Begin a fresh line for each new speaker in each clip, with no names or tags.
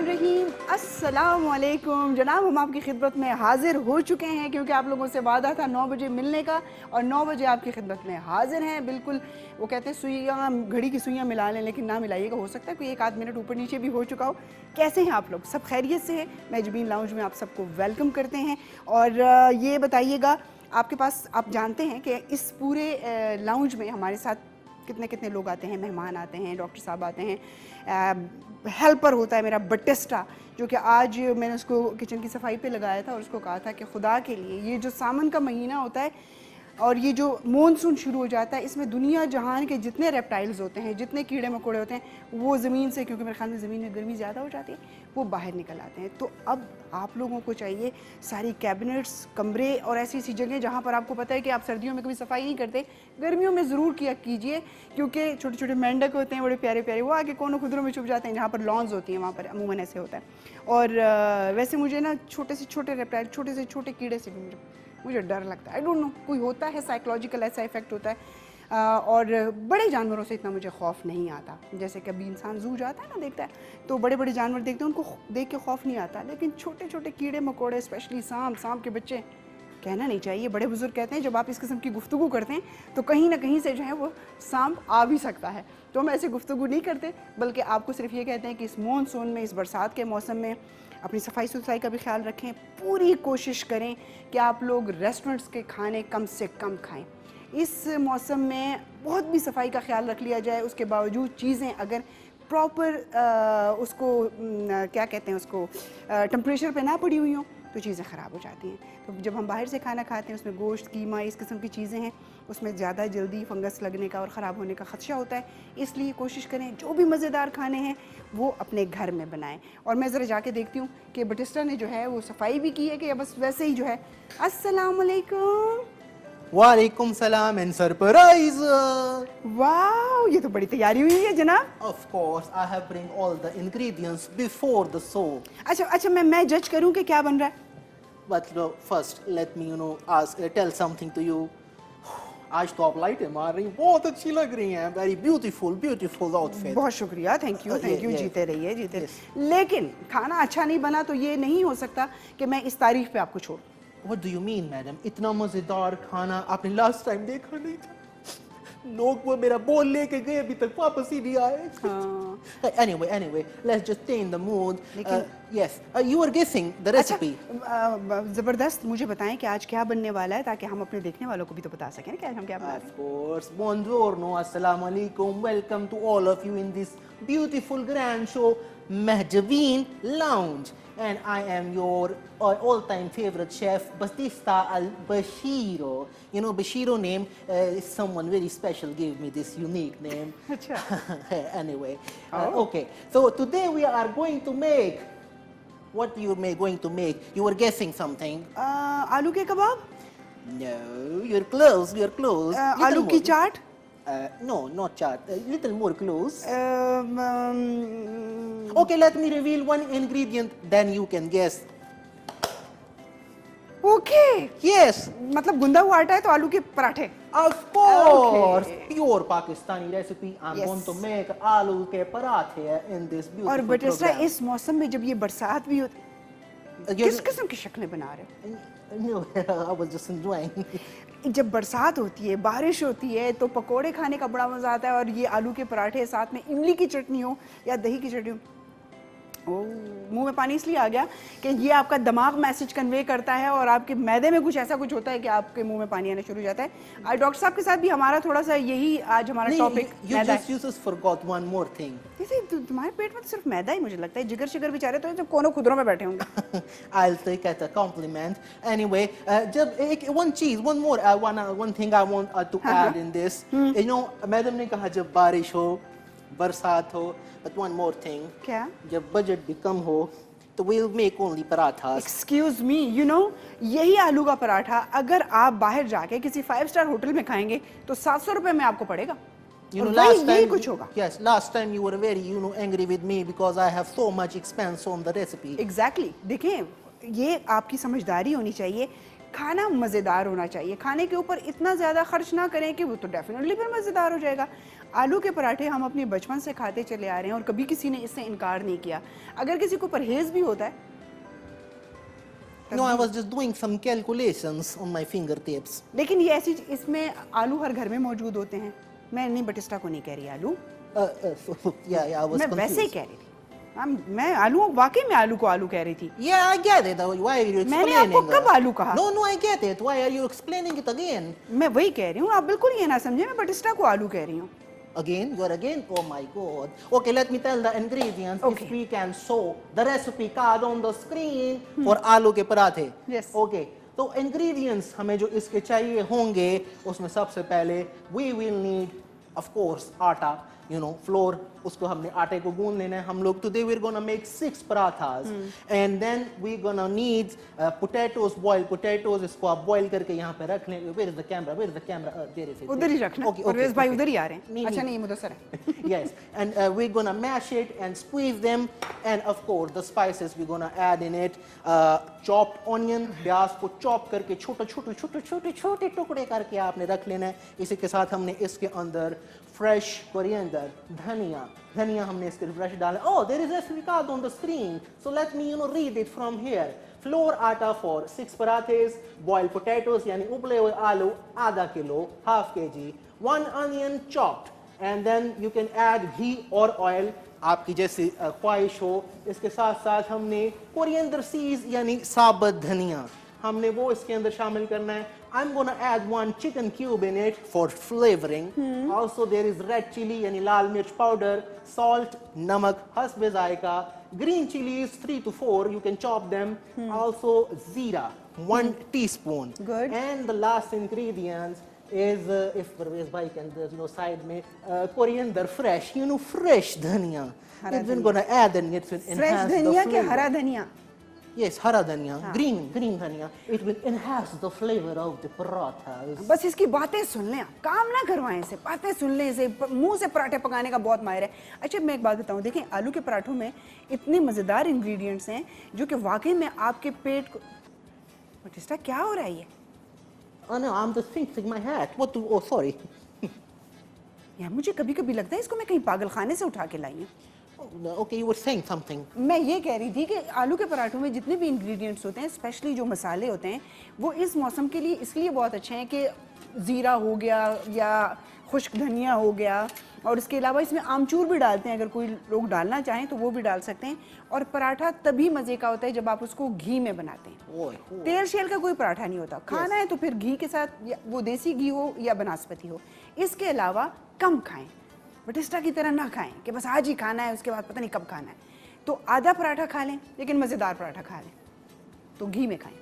बिस्मिल्लाहिर्रहमानिर्रहीम। अस्सलाम वालेकुम जनाब, हम आपकी खिदमत में हाजिर हो चुके हैं क्योंकि आप लोगों से वादा था 9 बजे मिलने का और 9 बजे आपकी खिदमत में हाजिर हैं। बिल्कुल वो कहते हैं सुइयाँ घड़ी की सुइयाँ मिला लें लेकिन ना मिलाइएगा, हो सकता है कोई एक आध मिनट ऊपर नीचे भी हो चुका हो। कैसे हैं आप लोग? सब खैरियत से हैं? मेजबीन लाउंज में आप सबको वेलकम करते हैं। और ये बताइएगा आपके पास, आप जानते हैं कि इस पूरे लाउंज में हमारे साथ कितने कितने लोग आते हैं, मेहमान आते हैं, डॉक्टर साहब आते हैं, हेल्पर होता है मेरा बटिस्टा, जो कि आज मैंने उसको किचन की सफाई पे लगाया था और उसको कहा था कि खुदा के लिए ये जो सावन का महीना होता है और ये जो मॉनसून शुरू हो जाता है, इसमें दुनिया जहान के जितने रेप्टाइल्स होते हैं, जितने कीड़े मकोड़े होते हैं, वो ज़मीन से, क्योंकि मेरे ख्याल में ज़मीन में गर्मी ज़्यादा हो जाती है, वो बाहर निकल आते हैं। तो अब आप लोगों को चाहिए सारी कैबिनेट्स, कमरे और ऐसी ऐसी जगह जहाँ पर आपको पता है कि आप सर्दियों में कभी सफाई नहीं करते, गर्मियों में ज़रूर किया कीजिए, क्योंकि छोटे छोटे मेंढक होते हैं बड़े प्यारे प्यारे, वो आके कोनों खुदरों में छुप जाते हैं। जहाँ पर लॉन्स होती हैं वहाँ पर अमूमन ऐसे होता है। और वैसे मुझे ना छोटे से छोटे रेप्टाइल, छोटे से छोटे कीड़े से भी मुझे डर लगता है। आई डोंट नो, कोई होता है साइकोलॉजिकल ऐसा इफेक्ट होता है। और बड़े जानवरों से इतना मुझे खौफ नहीं आता। जैसे कभी इंसान ज़ू जाता है ना, देखता है तो बड़े बड़े जानवर देखते हैं, उनको देख के खौफ नहीं आता, लेकिन छोटे छोटे कीड़े मकोड़े, स्पेशली सांप के बच्चे, कहना नहीं चाहिए। बड़े बुजुर्ग कहते हैं जब आप इस किस्म की गुफ्तगू करते हैं तो कहीं ना कहीं से जो है वो सांप आ भी सकता है। तो हम ऐसे गुफ्तगू नहीं करते, बल्कि आपको सिर्फ ये कहते हैं कि इस मॉनसून में, इस बरसात के मौसम में अपनी सफाई सुथराई का भी ख्याल रखें। पूरी कोशिश करें कि आप लोग रेस्टोरेंट्स के खाने कम से कम खाएं। इस मौसम में बहुत भी सफाई का ख्याल रख लिया जाए, उसके बावजूद चीज़ें अगर प्रॉपर उसको क्या कहते हैं, उसको टेम्परेचर पे ना पड़ी हुई हों तो चीज़ें ख़राब हो जाती हैं। तो जब हम बाहर से खाना खाते हैं, उसमें गोश्त, कीमा, इस किस्म की चीज़ें हैं, उसमें ज़्यादा जल्दी फंगस लगने का और ख़राब होने का ख़दशा होता है। इसलिए कोशिश करें जो भी मज़ेदार खाने हैं वो अपने घर में बनाएं। और मैं ज़रा जाके देखती हूँ कि बटिस्टा ने जो है वो सफाई भी की है कि बस वैसे ही जो है। अस्सलाम वालेकुम।
वालेकुम सलाम एंड सरप्राइज।
वाओ, ये तो बड़ी तैयारी हुई है जनाब।
Of course, I have bring all the ingredients before the show.
अच्छा, मैं जज करूँ कि क्या बन रहा है?
But first, let me tell something to you. आज तो आप लाइटें मार रही हैं, बहुत अच्छी लग रही हैं। Very beautiful outfit.
बहुत शुक्रिया, थैंक यू जीते रहिए जीते। लेकिन खाना अच्छा नहीं बना तो ये नहीं हो सकता कि मैं इस तारीफ पे आपको छोड़ूं।
What do you mean, madam? इतना मजेदार खाना आपने लास्ट टाइम देखा नहीं था? लोग वो मेरा बोल लेके गए, अभी तक वापस ही नहीं आए। Anyway, let's just stay in the mood. Yes, you were guessing the recipe.
जबरदस्त, मुझे बताएं कि आज क्या बनने वाला है, ताकि हम अपने देखने वालों को भी तो बता सकें कि आज हम क्या बना रहे हैं।
Of course, buongiorno, assalamu alaikum, welcome to all of you in this beautiful grand show, Mehjabeen Lounge. And I am your all-time favorite chef, Batista Al-Bashiro. You know, Bashiro name is someone very special gave me this unique name. Anyway, okay. So today we are going to make, what you are going to make? You were guessing something.
आलू के कबाब?
No, you're close, you're close.
आलू की चाट?
No, not chaat. A little more close. Okay, let me reveal one ingredient, then you can guess.
Okay.
Yes.
मतलब गुंदा हुआ आटा है तो आलू के पराठे?
Of course.
Okay.
Pure Pakistani recipe. I'm going to make aloo ke parathe in this beautiful
और Batista,
program.
इस मौसम में जब ये बरसात भी होती, किस किस्म की शक्लें बना रहे हो?
No, I was just enjoying.
जब बरसात होती है, बारिश होती है तो पकोड़े खाने का बड़ा मज़ा आता है, और ये आलू के पराठे, साथ में इमली की चटनी हो या दही की चटनी हो, मुंह में पानी इसलिए आ गया कि ये आपका दिमाग मैसेज कन्वे करता है और आपके मैदे में कुछ ऐसा कुछ होता है कि आपके मुंह में पानी आना शुरू हो जाता है। डॉक्टर साहब के साथ भी हमारा थोड़ा सा यही आज हमारा टॉपिक मैदा है।
You just forgot one more thing.
तुम्हारे पेट में तो सिर्फ मैदा ही मुझे लगता है, जिगर शिगर बेचारे तो जब कोनों खुदरों में बैठे होंगे।
I'll take it a compliment. Anyway, जब one thing I want to add in this. You know, madam ने कहा जब बारिश हो, बरसात हो, but one more thing.
क्या?
जब बजट भी कम हो तो we'll make only parathas.
Excuse me, you know, यही आलू का पराठा अगर आप बाहर जाके किसी 5 स्टार होटल में खाएंगे तो 700 रुपए में आपको पड़ेगा।
You know,
कुछ होगा।
Yes, last time you were very, angry with me because I have so much expense on the recipe.
Exactly. देखें, ये आपकी समझदारी होनी चाहिए کھانا مزیدار ہونا چاہیے. کھانے کے اوپر اتنا زیادہ خرچ نہ کریں کہ وہ تو ڈیفینیٹلی پھر مزیدار ہو جائے گا. آلو کے پراٹھے ہم اپنے بچپن سے کھاتے چلے آ رہے ہیں اور کبھی کسی نے اس سے انکار نہیں کیا. اگر کسی کو پرہیز بھی ہوتا ہے.
No, I was just doing some calculations on my fingertips.
لیکن یہ ایسی اس میں آلو ہر گھر میں موجود ہوتے ہیں. میں نہیں بٹسٹا کو نہیں کہہ رہی آلو,
Yeah, I was
میں
confused.
ویسے ہی کہہ رہی تھی. میں آلو واقعی میں آلو کو آلو کہہ رہی تھی.
Yeah, I get it. Why are you explaining?
میں نے آپ کو کب آلو کہا؟
No, I get it. Why are you explaining it again?
میں وہی کہہ رہی ہوں, آپ بالکل یہ نہ سمجھیں میں بٹسٹا کو آلو کہہ رہی ہوں.
Again? You're again? Oh my God. Okay, let me tell the ingredients.
Okay.
If we can show the recipe card on the screen for aloo ke parathe.
Yes.
Okay. تو ingredients ہمیں جو اس کے چاہیے ہوں گے اس میں سب سے پہلے we will need of course آٹا, flour. اس کو ہم نے آٹے کو گون لینا ہے. ہم لوگ today we're gonna make 6 parathas and then we're gonna need potatoes, boiled potatoes. اس کو آپ boil کر کے یہاں پہ رکھ لیں. Where is the camera? Where is the camera? There is it.
ادھر ہی رکھنا. پرویز بھائی ادھر ہی آ رہے ہیں. اچھا نہیں, مدثر ہے.
Yes, and we're gonna mash it and squeeze them, and of course the spices we're gonna add in it. Chopped onion, پیاز کو chop کر کے چھوٹے ٹکڑے کر کے آپ نے رکھ لینا ہے. اسی کے ساتھ ہم نے اس کے اندر fresh coriander, دھنیا ہم نے اس کے fresh ڈالا. Oh, there is a recipe card on the screen, so let me read it from here. Flour آٹا for 6 parathes, boiled potatoes یعنی ابلے ہوئے آلو ½ کلو, ½ kg, 1 onion chopped, and then you can add ghee or oil آپ کی جیسی خواہش ہو. اس کے ساتھ ساتھ ہم نے coriander seeds یعنی ثابت دھنیا ہم نے وہ اس کے اندر شامل کرنا ہے. I'm gonna add 1 chicken cube in it for flavoring. Also there is red chili یعنی لال مرچ powder, salt, نمک حسب ذائقہ, green chilies 3 to 4, you can chop them. Also زیرہ 1 teaspoon.
Good.
And the last ingredient is if Parvez bhai can side میں coriander fresh, fresh دھنیا. It's gonna add and it will
fresh
enhance the
دھنیا کہ
flavor.
ہرا دھنیا؟
Yes, hara dhania, green dhania. It will enhance the flavor of the parathas.
بس اس کی باتیں سن لیں, آپ کام نہ کروائیں اسے, باتیں سن لیں اسے. منہ سے پراٹھے پکانے کا بہت ماہر ہے. اچھا میں ایک بات بتاؤں, دیکھیں آلو کے پراٹھوں میں اتنے مزیدار انگریڈینٹس ہیں جو کہ واقعی میں آپ کے پیٹ کو. بٹسٹا کیا ہو رہا ہے یہ؟
Oh no, I'm just fixing my hat. What do, oh sorry.
یار مجھے کبھی کبھی لگتا ہے اس کو میں کہیں پاگل خانے سے اٹھا کے لائی ہوں.
Okay, you were saying something.
میں یہ کہہ رہی تھی کہ آلو کے پراٹھوں میں جتنے بھی انگریڈینٹس ہوتے ہیں, اسپیشلی جو مسالے ہوتے ہیں, وہ اس موسم کے لیے اس لیے بہت اچھے ہیں کہ زیرہ ہو گیا یا خشک دھنیا ہو گیا, اور اس کے علاوہ اس میں آمچور بھی ڈالتے ہیں. اگر کوئی لوگ ڈالنا چاہیں تو وہ بھی ڈال سکتے ہیں. اور پراٹھا تبھی مزے کا ہوتا ہے جب آپ اس کو گھی میں بناتے ہیں. تیل شیل کا کوئی پراٹھا نہیں ہوتا. کھانا ہے تو پھر گھی کے ساتھ, وہ دیسی گھی ہو یا بناسپتی ہو. اس کے علاوہ کم کھائیں, بٹسٹا کی طرح نہ کھائیں کہ بس آج ہی کھانا ہے, اس کے بعد پتہ نہیں کب کھانا ہے. تو آدھا پراٹھا کھا لیں لیکن مزیدار پراٹھا کھا لیں, تو گھی میں کھائیں.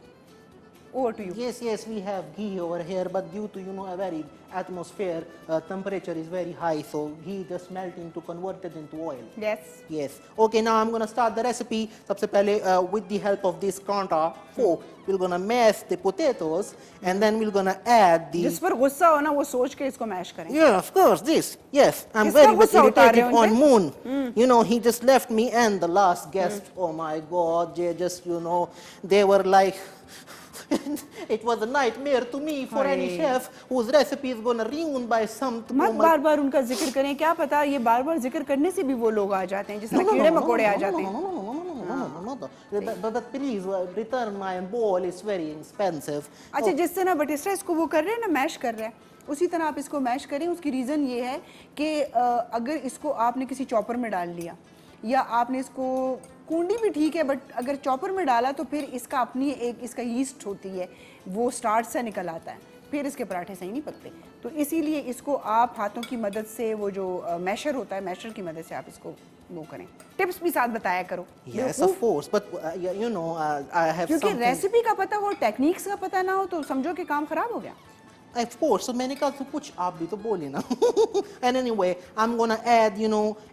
Over to you.
Yes, we have ghee over here, but due to a very atmosphere, temperature is very high, so ghee just melting to convert it into oil.
Yes.
Okay, now I'm gonna start the recipe. سب سے پہلے with the help of this Kanta fork, we're gonna mash the potatoes, and then we're gonna add the.
جس پر غصہ ہو نا وہ سوچ کے اس کو میش کریں.
Yeah, of course, this. Yes, I'm
کس کا
very much
غصہ اتار رہے
irritated
who
on Moon. He just left me and the last guest. Oh my God, they just, they were like. It was a nightmare to me for any chef whose recipe is gonna ruin by some.
مت بار بار ان کا ذکر کریں, کیا پتا یہ بار بار ذکر کرنے سے بھی وہ لوگ آ جاتے ہیں جس طرح کیڑے مکوڑے آ جاتے ہیں.
But please return my bowl, it's very expensive.
اچھا جس طرح بٹسٹا اس کو وہ کر رہے ہیں نا, میش کر رہے ہیں, اسی طرح آپ اس کو میش کریں. اس کی ریزن یہ ہے کہ اگر اس کو آپ نے کسی چاپر میں ڈال لیا یا آپ نے اس کو کونڈی بھی ٹھیک ہے, بٹ اگر چاپر میں ڈالا تو پھر اس کا اپنی ایک اس کا یسٹ ہوتی ہے, وہ سٹارچ سے نکل آتا ہے, پھر اس کے پراٹھے صحیح نہیں پکتے. تو اسی لیے اس کو آپ ہاتھوں کی مدد سے, وہ جو میشر ہوتا ہے, میشر کی مدد سے آپ اس کو وہ کریں. ٹپس بھی ساتھ بتایا کرو.
Yes, of course, but I have
کیونکہ
something.
ریسیپی کا پتہ ہو, ٹیکنیکس کا پتہ نہ ہو تو سمجھو کہ کام خراب ہو گیا.
Of course, so میں نے کہا تو کچھ آپ بھی تو بولے نا. And anyway, I'm gonna add,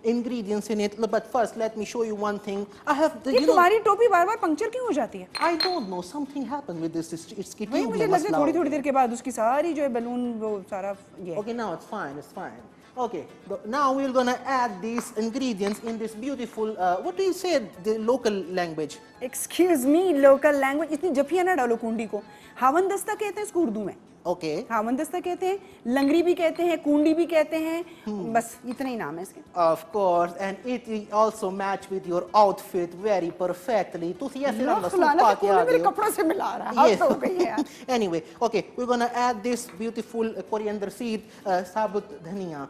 ingredients in it. But first, let me show you one thing. I have the,
یہ تمہاری ٹوپی بار بار پنکچر کیوں ہو جاتی ہے؟
I don't know, something happened with this. It's
وہی مجھے لگتا ہے تھوڑی تھوڑی دیر کے بعد اس کی ساری جو ہے بلون وہ سارا یہ.
Okay, now it's fine. Okay, now we're gonna add these ingredients in this beautiful, what do you say, the local language?
Excuse me, local language, इतनी जफियां ना डालो कुंडी को. हावंदस्ता कहते हैं इसको उर्दू में.
Okay.
हावंदस्ता कहते हैं, लंगरी भी कहते हैं, कुंडी भी कहते हैं. बस इतना ही नाम है इसके.
Of course, and it will also match with your outfit very perfectly. तुसी ऐसे रंग सूट
लाना
पा
तो
के
कौन
आ
मेरे
गए हो.
कपड़ों से मिला रहा है.
Yes.
हाथ तो हो गई है यार.
Anyway, okay, we're gonna add this beautiful coriander seed, sabut dhania,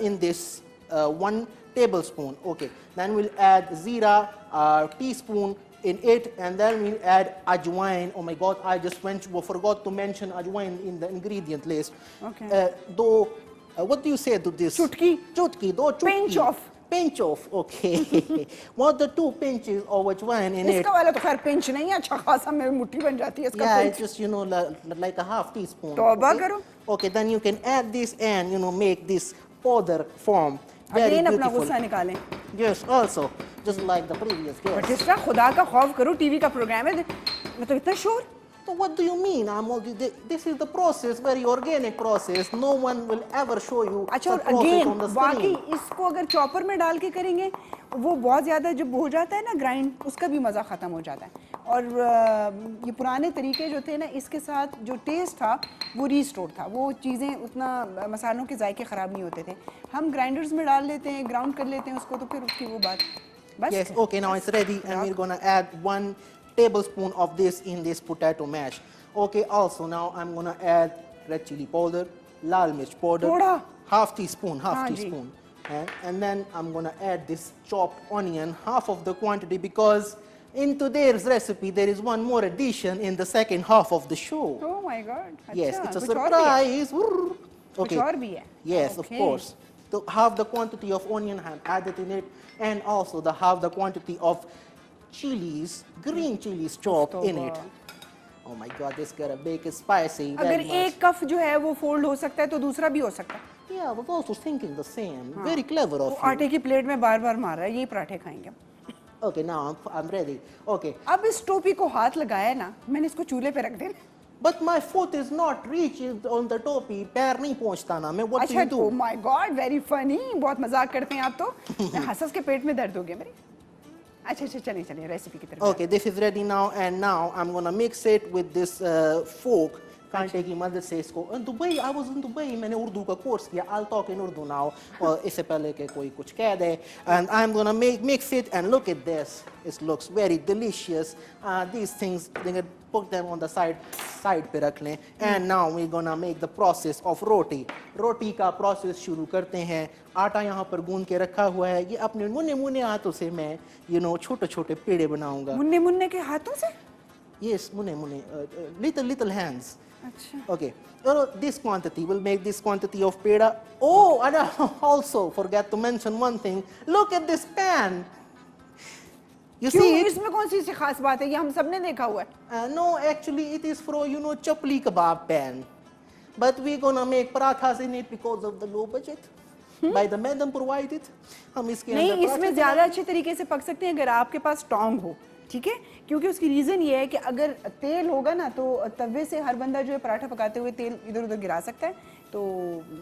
in this 1 tablespoon. Okay, then we'll add zira, teaspoon in it, and then we'll add ajwain. Oh my God, I just forgot to mention ajwain in the ingredient list.
Okay.
What do you say to this?
Chutki.
Chutki, do chutki.
Pinch of.
Pinch of, okay. What the 2 pinches of ajwain in it?
इसका वाला तो खैर pinch नहीं है, अच्छा खासा मेरी मुट्ठी बन जाती है इसका.
Yeah,
pinch.
it's just, you know, like a half teaspoon.
तौबा
okay?
करो.
Okay, then you can add this and, you know, make this powder form. Very
again अपना
beautiful.
गुस्सा निकालें.
Yes, also, just like the previous guest.
Batista, खुदा का खौफ करो, TV का प्रोग्राम है, मतलब इतना शोर.
So what do you mean? This is the process, very organic process. No one will ever show you
अच्छा,
the
और
process
अगेन
on the
बाकी
screen.
इसको अगर चॉपर में डाल के करेंगे, वो बहुत ज़्यादा जब हो जाता है ना ग्राइंड, उसका भी मज़ा ख़त्म हो जाता है. और ये पुराने तरीके जो थे ना, इसके साथ जो टेस्ट था वो रीस्टोर था. वो चीज़ें उतना मसालों के जायके ख़राब नहीं होते थे. हम ग्राइंडर्स में डाल लेते हैं, ग्राउंड कर लेते हैं उसको, तो फिर उसकी वो बात बस.
Yes, okay, now it's ready, and we're gonna add 1 tablespoon of this in this potato mash. Okay, also now I'm gonna add red chili powder, lal mirch powder,
Thoda.
half teaspoon, half
हाँ जी.
teaspoon. And then I'm gonna add this chopped onion, half of the quantity, because in today's recipe there is one more addition in the second half of the show.
Oh my God.
Yes,
अच्छा,
it's a
कुछ और भी है?
surprise. Wurr.
कुछ और भी है?
Yes, of
Okay.
course. So half the quantity of onion I have added in it, and also half the quantity of chilies, green chilies chopped in it. Oh my God, this gonna make it spicy
अगर
very much.
एक कफ जो है वो fold हो सकता है तो दूसरा भी हो सकता है.
Yeah, I was also thinking the same. Very clever
वो
of you.
आटे की प्लेट में बार बार मार रहा है, यही पराठे खाएंगे.
Okay, now I'm ready. Okay,
अब इस टोपी को हाथ लगाया ना, मैंने इसको चूल्हे पे रख देना.
but my foot is not reaching on the topi. पैर नहीं पहुंचता ना मैं. What do you
अच्छा,
do?
oh my God, very funny. बहुत मजाक करते हैं आप तो. हंस के पेट में दर्द हो गया मेरे. अच्छा अच्छा, चलिए चलिए रेसिपी की तरफ.
Okay, this is ready now, and now I'm gonna mix it with this fork. कांटे की मदद से इसको. In Dubai, I was in Dubai. मैंने उर्दू का कोर्स किया. I'll talk in Urdu now. और इससे पहले कि कोई कुछ कह दे. And I'm gonna mix it, and look at this. It looks very delicious. These things, they can put them on the side पे रख लें. And now we're gonna make the process of roti. रोटी का process शुरू करते हैं. आटा यहाँ पर गूंद के रखा हुआ है. ये अपने मुन्ने हाथों से मैं, you know, छोटे-छोटे पेड़े बनाऊंगा.
मुन्ने मुन्ने के हाथों से.
Yes, मुन्ने, little hands.
अच्छा.
Okay, this quantity will make this quantity of peda. Oh, and I also forget to mention one thing. Look at this pan. You
क्यों,
see it?
इसमें कौन सी खास बात है, ये हम सबने देखा हुआ है.
No, actually it is for, you know, chapli kebab pan. But we're gonna make parathas in it because of the low budget. By the madam provided. हम इसके
नहीं,
अंदर
इसमें ज़्यादा अच्छे तरीके से पक सकते हैं अगर आपके पास टोंग हो. ठीक है, क्योंकि उसकी रीज़न ये है कि अगर तेल होगा ना तो तवे से हर बंदा जो है पराठा पकाते हुए तेल इधर उधर गिरा सकता है. तो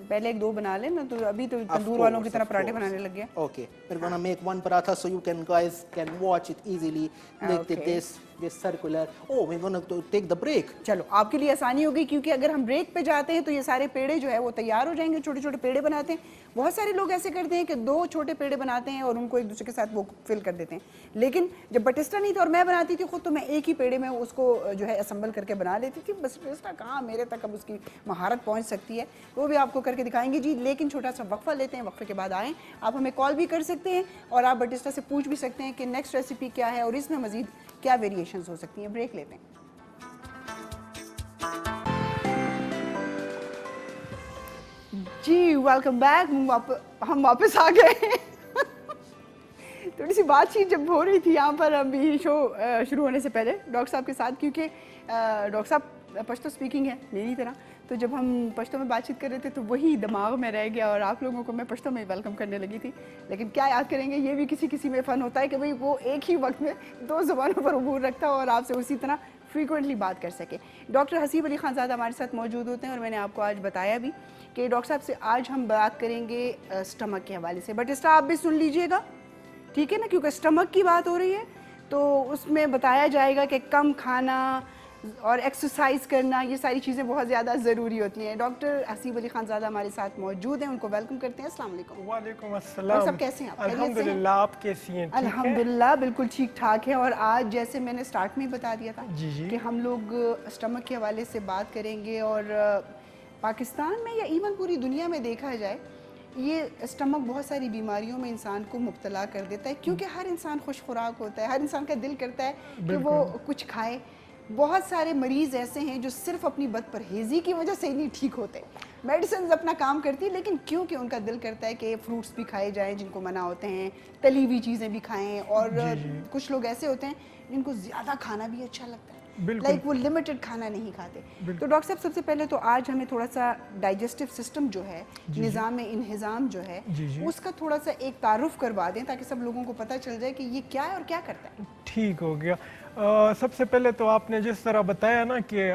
पहले 1-2 बना ले ना, तो अभी तो तंदूर वालों की तरह पराठे बनाने लग गया.
Okay, we're gonna make one paratha so you guys can watch it easily. Look at
Okay.
this circular. Oh, we're gonna take the break.
चलो, आपके लिए आसानी होगी, क्योंकि अगर हम ब्रेक पे जाते हैं तो ये सारे पेड़े जो है वो तैयार हो जाएंगे. छोटे छोटे पेड़े बनाते हैं. बहुत सारे लोग ऐसे करते हैं कि 2 छोटे पेड़े बनाते हैं और उनको एक दूसरे के साथ वो फिल कर देते हैं. लेकिन जब बटिस्टा नहीं था और मैं बनाती थी खुद, तो मैं एक ही पेड़े में उसको जो है असेंबल करके बना लेती थी. बस बटिस्टा कहाँ मेरे तक अब उसकी महारत पहुँच सकती है, वो भी आपको करके दिखाएंगे जी. लेकिन छोटा सा वक्फा लेते हैं, वक्फे के बाद आएँ. आप हमें कॉल भी कर सकते हैं और आप बटिस्टा से पूछ भी सकते हैं कि नेक्स्ट रेसिपी क्या है और इसमें मज़ीद क्या वेरिएशंस हो सकती हैं. ब्रेक लेते हैं. जी वेलकम बैक. हम वापस आ गए. थोड़ी सी बातचीत जब हो रही थी यहाँ पर अभी शो शुरू होने से पहले डॉक्टर साहब के साथ, क्योंकि डॉक्टर साहब पश्तो स्पीकिंग है मेरी तरह, तो जब हम पश्तो में बातचीत कर रहे थे तो वही दिमाग में रह गया और आप लोगों को मैं पश्तो में वेलकम करने लगी थी. लेकिन क्या याद करेंगे, ये भी किसी किसी में फ़न होता है कि भाई वो एक ही वक्त में 2 ज़बानों पर अबूर रखता हो और आपसे उसी तरह فریکوینٹلی بات کر سکیں. ڈاکٹر حسیب علی خان زادہ ہمارے ساتھ موجود ہوتے ہیں اور میں نے آپ کو آج بتایا بھی کہ ڈاکٹر صاحب سے آج ہم بات کریں گے اسٹمک کے حوالے سے. بٹ اس طرح آپ بھی سن لیجئے گا, ٹھیک ہے نا, کیونکہ اسٹمک کی بات ہو رہی ہے تو اس میں بتایا جائے گا کہ کم کھانا اور ایکسرسائز کرنا, یہ ساری چیزیں بہت زیادہ ضروری ہوتی ہیں. ڈاکٹر حسیب علی خان زادہ ہمارے ساتھ موجود ہیں, ان کو ویلکم کرتے ہیں. السلام علیکم.
وعلیکم السلام.
اور سب کیسے ہیں آپ؟
الحمدللہ, آپ کیسی ہیں؟
الحمدللہ بالکل ٹھیک ٹھاک ہے. اور آج جیسے میں نے سٹارٹ میں بتا دیا تھا
جی
کہ ہم لوگ اسٹمک کے حوالے سے بات کریں گے, اور پاکستان میں یا ایون پوری دنیا میں دیکھا جائے یہ اسٹمک بہت ساری بیماریوں میں انسان کو مبتلا کر دیتا ہے, کیونکہ ہر انسان خوش خوراک ہوتا ہے, ہر انسان کا دل کرتا ہے کہ وہ کچھ کھائے. بہت سارے مریض ایسے ہیں جو صرف اپنی بد پرہیزی کی وجہ سے ہی نہیں ٹھیک ہوتے. میڈیسنز اپنا کام کرتی, لیکن کیونکہ ان کا دل کرتا ہے کہ فروٹس بھی کھائے جائیں جن کو منع ہوتے ہیں, تلی ہوئی چیزیں بھی کھائیں, اور کچھ لوگ ایسے ہوتے ہیں جن کو زیادہ کھانا بھی اچھا لگتا ہے, لائک وہ لمیٹڈ کھانا نہیں کھاتے. تو ڈاکٹر صاحب سب سے پہلے تو آج ہمیں تھوڑا سا ڈائجسٹو سسٹم جو ہے, نظام انہضام جو ہے, اس کا تھوڑا سا ایک تعارف کروا دیں تاکہ سب لوگوں کو پتہ چل جائے کہ یہ کیا ہے اور کیا کرتا ہے.
ٹھیک ہو گیا. سب سے پہلے تو آپ نے جس طرح بتایا نا کہ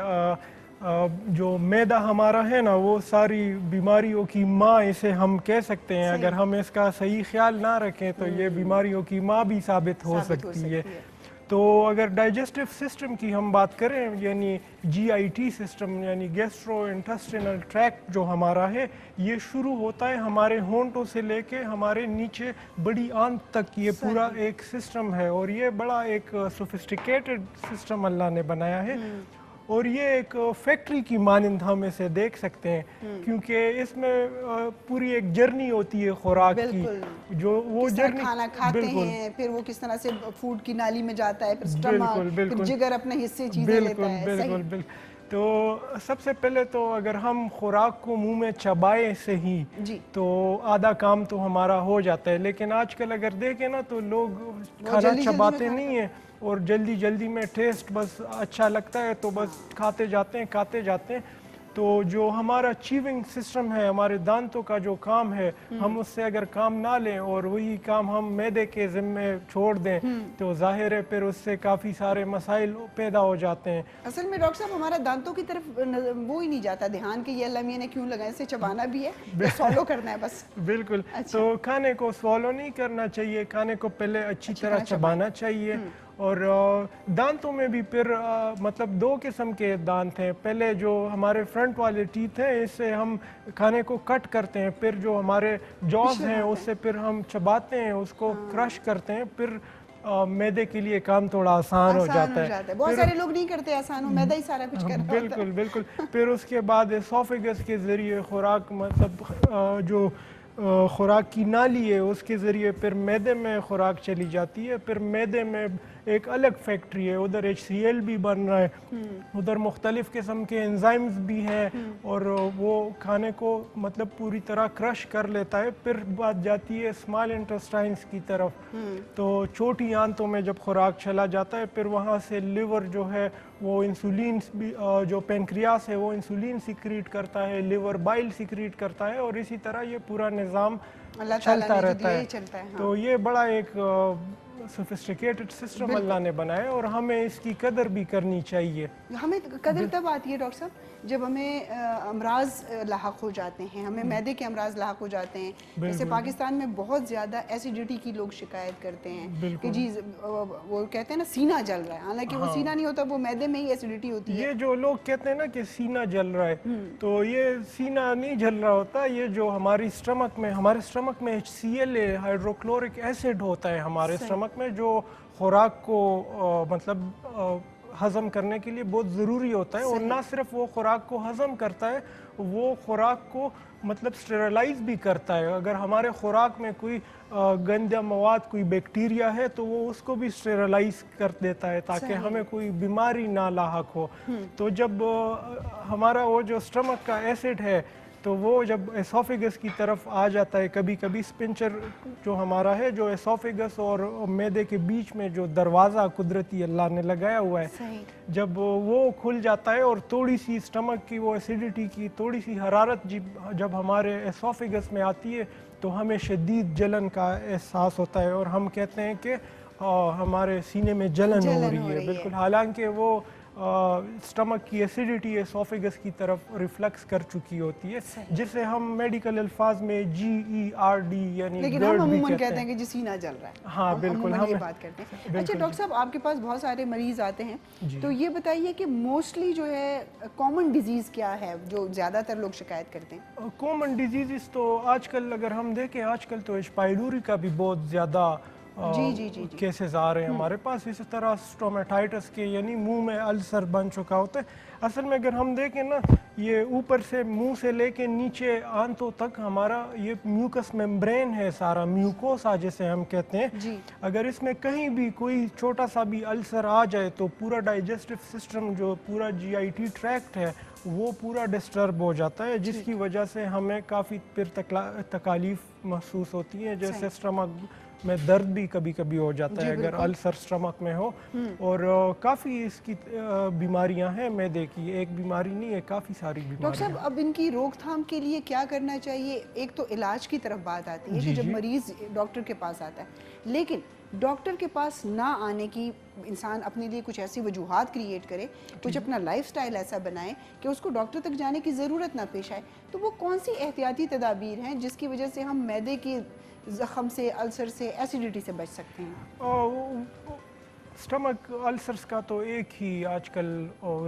جو میدا ہمارا ہے نا وہ ساری بیماریوں کی ماں اسے ہم کہہ سکتے ہیں. اگر ہم اس کا صحیح خیال نہ رکھیں تو یہ بیماریوں کی ماں بھی ثابت ہو سکتی ہے. تو اگر ڈائجسٹو سسٹم کی ہم بات کریں, یعنی جی آئی ٹی سسٹم, یعنی گیسٹرو انٹسٹینل ٹریکٹ جو ہمارا ہے, یہ شروع ہوتا ہے ہمارے ہونٹوں سے لے کے ہمارے نیچے بڑی آنت تک. یہ پورا ایک سسٹم ہے اور یہ بڑا ایک سوفسٹیکیٹڈ سسٹم اللہ نے بنایا ہے, اور یہ ایک فیکٹری کی مانند ہم اسے دیکھ سکتے ہیں, کیونکہ اس میں پوری ایک جرنی ہوتی ہے خوراک کی, جو وہ جرنی
کھانا کھاتے ہیں, پھر وہ کس طرح سے فوڈ کی نالی میں جاتا ہے, پھر اسٹمک, پھر جگر اپنے حصے چیزیں لیتا ہے.
بالکل. تو سب سے پہلے تو اگر ہم خوراک کو منہ میں چبائے سے ہی تو آدھا کام تو ہمارا ہو جاتا ہے. لیکن آج کل اگر دیکھیں نا تو لوگ کھانا چباتے نہیں ہیں, اور جلدی میں ٹیسٹ بس اچھا لگتا ہے تو بس کھاتے جاتے ہیں. تو جو ہمارا چیونگ سسٹم ہے, ہمارے دانتوں کا جو کام ہے, ہم اس سے اگر کام نہ لیں اور وہی کام ہم معدے کے ذمے چھوڑ دیں تو ظاہر ہے پھر اس سے کافی سارے مسائل پیدا ہو جاتے ہیں.
اصل میں ڈاکٹر صاحب ہمارا دانتوں کی طرف وہ ہی نہیں جاتا دھیان کہ یہ اللہ میاں نے کیوں لگایا, اسے چبانا بھی ہے, سوالو کرنا ہے بس.
بالکل. تو کھانے کو سوالو نہیں کرنا چاہیے, کھانے کو پہلے اچھی طرح چبانا چاہیے. اور دانتوں میں بھی پھر مطلب دو قسم کے دانت ہیں. پہلے جو ہمارے فرنٹ والے ٹیتھ ہیں, اس سے ہم کھانے کو کٹ کرتے ہیں, پھر جو ہمارے جاز ہیں اس سے پھر ہم چباتے ہیں, اس کو کرش کرتے ہیں, پھر میدے کے لیے کام تھوڑا آسان ہو جاتا ہے.
بہت سارے لوگ نہیں کرتے آسان, میدا ہی سارا کچھ کرتا ہے.
بالکل. پھر اس کے بعد اسوفیگس کے ذریعے خوراک, مطلب جو خوراک کی نالی ہے اس کے ذریعے پھر میدے میں خوراک چلی جاتی ہے. پھر میدے میں ایک الگ فیکٹری ہے, ادھر HCl بھی بن رہا ہے, ادھر مختلف قسم کے انزائمز بھی ہیں, اور وہ کھانے کو مطلب پوری طرح کرش کر لیتا ہے. پھر بات جاتی ہے اسمال انٹسٹائنس کی طرف, تو چھوٹی آنتوں میں جب خوراک چلا جاتا ہے, پھر وہاں سے لیور جو ہے وہ انسولین بھی, جو پینکریاس ہے وہ انسولین سیکریٹ کرتا ہے, لیور بائل سیکریٹ کرتا ہے, اور اسی طرح یہ پورا نظام چلتا رہتا ہے. تو یہ بڑا ایک سوفسٹیکیٹڈ سسٹم اللہ نے بنایا, اور ہمیں اس کی قدر بھی کرنی چاہیے.
ہمیں قدر تب آتی ہے ڈاکٹر صاحب جب ہمیں امراض لاحق ہو جاتے ہیں, ہمیں معدے کے امراض لاحق ہو جاتے ہیں. جیسے پاکستان میں بہت زیادہ ایسیڈیٹی کی لوگ شکایت کرتے ہیں کہ جی وہ کہتے ہیں نا سینہ جل رہا ہے, حالانکہ وہ سینہ نہیں ہوتا, وہ معدے میں ہی ایسیڈیٹی ہوتی ہے.
یہ جو لوگ کہتے ہیں نا کہ سینہ جل رہا ہے, تو یہ سینہ نہیں جل رہا ہوتا. یہ جو ہمارے اسٹمک میں HCl ہے, ہائیڈروکلورک ایسڈ ہوتا ہے ہمارے اسٹمک میں, جو خوراک کو مطلب ہضم کرنے کے لیے بہت ضروری ہوتا ہے. اور نہ صرف وہ خوراک کو ہضم کرتا ہے, وہ خوراک کو مطلب اسٹیرلائز بھی کرتا ہے. اگر ہمارے خوراک میں کوئی گندا مواد, کوئی بیکٹیریا ہے, تو وہ اس کو بھی اسٹیرلائز کر دیتا ہے تاکہ ہمیں کوئی بیماری نہ لاحق ہو. تو جب ہمارا وہ جو اسٹمک کا ایسڈ ہے تو وہ جب اسوفیگس کی طرف آ جاتا ہے, کبھی کبھی اسپنچر جو ہمارا ہے, جو اسوفیگس اور میدے کے بیچ میں جو دروازہ قدرتی اللہ نے لگایا ہوا ہے, جب وہ کھل جاتا ہے اور تھوڑی سی اسٹمک کی وہ ایسیڈیٹی کی تھوڑی سی حرارت جب ہمارے اسوفیگس میں آتی ہے تو ہمیں شدید جلن کا احساس ہوتا ہے, اور ہم کہتے ہیں کہ ہمارے سینے میں جلن ہو رہی ہے. بالکل, حالانکہ وہ स्टमक की एसिडिटी एसोफेगस की तरफ रिफ्लेक्स कर चुकी होती है, जिसे हम मेडिकल अल्फाज में GERD यानी
लेकिन
GERD
हम
भी
अमूमन
कहते
कहते हैं कि जी सीना जल रहा है।
हाँ बिल्कुल,
हम ये
हम
बात करते हैं। अच्छा डॉक्टर साहब, आपके पास बहुत सारे मरीज आते हैं, तो ये बताइए कि मोस्टली जो है कॉमन डिजीज क्या है जो ज्यादातर लोग शिकायत करते हैं?
कॉमन डिजीज़ तो आजकल अगर हम देखें, आजकल तो एच पाइलोरी का भी बहुत ज़्यादा
जी।
केसेस आ रहे हैं हमारे पास। इसी तरह स्टोमेटाइटिस के यानी मुंह में अल्सर बन चुका होता है। असल में अगर हम देखें ना, ये ऊपर से मुंह से लेके नीचे आंतों तक हमारा ये म्यूकस मेम्ब्रेन है सारा, म्यूकोसा जिसे हम कहते हैं
जी।
अगर इसमें कहीं भी कोई छोटा सा भी अल्सर आ जाए तो पूरा डाइजेस्टिव सिस्टम, जो पूरा GIT ट्रैक्ट है, वो पूरा डिस्टर्ब हो जाता है, जिसकी वजह से हमें काफ़ी फिर तकालीफ महसूस होती है, जैसे स्टमक में दर्द भी कभी कभी हो जाता है अगर अल्सर स्टमक में हो। और काफ़ी इसकी बीमारियां हैं मैदे की, एक बीमारी नहीं है, काफ़ी सारी
डॉक्टर
बीमारियां।
साहब, अब इनकी रोकथाम के लिए क्या करना चाहिए? एक तो इलाज की तरफ बात आती है कि जब मरीज डॉक्टर के पास आता है, लेकिन डॉक्टर के पास ना आने की इंसान अपने लिए कुछ ऐसी वजूहात क्रिएट करे, कुछ अपना लाइफस्टाइल ऐसा बनाए कि उसको डॉक्टर तक जाने की ज़रूरत ना पेश आए, तो वो कौन सी एहतियाती तदाबीर हैं जिसकी वजह से हम मैदे की ज़ख़म से, अल्सर से, एसिडिटी से बच सकते हैं?
स्टमक अल्सर्स का तो एक ही आजकल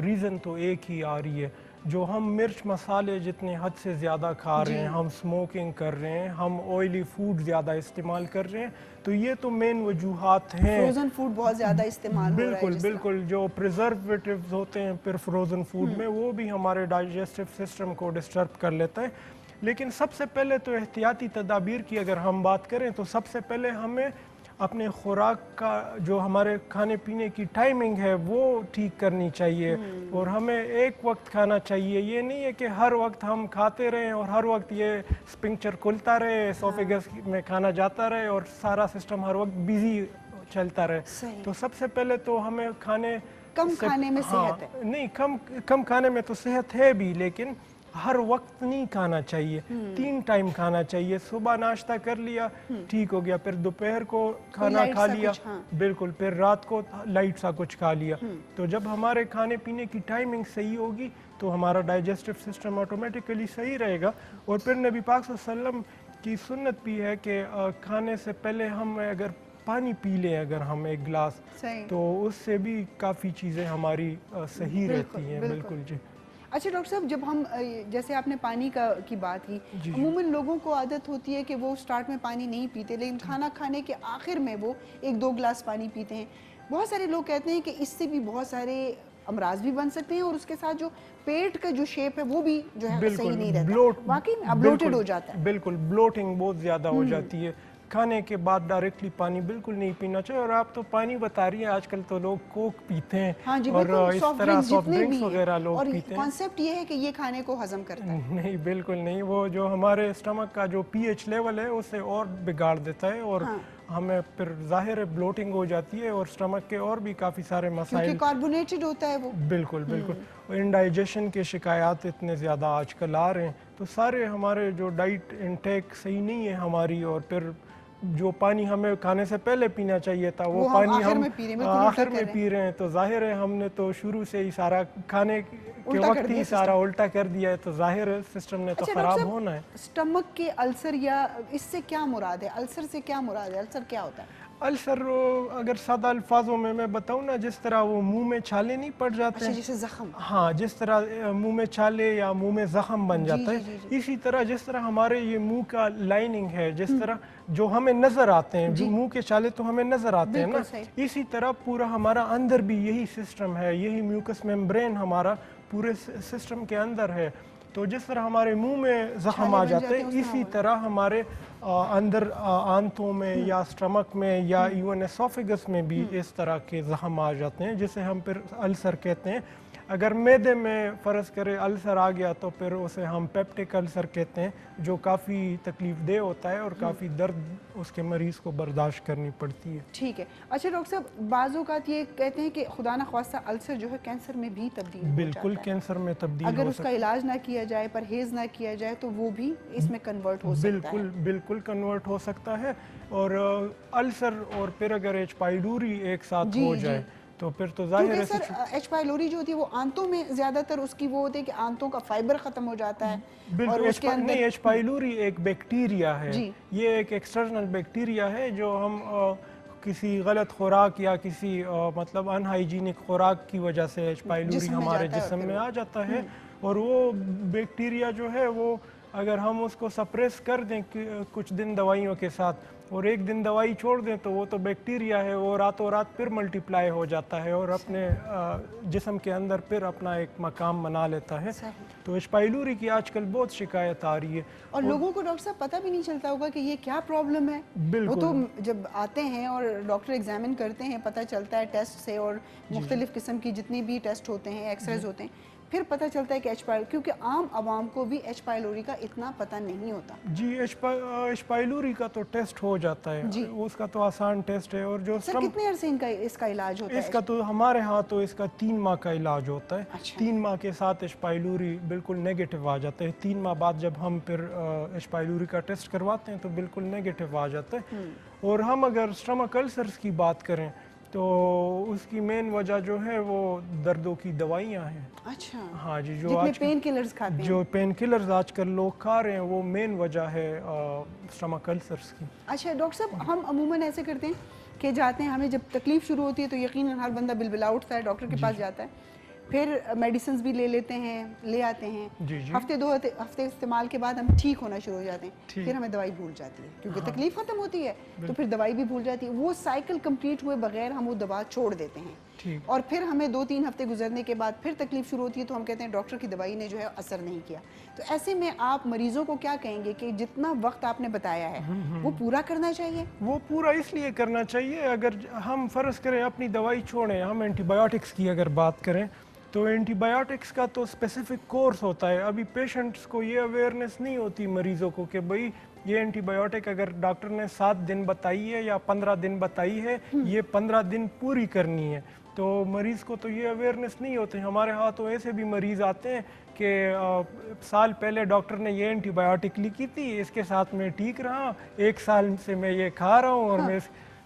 रीज़न तो एक ही आ रही है, जो हम मिर्च मसाले जितने हद से ज़्यादा खा रहे हैं, हम स्मोकिंग कर रहे हैं, हम ऑयली फूड ज़्यादा इस्तेमाल कर रहे हैं, तो ये तो मेन वजूहात हैं।
फ्रोज़न फूड बहुत ज़्यादा इस्तेमाल हो रहा है।
बिल्कुल बिल्कुल, जो प्रिजर्वेटिव्स होते हैं फिर फ्रोज़न फूड में, वो भी हमारे डाइजेस्टिव सिस्टम को डिस्टर्ब कर लेता है। लेकिन सबसे पहले तो एहतियाती तदाबीर की अगर हम बात करें तो सबसे पहले हमें अपने खुराक का जो हमारे खाने पीने की टाइमिंग है वो ठीक करनी चाहिए, और हमें एक वक्त खाना चाहिए। ये नहीं है कि हर वक्त हम खाते रहें और हर वक्त ये स्पिंक्चर खुलता रहे, एसोफेगस में खाना जाता रहे और सारा सिस्टम हर वक्त बिजी चलता रहे। तो सबसे पहले तो हमें
कम खाने में सेहत है।
नहीं, कम खाने में तो सेहत है भी, लेकिन हर वक्त नहीं खाना चाहिए। 3 टाइम खाना चाहिए। सुबह नाश्ता कर लिया, ठीक हो गया, फिर दोपहर को खाना खा लिया, बिल्कुल, फिर रात को लाइट सा कुछ खा लिया। तो जब हमारे खाने पीने की टाइमिंग सही होगी तो हमारा डाइजेस्टिव सिस्टम ऑटोमेटिकली सही रहेगा। और फिर नबी पाक सल्लल्लाहु अलैहि वसल्लम की सुन्नत भी है कि खाने से पहले हम अगर पानी पी लें अगर हम एक गिलास, तो उससे भी काफ़ी चीज़ें हमारी सही रहती हैं। बिल्कुल जी।
अच्छा डॉक्टर साहब, जब हम जैसे आपने पानी की बात की, अमूमन लोगों को आदत होती है कि वो स्टार्ट में पानी नहीं पीते, लेकिन खाना खाने के आखिर में वो 1-2 गिलास पानी पीते हैं। बहुत सारे लोग कहते हैं कि इससे भी बहुत सारे अमराज भी बन सकते हैं, और उसके साथ जो पेट का जो शेप है वो भी जो है सही नहीं रहता, वाकई में ब्लोटेड हो जाता है।
बिल्कुल, ब्लोटिंग बहुत ज़्यादा हो जाती है। खाने के बाद डायरेक्टली पानी बिल्कुल नहीं पीना चाहिए। और आप तो पानी बता रही हैं, आजकल तो लोग कोक पीते हैं,
हाँ जी,
और इस तरह सॉफ्ट ड्रिंक्स वगैरह लोग पीते हैं।
कॉन्सेप्ट ये है कि ये खाने को हजम करता है।
नहीं, बिल्कुल नहीं, वो जो हमारे स्टमक का जो pH लेवल है उसे और बिगाड़ देता है, और हमें फिर जाहिर है ब्लोटिंग हो जाती है, और स्टमक के और भी काफ़ी सारे मसाइल,
क्योंकि कार्बोनेटेड होता है वो।
बिल्कुल बिल्कुल। इंडाइजेशन के शिकायत इतने ज़्यादा आजकल आ रहे हैं, तो सारे हमारे जो डाइट इंटेक सही नहीं है हमारी, और फिर जो पानी हमें खाने से पहले पीना चाहिए था वो पानी हम आखिर में पी रहे हैं, तो जाहिर है हमने तो शुरू से ही सारा खाने के वक्त ही सारा उल्टा कर दिया है, तो जाहिर है सिस्टम ने तो खराब होना है।
स्टमक के अल्सर या इससे क्या मुराद है? अल्सर से क्या मुराद है? अल्सर क्या होता है?
अल्सर अगर सादा अल्फाजों में मैं बताऊँ ना, जिस तरह वो मुंह में छाले नहीं पड़ जाते हैं,
जैसे जख्म,
हाँ, जिस तरह मुंह में छाले या मुंह में जख्म बन जाता है, इसी तरह जिस तरह हमारे ये मुंह का लाइनिंग है, जिस तरह जो हमें नजर आते हैं, जो मुंह के छाले तो हमें नजर आते हैं ना, इसी तरह पूरा हमारा अंदर भी यही सिस्टम है, यही म्यूकस मेम्ब्रेन हमारा पूरे सिस्टम के अंदर है। तो जिस तरह हमारे मुंह में जख्म आ जाते हैं, इसी तरह हमारे अंदर आंतों में या स्टमक में या इवन एसोफेगस में भी इस तरह के जख्म आ जाते हैं, जिसे हम फिर अल्सर कहते हैं। अगर मैदे में फ़र्ज़ करें अल्सर आ गया तो फिर उसे हम पेप्टिक अल्सर कहते हैं, जो काफ़ी तकलीफ दे होता है और काफ़ी दर्द उसके मरीज़ को बर्दाश्त करनी पड़ती है।
ठीक है। अच्छा डॉक्टर साहब, बाज़ औक़ात ये कहते हैं कि खुदा न ख्वास्ता अल्सर जो है कैंसर में भी तब्दील हो जाता है।
बिल्कुल, कैंसर में तब्दील
अगर उसका इलाज ना किया जाए, परहेज़ ना किया जाए, तो वो भी इसमें कन्वर्ट हो सकता है।
बिल्कुल बिल्कुल कन्वर्ट हो सकता है। और अल्सर और फिर अगर एच पाइलोरी एक साथ हो जाए تو پھر تو ظاہر ہے
کیونکہ سر ایچ پائلوری جو ہوتی ہے وہ آنتوں میں زیادہ تر اس کی وہ ہوتی ہے کہ آنتوں کا فائبر ختم ہو جاتا ہے اور
بالکل
اس کے اندر
ایچ پائلوری ایک بیکٹیریا ہے،
جی
یہ ایک ایکسٹرنل بیکٹیریا ہے جو ہم کسی غلط خوراک یا کسی مطلب ان ہائیجینک خوراک کی وجہ سے ایچ پائلوری ہمارے جسم میں آ جاتا ہے، اور وہ بیکٹیریا جو ہے وہ اگر ہم اس کو سپریس کر دیں کچھ دن دوائیوں کے ساتھ اور ایک دن دوائی چھوڑ دیں تو وہ تو بیکٹیریا ہے، وہ راتوں رات پھر ملٹیپلائی ہو جاتا ہے اور اپنے جسم کے اندر پھر اپنا ایک مقام بنا لیتا ہے. تو ایچ پائلوری کی آج کل بہت شکایت آ رہی ہے
اور لوگوں کو ڈاکٹر صاحب پتہ بھی نہیں چلتا ہوگا کہ یہ کیا پرابلم ہے. وہ تو جب آتے ہیں اور ڈاکٹر ایگزامن کرتے ہیں پتہ چلتا ہے ٹیسٹ سے اور مختلف قسم کی جتنی بھی ٹیسٹ ہوتے ہیں ایکس رائز ہوتے ہیں پھر پتہ چلتا ہے کہ ایچ پائلوری، کیونکہ عام عوام کو بھی ایچ پائلوری کا اتنا پتہ نہیں ہوتا.
جی ایچ پائلوری کا تو ٹیسٹ ہو جاتا ہے، اس کا تو آسان ٹیسٹ ہے. اور جو
سر کتنے عرصے اس کا علاج ہوتا ہے؟
اس کا تو ہمارے ہاں تو اس کا 3 ماہ کا علاج ہوتا ہے. 3 ماہ کے ساتھ ایچ پائلوری بالکل نیگیٹو آ جاتا ہے. 3 ماہ بعد جب ہم پھر ایچ پائلوری کا ٹیسٹ کرواتے ہیں تو بالکل نیگیٹو آ جاتا ہے. اور ہم اگر اسٹمک السرز کی بات کریں تو اس کی مین وجہ جو ہے وہ دردوں کی دوائیاں ہیں.
اچھا
ہاں جی، جو
جتنے پین کلرز کھاتے ہیں،
جو پین کلرز آج کل لوگ کھا رہے ہیں وہ مین وجہ ہے اسٹمک السرز کی.
اچھا ڈاکٹر صاحب ہم عموماً ایسے کرتے ہیں کہ جاتے ہیں، ہمیں جب تکلیف شروع ہوتی ہے تو یقیناً ہر بندہ بلبلا اٹھتا ہے، ڈاکٹر کے پاس جاتا ہے، پھر میڈیسنز بھی لے لیتے ہیں، لے آتے ہیں، ہفتے 2 ہفتے استعمال کے بعد ہم ٹھیک ہونا شروع ہو جاتے ہیں، پھر ہمیں دوائی بھول جاتی ہے کیونکہ تکلیف ختم ہوتی ہے تو پھر دوائی بھی بھول جاتی ہے. وہ سائیکل کمپلیٹ ہوئے بغیر ہم وہ دوا چھوڑ دیتے ہیں اور پھر ہمیں 2-3 ہفتے گزرنے کے بعد پھر تکلیف شروع ہوتی ہے تو ہم کہتے ہیں ڈاکٹر کی دوائی نے جو ہے اثر نہیں کیا. تو ایسے میں آپ مریضوں کو کیا کہیں گے کہ جتنا وقت آپ نے بتایا ہے وہ پورا کرنا چاہیے؟
وہ پورا اس لیے کرنا چاہیے، اگر ہم فرض کریں اپنی دوائی چھوڑیں، ہم اینٹی بایوٹکس کی اگر بات کریں تو اینٹی بایوٹکس کا تو اسپیسیفک کورس ہوتا ہے. ابھی پیشنٹس کو یہ اویئرنیس نہیں ہوتی مریضوں کو کہ بھئی یہ اینٹی بایوٹک اگر ڈاکٹر نے 7 دن بتائی ہے یا 15 دن بتائی ہے یہ 15 دن پوری کرنی ہے. تو مریض کو تو یہ اویئرنیس نہیں ہوتے. ہمارے ہاں تو ایسے بھی مریض آتے ہیں کہ سال پہلے ڈاکٹر نے یہ اینٹی بایوٹک لکھی تھی، اس کے ساتھ میں ٹھیک رہا، 1 سال سے میں یہ کھا رہا ہوں اور میں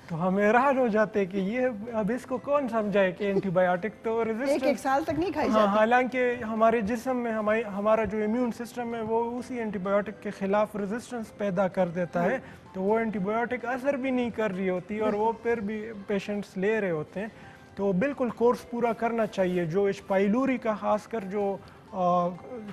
تو ہم حیران ہو جاتے کہ یہ اب اس کو کون سمجھائے کہ اینٹی بایوٹک تو ریزسٹنس
1 سال تک نہیں کھائی جاتی.
حالانکہ ہمارے جسم میں ہمارا جو امیون سسٹم ہے وہ اسی اینٹی بایوٹک کے خلاف ریزسٹنس پیدا کر دیتا ہے، تو وہ اینٹی بایوٹک اثر بھی نہیں کر رہی ہوتی اور وہ پھر بھی پیشنٹس لے رہے ہوتے ہیں. تو بالکل کورس پورا کرنا چاہیے. جو ایچ پائلوری کا خاص کر جو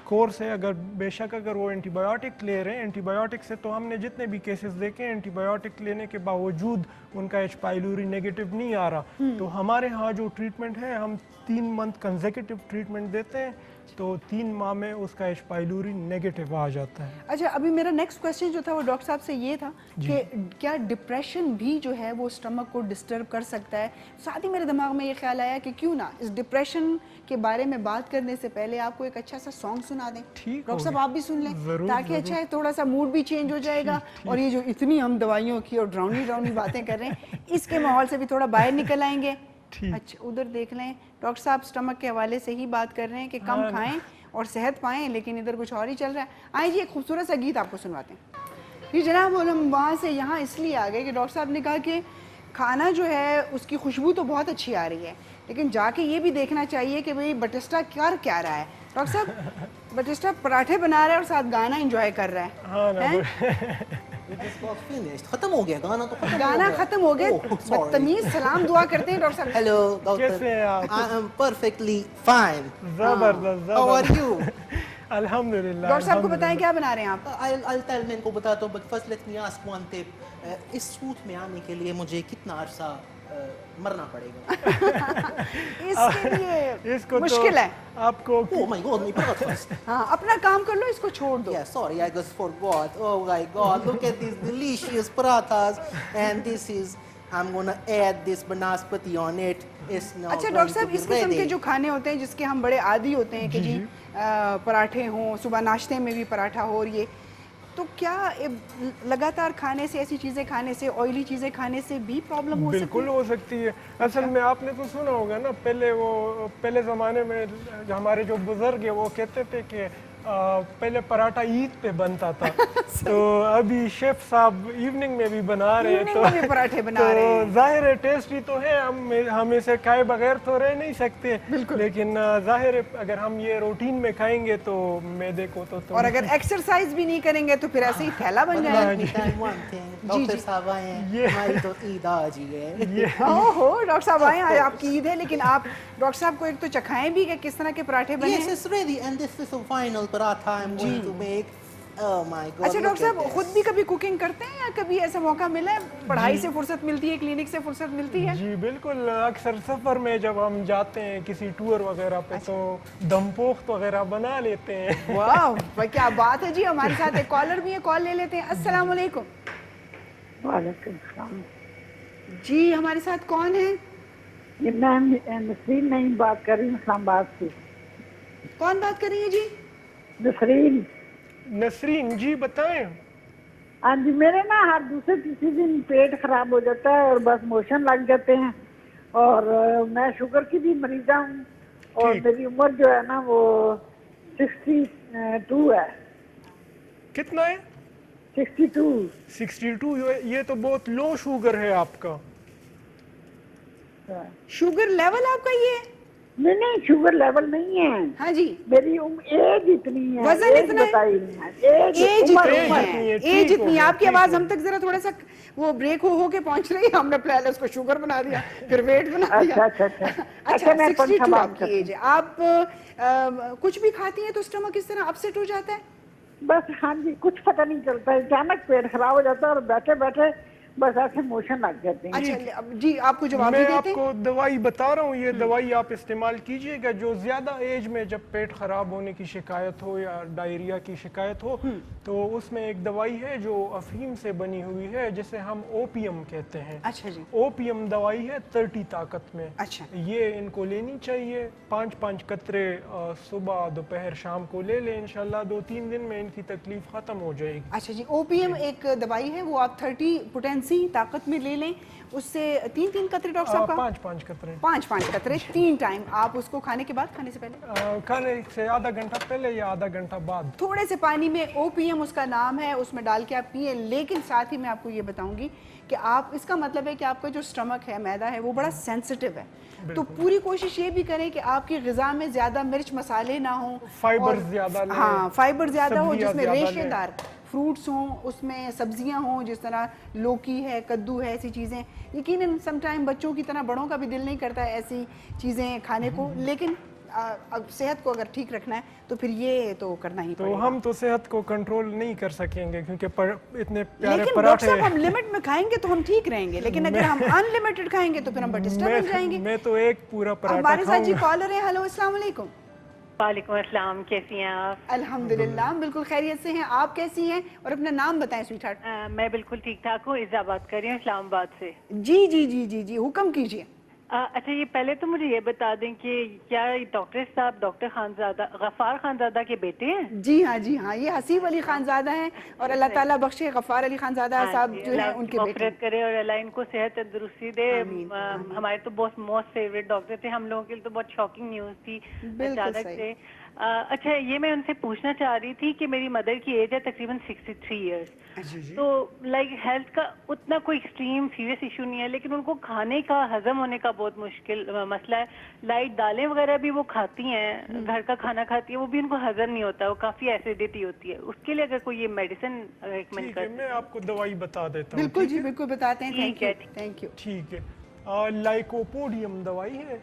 کورس ہے، اگر بے شک اگر وہ اینٹی بایوٹک لے رہے ہیں، اینٹی بایوٹک سے تو ہم نے جتنے بھی کیسز دیکھے اینٹی بایوٹک لینے کے باوجود ان کا ایچ پائلوری نیگیٹو نہیں آ رہا. تو ہمارے ہاں جو ٹریٹمنٹ ہے ہم 3 منتھ کنزیکٹیو ٹریٹمنٹ دیتے ہیں تو 3 ماہ میں اس کا ایچ پائلوری نیگیٹو آ جاتا ہے.
اچھا ابھی میرا نیکسٹ کوسچن جو تھا وہ ڈاکٹر صاحب سے یہ تھا کہ کیا ڈپریشن بھی جو ہے وہ اسٹمک کو ڈسٹرب کر سکتا ہے؟ ساتھ ہی میرے دماغ میں یہ خیال آیا کہ کیوں نہ اس ڈپریشن کے بارے میں بات کرنے سے پہلے آپ کو ایک اچھا سا سانگ سنا دیں. ڈاکٹر صاحب آپ بھی سن لیں تاکہ اچھا ہے، تھوڑا سا موڈ بھی چینج ہو جائے گا اور یہ جو اتنی ہم دوائیوں کی اور ڈراؤنی باتیں کر رہے ہیں اس کے ماحول سے بھی تھوڑا باہر نکل آئیں گے. اچھا ادھر دیکھ لیں، ڈاکٹر صاحب سٹمک کے حوالے سے ہی بات کر رہے ہیں کہ کم کھائیں اور صحت پائیں، لیکن ادھر کچھ اور ہی چل رہا ہے. آئیں جی ایک خوبصورت سا گیت آپ کو سنواتے ہیں. جی جناب ہم وہاں سے یہاں اس لیے آ گئے کہ ڈاکٹر صاحب نے کہا کہ کھانا جو ہے اس کی خوشبو تو بہت اچھی آ رہی ہے، لیکن جا کے یہ بھی دیکھنا چاہیے کہ بھئی بٹسٹا کیا رہا ہے. ڈاکٹر صاحب بٹسٹا پراٹھے بنا رہا ہے اور ساتھ گانا انجوائے کر رہا ہے.
ختم ہو گیا گانا، تو
گانا ختم ہو گیا. بدتمیز سلام دعا کرتے ہیں ڈاکٹر صاحب.
ہیلو
کیسے ہیں آپ؟
I am perfectly fine.
زبردست.
How are you?
الحمدللہ.
ڈاکٹر صاحب کو بتائیں کیا بنا رہے ہیں آپ؟
I'll tell میں ان کو بتاتا ہوں, but first let me ask one thing. Us suit میں آنے کے لیے مجھے کتنا عرصہ مرنا پڑے گا؟
اس کے لیے مشکل ہے
آپ کو.
Oh my God, my breakfast.
ہاں اپنا کام کر لو، اس کو چھوڑ دو.
Yeah, sorry, I just forgot. Oh my God, look at these delicious parathas, and this is, I'm gonna add this banaspati on it. It's now
اچھا
going
ڈاکٹر
to
صاحب
be
اس قسم کے
ready.
جو کھانے ہوتے ہیں جس کے ہم بڑے عادی ہوتے ہیں کہ جی پراٹھے ہوں، صبح ناشتے میں بھی پراٹھا ہو، اور یہ تو کیا لگاتار کھانے سے، ایسی چیزیں کھانے سے، آئلی چیزیں کھانے سے بھی پرابلم ہو سکتی ہے؟
بالکل ہو سکتی ہے. اصل میں آپ نے تو سنا ہوگا نا، پہلے زمانے میں ہمارے جو بزرگ ہیں وہ کہتے تھے کہ पहले पराठा ईद पे बनता था तो अभी शेफ साहब इवनिंग में भी बना रहे हैं
इवनिंग में भी पराठे बना
तो
रहे हैं।
जाहिर है टेस्टी तो है, हम इसे खाए बगैर तो रह नहीं सकते, लेकिन जाहिर है अगर हम ये रूटीन में खाएंगे तो मैदे को तो
और अगर एक्सरसाइज भी नहीं करेंगे तो फिर ऐसे ही थैला बन जाएगा।
डॉक्टर साहब आए हैं, हमारी तो ईद आज ही है।
ओहो डॉक्टर साहब आए, आज आपकी ईद है, लेकिन आप डॉक्टर साहब को एक तो चखाएं भी कि किस तरह के पराठे बने
Yes,
हैं।
it's ready, and this is the final paratha I'm going to make. Oh my God!
अच्छा
look
डॉक्टर
at
साहब
this.
खुद भी कभी कुकिंग करते हैं या कभी ऐसा मौका मिला है? पढ़ाई से फुर्सत मिलती है, क्लिनिक से फुर्सत मिलती है?
जी बिल्कुल, अक्सर सफर में जब हम जाते हैं किसी टूर वगैरह पे तो दमपोख्त वगैरह बना लेते हैं।
वाह भाई क्या बात है जी। हमारे साथ एक कॉलर भी है, कॉल ले लेते हैं। अस्सलाम वालेकुम।
वालेकुम सलाम।
जी हमारे साथ कौन है?
ये मैं नसरीन नहीं बात कर रही हूँ इस्लामाबाद से।
कौन बात कर रही है जी?
नसरीन।
नसरीन जी बताएं।
हाँ जी, मेरे ना हर दूसरे तीसरे दिन पेट खराब हो जाता है और बस मोशन लग जाते हैं, और मैं शुगर की भी मरीजा हूँ, और
ठीक।
मेरी उम्र जो है ना वो 62 है।
कितना है?
62।
62। ये तो बहुत लो शुगर है आपका।
शुगर लेवल आपका ये है?
नहीं नहीं, शुगर लेवल नहीं है।
हाँ जी।
मेरी एज इतनी है।
वजन
एज
इतना है?
बताई नहीं है।
एज
उम्र
इतनी
उम्र।
है,
ठीक
एज
हो
इतनी है।
गया,
आपकी
ठीक
आवाज
हो
हम तक जरा थोड़ा सा वो ब्रेक हो के पहुंच रही है। हमने पहले उसको शुगर बना दिया, फिर वेट बना दिया।
अच्छा अच्छा अच्छा।
अच्छा
मैं
62
बात
आपकी
करती
एज है। आप कुछ भी खाती हैं तो स्टमक इस तरह अपसेट हो जाता है?
बस हाँ जी, कुछ पता नहीं चलता है, अचानक पेट खराब हो जाता है और बैठे बैठे बस ऐसे मोशन लग जाते हैं।
अच्छा जी आपको जवाब
मैं
भी देते हैं?
आपको दवाई बता रहा हूँ, ये दवाई आप इस्तेमाल कीजिएगा। जो ज़्यादा एज में जब पेट खराब होने की शिकायत हो या डायरिया की शिकायत हो तो उसमें एक दवाई है जो अफीम से बनी हुई है, जिसे हम ओपियम कहते हैं।
अच्छा जी।
ओपियम दवाई है 30 ताकत में।
अच्छा।
ये इनको लेनी चाहिए 5-5 कतरे सुबह दोपहर शाम को ले लें, इंशाल्लाह 2-3 दिन में इनकी तकलीफ ख़त्म हो जाएगी।
अच्छा जी, ओपीएम एक दवाई है, वो आप 30 पोटेंसी ताकत में ले लें। उससे 3-3 कतरे डॉक्टर साहब का?
5-5 कतरे।
5-5 कतरे 3 टाइम। आप उसको खाने के बाद, खाने से पहले?
खाने से आधा घंटा पहले या आधा घंटा बाद।
थोड़े से पानी में, ओपीएम उसका नाम है, उसमें डाल के आप पिए। लेकिन साथ ही मैं आपको ये बताऊंगी कि आप, इसका मतलब है कि आपका जो स्टमक है, मैदा है, वो बड़ा सेंसिटिव है। तो पूरी कोशिश ये भी करें कि आपकी ग़िज़ा में ज़्यादा मिर्च मसाले ना हो,
फाइबर ज़्यादा लें।
हाँ फाइबर ज़्यादा हो,
सब्जियां
जिसमें
ज़्यादा
रेशेदार फ्रूट्स हों, उसमें सब्जियां हों, जिस तरह लौकी है, कद्दू है, ऐसी चीज़ें। यकीनन सम टाइम बच्चों की तरह बड़ों का भी दिल नहीं करता है ऐसी चीज़ें खाने को, लेकिन अब सेहत को अगर ठीक रखना है तो फिर ये तो करना ही
तो
पड़ेगा।
हम तो सेहत को कंट्रोल नहीं कर सकेंगे क्योंकि इतने प्यारे
लेकिन डॉक्टर
पराठे।
साहब हम लिमिट में खाएंगे तो हम ठीक रहेंगे, लेकिन अगर हम अनलिमिटेड खाएंगे तो फिर हम बटिस्टा बन जाएंगे।
मैं तो एक पूरा पराठा
हमारे साथ जी
खाऊंगा।
कॉलर है। हेलो अस्सलाम वालेकुम।
वालेकुम अस्सलाम, कैसी हैं आप?
अल्हम्दुलिल्लाह बिल्कुल खैरियत से हैं। आप कैसी हैं और अपना नाम बताएं स्वीट हार्ट?
मैं बिल्कुल ठीक ठाक हूँ, इज़ा बात कर रही हूँ इस्लामाबाद से।
जी जी जी जी जी हुक्म कीजिए।
अच्छा, ये पहले तो मुझे ये बता दें कि क्या डॉक्टर साहब डॉक्टर खानजादा, गफ्फार खानजादा के बेटे हैं?
जी हाँ जी हाँ, ये हसीब अली खानजादा हैं और अल्लाह ताला बख्शे गफ्फार अली खानजादा साहब जो हैं उनके बेटे।
मग़फ़िरत करे और अल्लाह इनको सेहत तंदुरुस्ती दे।
आमीन, आमीन।
हमारे तो बहुत मोस्ट फेवरेट डॉक्टर थे, हम लोगों के लिए तो बहुत शॉकिंग न्यूज़ थी
बिल्कुल
अचानक
सही।
से। अच्छा, ये मैं उनसे पूछना चाह रही थी कि मेरी मदर की एज है तकरीबन 63 इयर्स, तो लाइक हेल्थ का उतना कोई एक्सट्रीम सीरियस इशू नहीं है, लेकिन उनको खाने का हजम होने का बहुत मुश्किल मसला है। लाइट दालें वगैरह भी वो खाती हैं, घर का खाना खाती है, वो भी उनको हजम नहीं होता, वो काफी एसिडिटी होती है। उसके लिए अगर कोई ये मेडिसिन रिकमेंड
ठीक है,
कर।
मैं आपको दवाई बता देता हूँ।
बिल्कुल जी बिल्कुल बताते हैं।
ठीक है,
थैंक यू।
ठीक है। लाइकोपोडियम दवाई है,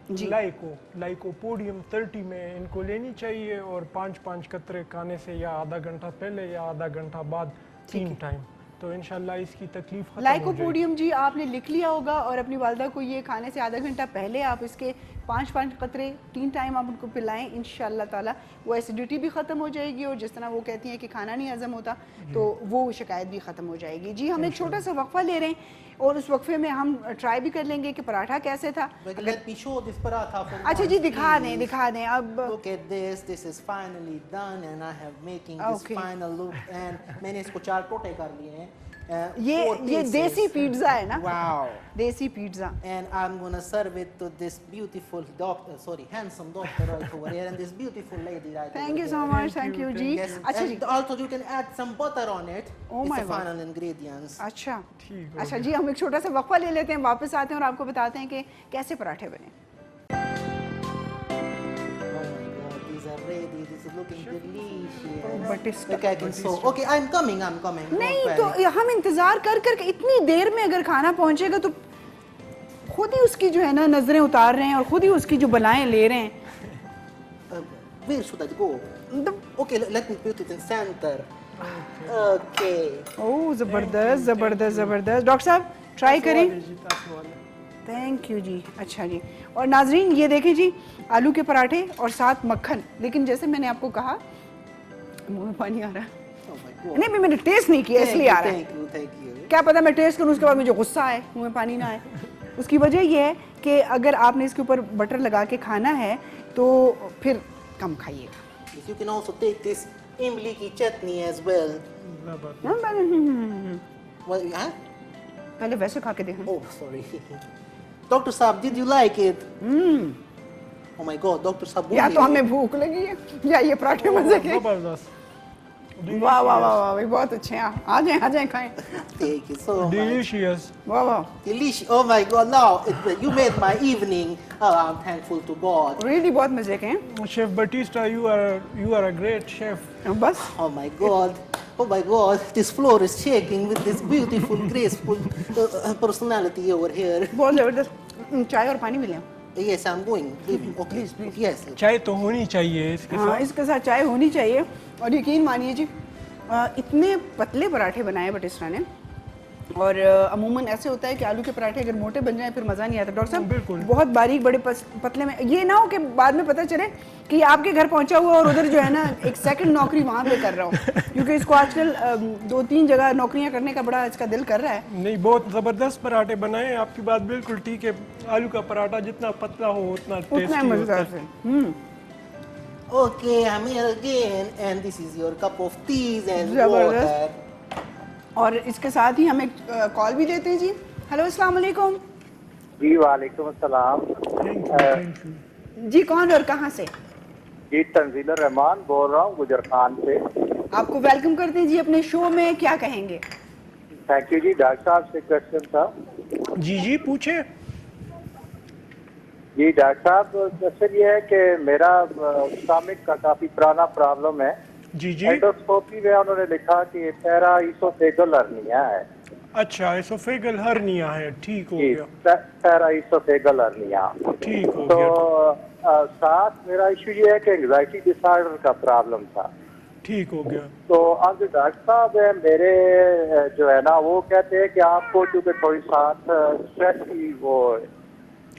लाइकोपोडियम 30 में इनको लेनी चाहिए और 5-5 कतरे खाने से या आधा घंटा पहले या आधा घंटा बाद 3 टाइम, तो इंशाल्लाह इसकी तकलीफ खत्म हो जाएगी।
लाइकोपोडियम जी आपने लिख लिया होगा और अपनी वालदा को ये खाने से आधा घंटा पहले आप इसके 5-5 कतरे 3 टाइम आप उनको पिलाएं, इंशाल्लाह ताला वो एसिडिटी भी ख़त्म हो जाएगी और जिस तरह वो कहती हैं कि खाना नहीं हजम होता तो वो शिकायत भी ख़त्म हो जाएगी। जी हम एक छोटा सा वक्फा ले रहे हैं और उस वक्फे में हम ट्राई भी कर लेंगे कि पराठा कैसे था।
Let me show this paratha for
अच्छा
once,
जी दिखा
please.
दें अब।
Look at this. This is finally done, and I have making this
Okay.
final look. And मैंने इसको 4 टोटे कर लिए हैं,
یہ دیسی پیزا ہے نا,
Wow.
دیسی pizza.
And I'm gonna serve it to this beautiful doctor, sorry, handsome doctor right over here, and this beautiful lady right
Thank
over
you
here.
so much, thank you جی.
Yes,
اچھا جی,
and also you can add some butter on it.
Oh
It's
my
the
God.
final ingredients.
اچھا
ٹھیک ہو
اچھا جی, ہم ایک چھوٹا سا وقفہ لے لیتے ہیں, واپس آتے ہیں اور آپ کو بتاتے ہیں کہ کیسے پراٹھے بنے.
Oh my God, these are ready. This is looking delicious.
But it's
Like I can so. Okay, I'm coming. Don't
نہیں تو
panic.
ہم انتظار کر کے اتنی دیر میں اگر کھانا پہنچے گا تو خود ہی اس کی جو ہے نا نظریں اتار رہے ہیں اور خود ہی اس کی جو بلائیں لے رہے ہیں.
Where should I go? Okay, let me put it in center. Okay.
اوہ زبردست زبردست زبردست. ڈاکٹر صاحب ٹرائی کریں. تھینک یو جی. اچھا جی, اور ناظرین یہ دیکھیں جی, آلو کے پراٹھے اور ساتھ مکھن, لیکن جیسے میں نے آپ کو کہا منہ میں پانی آ رہا ہے.
Oh my God.
نہیں میں نے ٹیسٹ نہیں کیا اس لیے آ رہا ہے.
Thank you.
کیا پتا میں ٹیسٹ کروں اس کے بعد مجھے غصہ آئے, منہ میں پانی نہ آئے. اس کی وجہ یہ ہے کہ اگر آپ نے اس کے اوپر بٹر لگا کے کھانا ہے تو پھر کم کھائیے گا.
You can also take this imli ki chutney as well. What? Huh?
پہلے ویسے کھا کے دیکھیں.
Oh, sorry. Dr. Saab, did you like it? Oh my God, Dr. Saab.
یا تو ہمیں بھوک لگی ہے یا یہ پراٹھے مزے کے.
زبردست,
واہ واہ واہ واہ, بہت اچھے ہیں. آ جائیں کھائیں.
Thank you so much.
Delicious.
واہ واہ,
Delicious. Oh my God, now you made my evening. Oh, I'm thankful to God.
Really بہت مزے کے ہیں.
Chef Batista, you are a great chef.
بس
Oh my God. Oh my God, this floor is shaking with this beautiful, graceful personality over here.
بہت زبردست. چائے اور پانی بھی لیں.
Yes, I'm going. Okay, yes.
چائے تو ہونی چاہیے اس کے
ہاں,
ساتھ.
اس کے ساتھ چائے ہونی چاہیے. اور یقین مانیے جی, اتنے پتلے پراٹھے بنائے بٹیسٹا نے, اور عموماً ایسے ہوتا ہے کہ آلو کے پراٹھے اگر موٹے بن جائیں پھر مزہ نہیں آتا. ڈاکٹر صاحب
بالکل.
بہت باریک بڑے پتلے میں, یہ نہ ہو کہ بعد میں پتہ چلے کہ یہ آپ کے گھر پہنچا ہوا اور ادھر جو ہے نا ایک سیکنڈ نوکری وہاں پہ کر رہا ہوں, کیونکہ اس کو آج کل 2-3 جگہ نوکریاں کرنے کا بڑا اس کا دل کر رہا ہے.
نہیں, بہت زبردست پراٹھے بنائے. آپ کی بات بالکل ٹھیک ہے. آلو کا پراٹھا جتنا پتلا ہو اتنا
اتنا
ٹیسٹی
مزیدار
ہوتا ہے.
سے.
Okay, I'm here again, and this is your cup of tea and
زبردست.
water.
اور اس کے ساتھ ہی ہم ایک کال بھی لیتے ہیں جی. ہیلو, السلام علیکم.
جی وعلیکم السلام.
جی کون اور کہاں سے؟
جی تنزیل الرحمان بول رہا ہوں گجر خان سے.
آپ کو ویلکم کرتے ہیں جی اپنے شو میں, کیا کہیں گے؟
Thank you G. ڈاکٹر صاحب سے کوشچن تھا.
جی پوچھیں.
جی ڈاکٹر صاحب, کوشچن یہ ہے کہ میرا اسٹامک کا کافی پرانا پرابلم ہے.
جی
اینڈوسکوپی میں انہوں نے لکھا کہ پیرا ایسوفیگل ہرنیا ہے.
اچھا, ایسوفیگل ہرنیا ہے. ٹھیک ہو
جی,
گیا.
پیرا ایسوفیگل ہرنیا.
ٹھیک ہو
تو
گیا.
ساتھ میرا ایشو یہ ہے کہ انگزائٹی ڈس آرڈر کا پرابلم تھا.
ٹھیک ہو گیا.
تو اب جو ڈاکٹر صاحب ہیں میرے جو ہے نا وہ کہتے ہیں کہ آپ کو چونکہ تھوڑی ساتھ اسٹریس کی وہ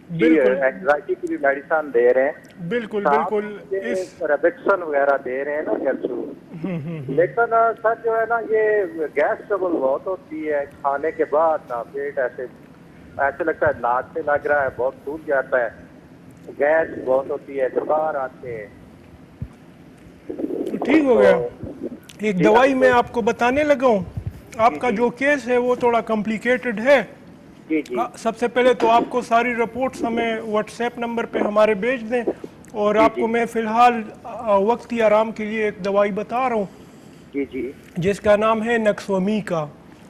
اینگزائٹی کی بھی میڈیسن دے رہے ہیں.
بالکل بالکل.
ریبکسن وغیرہ دے رہے ہیں نا کیپسول. لیکن سر جو ہے نا یہ گیس ٹربل بہت ہوتی ہے کھانے کے بعد نا. پیٹ ایسے لگتا ہے ناک سے لگ رہا ہے, بہت پھول جاتا ہے, گیس بہت ہوتی ہے, بخار آتے ہیں.
ٹھیک ہو گیا. ایک دوائی میں آپ کو بتانے لگا ہوں. آپ کا جو کیس ہے وہ تھوڑا کمپلیکیٹڈ ہے.
جی جی.
سب سے پہلے تو آپ کو ساری رپورٹس ہمیں واٹس ایپ نمبر پہ ہمارے بھیج دیں, اور آپ کو میں فی الحال وقتی آرام کے لیے ایک دوائی بتا رہا ہوں.
جی جی.
جس کا نام ہے نکسومیکا.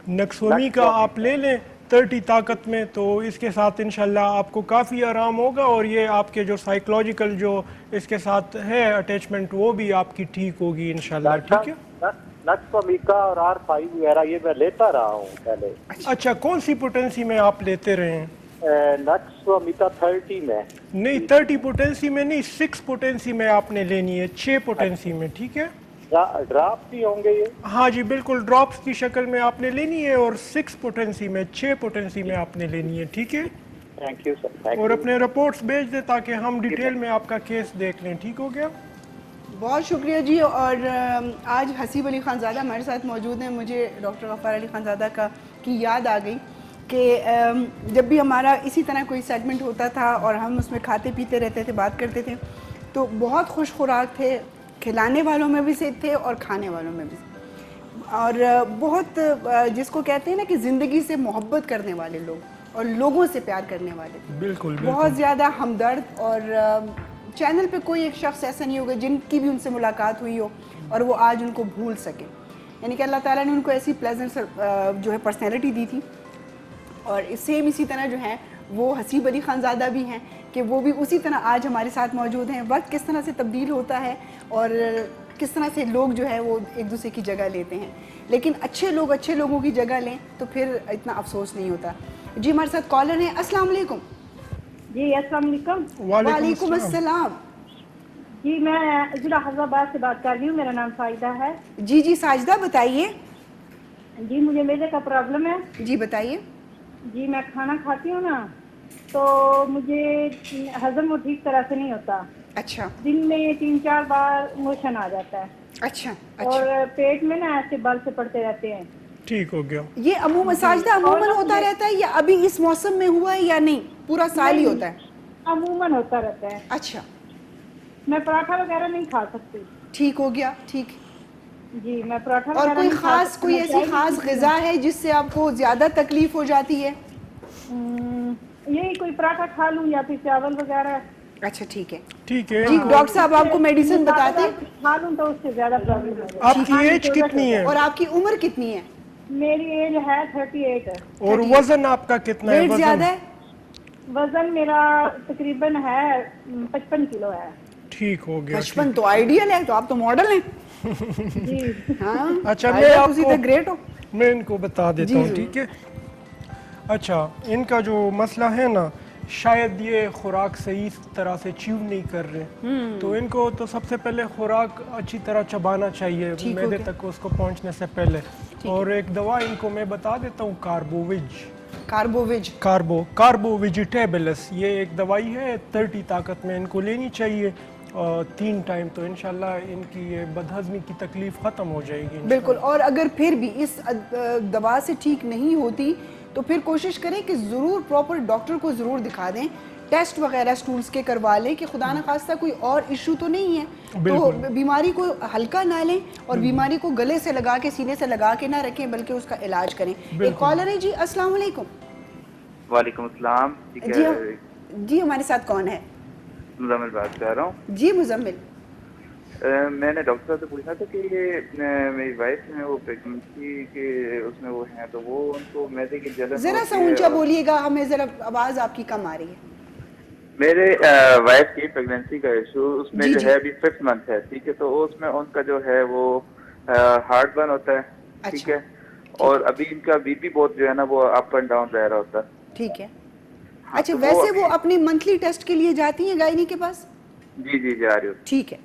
نکسومیکا آپ لے لیں 30 طاقت میں, تو اس کے ساتھ انشاءاللہ آپ کو کافی آرام ہوگا, اور یہ آپ کے جو سائیکولوجیکل جو اس کے ساتھ ہے اٹیچمنٹ وہ بھی آپ کی ٹھیک ہوگی انشاءاللہ. ٹھیک ہے.
نکسومیکا اور R5 وغیرہ یہ میں لیتا رہا ہوں پہلے.
اچھا, کون سی پوٹنسی میں آپ لیتے رہے ہیں؟
نکسومیکا 30 میں.
نہیں, 30 پوٹنسی میں نہیں, 6 پوٹنسی میں آپ نے لینی ہے, 6 پوٹنسی میں. ٹھیک ہے.
ڈراپس بھی ہوں گے یہ؟
ہاں جی بالکل, ڈراپس کی شکل میں آپ نے لینی ہے, اور 6 پوٹنسی میں, 6 پوٹنسی میں آپ نے لینی ہے. ٹھیک ہے.
Thank you sir.
اور اپنے رپورٹس بھیج دیں تاکہ ہم ڈیٹیل میں آپ کا کیس دیکھ لیں. ٹھیک ہو گیا.
بہت شکریہ جی. اور آج حسیب علی خان زادہ ہمارے ساتھ موجود ہیں. مجھے ڈاکٹر غفار علی خان زادہ کی یاد آ گئی کہ جب بھی ہمارا اسی طرح کوئی سیگمنٹ ہوتا تھا اور ہم اس میں کھاتے پیتے رہتے تھے, بات کرتے تھے, تو بہت خوش خوراک تھے, کھلانے والوں میں بھی سے تھے اور کھانے والوں میں بھی. اور بہت جس کو کہتے ہیں نا کہ زندگی سے محبت کرنے والے لوگ اور لوگوں سے پیار کرنے والے،
بالکل
بہت زیادہ ہمدرد، اور چینل پہ کوئی ایک شخص ایسا نہیں ہوگا جن کی بھی ان سے ملاقات ہوئی ہو اور وہ آج ان کو بھول سکے. یعنی کہ اللہ تعالیٰ نے ان کو ایسی پلیزنٹ جو ہے پرسنالٹی دی تھی، اور سیم اسی طرح جو ہے وہ حسیب علی خانزادہ بھی ہیں کہ وہ بھی اسی طرح آج ہمارے ساتھ موجود ہیں. وقت کس طرح سے تبدیل ہوتا ہے اور کس طرح سے لوگ جو ہے وہ ایک دوسرے کی جگہ لیتے ہیں، لیکن اچھے لوگ اچھے لوگوں کی جگہ لیں تو پھر اتنا افسوس نہیں ہوتا. جی ہمارے ساتھ کالر ہیں. السلام علیکم.
جی السلام علیکم.
وعلیکم السلام.
جی میں ضلع حیدرآباد سے بات کر رہی ہوں. میرا نام فائدہ ہے.
جی جی ساجدہ بتائیے.
جی مجھے میدے کا پرابلم ہے.
جی بتائیے.
جی میں کھانا کھاتی ہوں نا تو مجھے ہضم وہ ٹھیک طرح سے نہیں ہوتا.
اچھا.
دن میں 3-4 بار موشن آ جاتا ہے.
اچھا.
اور پیٹ میں نا ایسے بل سے پڑتے رہتے ہیں.
ٹھیک ہو گیا.
یہ عموماً ساجدہ عموماً ہوتا رہتا ہے یا ابھی اس موسم میں ہوا ہے یا نہیں پورا سال ہی ہوتا ہے؟
عموماً ہوتا رہتا ہے.
اچھا.
میں پراٹھا وغیرہ نہیں کھا سکتی.
ٹھیک ہو گیا. ٹھیک.
جی میں پراٹھا
اور
وغیرہ
کوئی
نہیں کھا
خاص
سکتی.
کوئی ایسی خاص غذا ہے جس سے آپ کو زیادہ تکلیف ہو جاتی ہے؟
یہی کوئی پراٹھا کھا لوں یا پھر چاول وغیرہ.
اچھا ٹھیک ہے.
ٹھیک ہے.
جی ڈاکٹر صاحب آپ کو میڈیسن بتاتے ہیں.
کھا لوں تو اس سے زیادہ پرابلم ہے.
آپ کی ایج کتنی ہے
اور آپ کی عمر کتنی ہے؟
میری ایج ہے 38 ہے.
اور وزن آپ کا کتنا ہے؟
ویٹ زیادہ ہے؟
وزن میرا تقریباً ہے 55 کلو ہے.
ٹھیک ہو گیا.
55 تو آئیڈیل ہے، تو آپ تو ماڈل ہیں.
جی
ہاں
اچھا میں آپ
تسی
کو
تو گریٹ ہو.
میں ان کو بتا دیتا ہوں. ٹھیک ہے. اچھا ان کا جو مسئلہ ہے نا شاید یہ خوراک صحیح طرح سے چیو نہیں کر رہے، تو ان کو تو سب سے پہلے خوراک اچھی طرح چبانا چاہیے میدے تک اس کو پہنچنے سے پہلے. اور ایک دوا ان کو میں بتا دیتا ہوں کاربو ویجیٹیبلس. یہ ایک دوائی ہے 30 طاقت میں ان کو لینی چاہیے 3 ٹائم، تو انشاءاللہ ان کی یہ بدہضمی کی تکلیف ختم ہو جائے گی.
بالکل. اور اگر پھر بھی اس دوا سے ٹھیک نہیں ہوتی تو پھر کوشش کریں کہ ضرور پراپر ڈاکٹر کو ضرور دکھا دیں، ٹیسٹ وغیرہ سٹولز کے کروا لیں کہ خدا نخواستہ کوئی اور ایشو تو نہیں ہے. تو بیماری کو ہلکا نہ لیں اور بیماری کو گلے سے لگا کے سینے سے لگا کے نہ رکھیں بلکہ اس کا علاج کریں. ایک کالر ہے. جی السلام علیکم.
وعلیکم السلام.
جی ہمارے ساتھ کون ہے؟
مزمل بات کر رہا ہوں.
جی مزمل.
میں نے ڈاکٹر صاحب سے پوچھا تھا کہ یہ میری وائف ہے وہ پریگننسی کے اس میں وہ ہیں تو وہ ان کو میدے کی جلن.
ذرا سا اونچا بولیے گا، ہمیں ذرا آواز آپ کی کم آ رہی ہے.
میرے وائف کی پریگننسی کا ایشو اس میں جو ہے ابھی 5th منتھ ہے. ٹھیک ہے. تو اس میں ان کا جو ہے وہ ہارٹ برن ہوتا ہے. ٹھیک ہے. اور ابھی ان کا بی پی بہت جو ہے نا وہ اپ اینڈ ڈاؤن رہ رہا ہوتا ہے.
ٹھیک ہے. اچھا ویسے وہ اپنی منتھلی ٹیسٹ کے لیے جاتی ہیں گائنی کے پاس؟
جی جی جا رہی ہوتی.
ٹھیک ہے.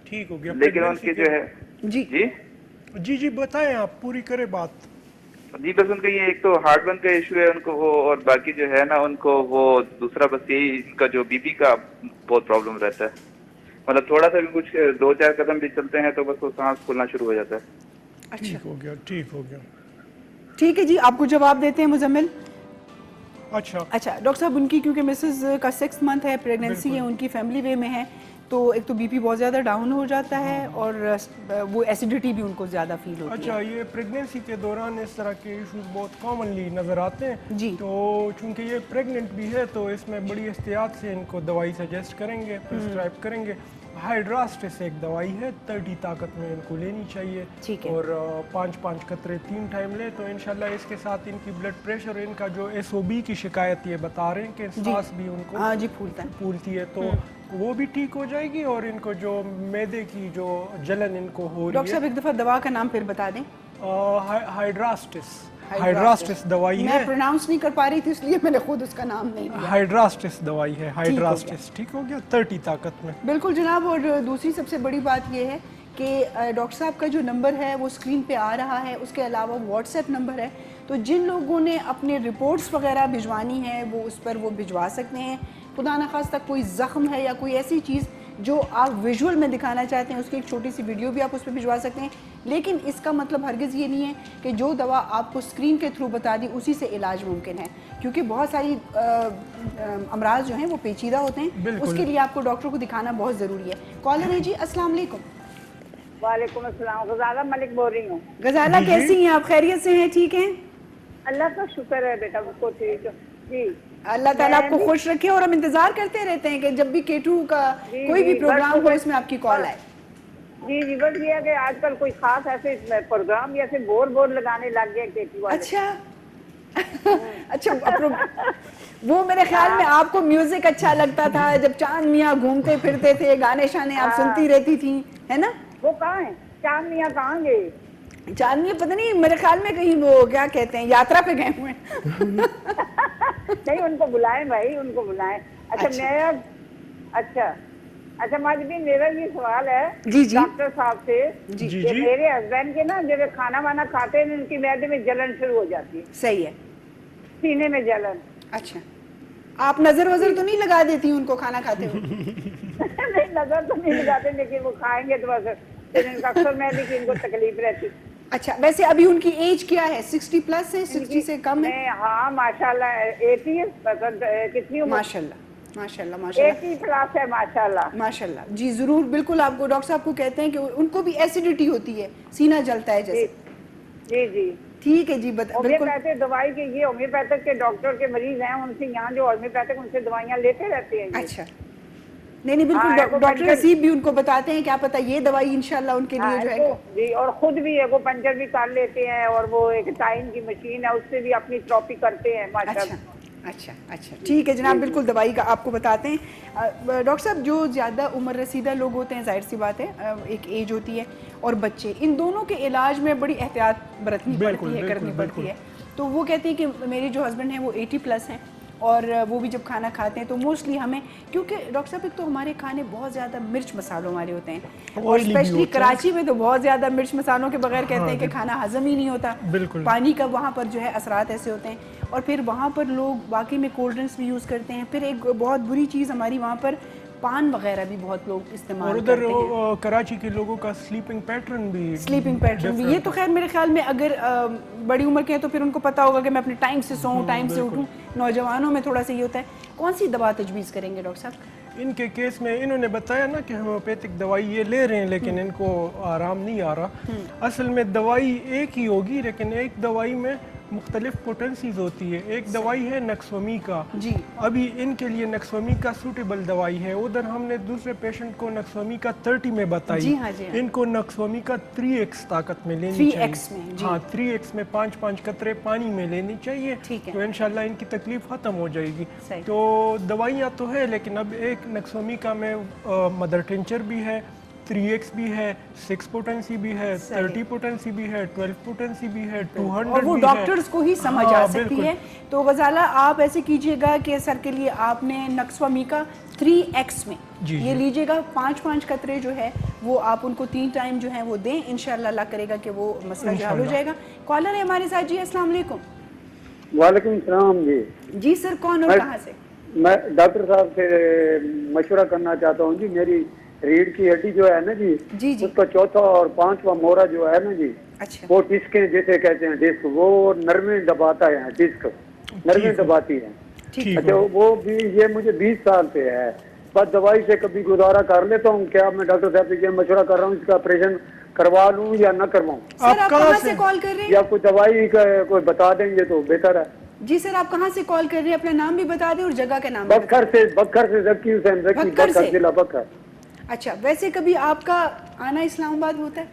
ٹھیک ہو گیا.
لیکن ان کی جو ہے
جی
جی جی بتائیں آپ پوری کرے بات.
جی بس ان کا یہ ایک تو ہارٹ برن کا ایشو ہے ان کو وہ، اور باقی جو ہے نا ان کو وہ دوسرا بس یہی ان کا جو بی پی کا بہت پرابلم رہتا ہے. مطلب تھوڑا سا بھی کچھ 2-4 قدم بھی چلتے ہیں تو بس وہ سانس پھولنا شروع ہو جاتا ہے.
ٹھیک ہو گیا. ٹھیک ہو گیا.
ٹھیک ہے. جی آپ کو جواب دیتے ہیں مزمل.
اچھا
ڈاکٹر صاحب ان کی کیونکہ مسز کا 6th منتھ ہے، پریگننسی ہے، ان کی فیملی وے میں ہے، تو ایک تو بی پی بہت زیادہ ڈاؤن ہو جاتا ہے اور وہ ایسیڈیٹی بھی ان کو زیادہ فیل ہوتی ہے.
اچھا یہ پریگننسی کے دوران اس طرح کے ایشوز بہت کامنلی نظر آتے ہیں.
جی.
تو چونکہ یہ پریگننٹ بھی ہے تو اس میں بڑی احتیاط سے ان کو دوائی سجیسٹ کریں گے، پرسکرائب کریں گے. ہائیڈراسٹس ایک دوائی ہے 30 طاقت میں ان کو لینی چاہیے.
ٹھیک ہے.
اور 5 قطرے 3 ٹائم لے تو انشاءاللہ اس کے ساتھ ان کی بلڈ پریشر، ان کا جو SOB کی شکایت یہ بتا رہے ہیں کہ سانس بھی ان کو پھولتی ہے تو وہ بھی ٹھیک ہو جائے گی. اور ان کو جو میدے کی جو جلن ان کو ہو رہی ہے.
ڈاکٹر صاحب ایک دفعہ دوا کا نام پھر بتا دیں.
ہائیڈراسٹس دوائی ہے.
میں پروناؤنس نہیں کر پا رہی تھی اس لیے میں نے خود اس کا نام نہیں لیا.
ہائیڈراسٹس دوائی ہے. ہائیڈراسٹس ٹھیک ہو گیا 30 طاقت میں.
بالکل جناب. اور دوسری سب سے بڑی بات یہ ہے کہ ڈاکٹر صاحب کا جو نمبر ہے وہ اسکرین پہ آ رہا ہے، اس کے علاوہ واٹس ایپ نمبر ہے، تو جن لوگوں نے اپنے رپورٹس وغیرہ بھجوانی ہے وہ اس پر وہ بھجوا سکتے ہیں. خدا نخواستہ کوئی زخم ہے یا کوئی ایسی چیز جو آپ ویژول میں دکھانا چاہتے ہیں اس کی ایک چھوٹی سی ویڈیو بھی آپ اس پہ بھجوا سکتے ہیں. لیکن اس کا مطلب ہرگز یہ نہیں ہے کہ جو دوا آپ کو اسکرین کے تھرو بتا دی اسی سے علاج ممکن ہے، کیونکہ بہت ساری امراض جو ہیں وہ پیچیدہ ہوتے ہیں. اس کے لیے آپ کو ڈاکٹر کو دکھانا بہت ضروری ہے. کالر ہے. جی السلام علیکم.
वालेकुम अस्सलाम, गजाला मलिक बोल रही हूँ।
गजाला कैसी हैं आप, खैरियत से हैं, ठीक हैं?
अल्लाह का शुक्र है बेटा, उसको ठीक जी।
अल्लाह ताला आपको खुश रखे और हम इंतजार करते रहते हैं कि जब भी K2 का कोई भी प्रोग्राम हो उसमें आपकी कॉल आए।
जी जी, बस ये है कि आजकल कोई खास ऐसे प्रोग्राम या ऐसे बोर लगाने लग गए K2 वाले।
अच्छा अच्छा, वो मेरे ख्याल में आपको म्यूजिक अच्छा लगता था जब चांद मियाँ घूमते फिरते थे, गाने शाने आप सुनती रहती थी, है ना?
वो कहाँ है चांद मियाँ, कहाँ गए?
चांद मियाँ पता नहीं, मेरे ख्याल में कहीं वो क्या कहते हैं यात्रा पे गए हुए
नहीं, उनको बुलाएं भाई, उनको बुलाएं। अच्छा,
अच्छा।
मेरा अच्छा माजबी, मेरा ये सवाल है
जी जी
डॉक्टर साहब से
जी
कि
जी
मेरे हस्बैंड के ना जब खाना वाना खाते हैं उनकी मैदे में जलन शुरू हो जाती है,
सही है।
सीने में जलन।
अच्छा, आप नजर वजर तो नहीं लगा देती उनको खाना खाते हुए?
नहीं, नजर तो नहीं लगाते, लेकिन वो खाएंगे तो बस फिर इनका अक्सर मैदे की इनको तकलीफ रहती।
अच्छा, वैसे अभी उनकी एज क्या है? 60 प्लस है, 60 से कम है?
हाँ माशाल्लाह 80 है, कितनी उम्र?
माशाल्लाह माशाल्लाह माशाल्लाह
80 प्लस है माशाल्लाह।
माशाल्लाह जी, जरूर बिल्कुल। आपको डॉक्टर साहब को कहते हैं कि उनको भी एसिडिटी होती है, सीना जलता है जैसे।
जी जी,
ठीक है जी, बिल्कुल।
होम्योपैथिक दवाई के ये होम्योपैथिक के डॉक्टर के मरीज हैं, उनसे यहाँ जो होम्योपैथिक उनसे दवाइयाँ लेते रहते हैं ये।
अच्छा, नहीं बिल्कुल,
हाँ,
डॉक्टर नसीब भी उनको बताते हैं, क्या पता ये दवाई इंशाल्लाह उनके लिए जो है।
जी, और खुद भी है वो पंचर भी कर लेते हैं, और वो एक टाइम की मशीन है उससे भी अपनी थेरेपी करते हैं माशाल्लाह।
अच्छा, ठीक है जनाब, बिल्कुल दवाई का आपको बताते हैं। डॉक्टर साहब, जो ज़्यादा उम्र रसीदा लोग होते हैं, जाहिर सी बात है एक एज होती है, और बच्चे, इन दोनों के इलाज में बड़ी एहतियात बरतनी पड़ती है, करनी पड़ती है। तो वो कहते हैं कि मेरे जो हस्बैंड हैं वो 80 प्लस हैं, और वो भी जब खाना खाते हैं तो मोस्टली हमें, क्योंकि डॉक्टर साहब एक तो हमारे खाने बहुत ज़्यादा मिर्च मसालों वाले होते हैं, और स्पेशली कराची में तो बहुत ज़्यादा मिर्च मसालों के बगैर कहते हैं कि खाना हजम ही नहीं होता। पानी का वहाँ पर जो है असरात ऐसे होते हैं, और फिर वहाँ पर लोग वाकई में कोल्ड ड्रिंक्स भी यूज़ करते हैं। फिर एक बहुत बुरी चीज़ हमारी वहाँ पर पान वगैरह भी बहुत लोग इस्तेमाल करते हैं।
और उधर कराची के लोगों का स्लीपिंग पैटर्न भी
ये तो खैर मेरे ख्याल में अगर बड़ी उम्र के हैं तो फिर उनको पता होगा कि मैं अपने टाइम से सोऊं, टाइम से उठूं। नौजवानों में थोड़ा सा ये होता है। कौन सी दवा तजवीज़ करेंगे डॉक्टर साहब?
इनके केस में इन्होंने बताया ना कि होम्योपैथिक दवाई ये ले रहे हैं, लेकिन इनको आराम नहीं आ रहा। असल में दवाई एक ही होगी, लेकिन एक दवाई में मुख्तलिफ पोटेंसीज होती है। एक दवाई है नक्सवमी का
जी,
अभी इनके लिए नक्सवमी का सूटेबल दवाई है। उधर हमने दूसरे पेशेंट को नक्सवमी का 30 में बताई।
जी हाँ, जी हाँ।
इनको नक्सवमी का 3x ताकत में लेनी
3x में, जी।
हाँ, 3x में 5-5 कतरे पानी में लेनी चाहिए।
ठीक है।
तो इंशाल्लाह इनकी तकलीफ ख़त्म हो जाएगी।
सही।
तो दवाइयाँ तो है, लेकिन अब एक नक्सवमी का में मदर टिंचर भी है, 3x भी है, 6 पोटेंसी भी है, 30 पोटेंसी भी है, 12 पोटेंसी भी है, 200
और वो
भी
डॉक्टर्स को ही समझ आ सकती
बिल्कुल।
है। तो गजाला, आप ऐसे कीजिएगा कि सर के लिए आपने नक्सवामी का 3x में ये लीजिएगा, 5-5 कतरे जो है वो आप उनको 3 टाइम जो है वो दें। इंशाल्लाह अल्लाह करेगा कि वो मसला जो हल हो जाएगा। कॉलर है हमारे साथ जी, अस्सलाम वालेकुम।
वालेकुम सलाम जी।
जी सर, कौन और कहाँ से?
मैं डॉक्टर साहब से मशवरा करना चाहता हूँ जी। मेरी रीढ़ की हड्डी जो है ना जी,
जी
उसका चौथा और 5वां मोहरा जो है ना जी,
अच्छा,
वो डिस्कें जैसे कहते हैं, डिस्क वो नर्वें दबाता है, डिस्क नर्वें दबाती है। अच्छा, वो भी ये मुझे 20 साल से है, बस दवाई से कभी गुजारा कर लेता हूँ। क्या मैं डॉक्टर साहब से मशवरा कर रहा हूँ, इसका ऑपरेशन करवा लूँ या न करवाऊँ?
सर आप कहाँ से कॉल कर रहे हैं?
या कोई दवाई का कोई बता देंगे तो बेहतर है।
जी सर, आप कहाँ से कॉल कर रहे हैं? अपना नाम भी बता दें और जगह का नाम भी बता
बखर से जकी हुसैन जकी, बखर जिला बखर।
अच्छा, वैसे कभी आपका आना इस्लामाबाद होता है?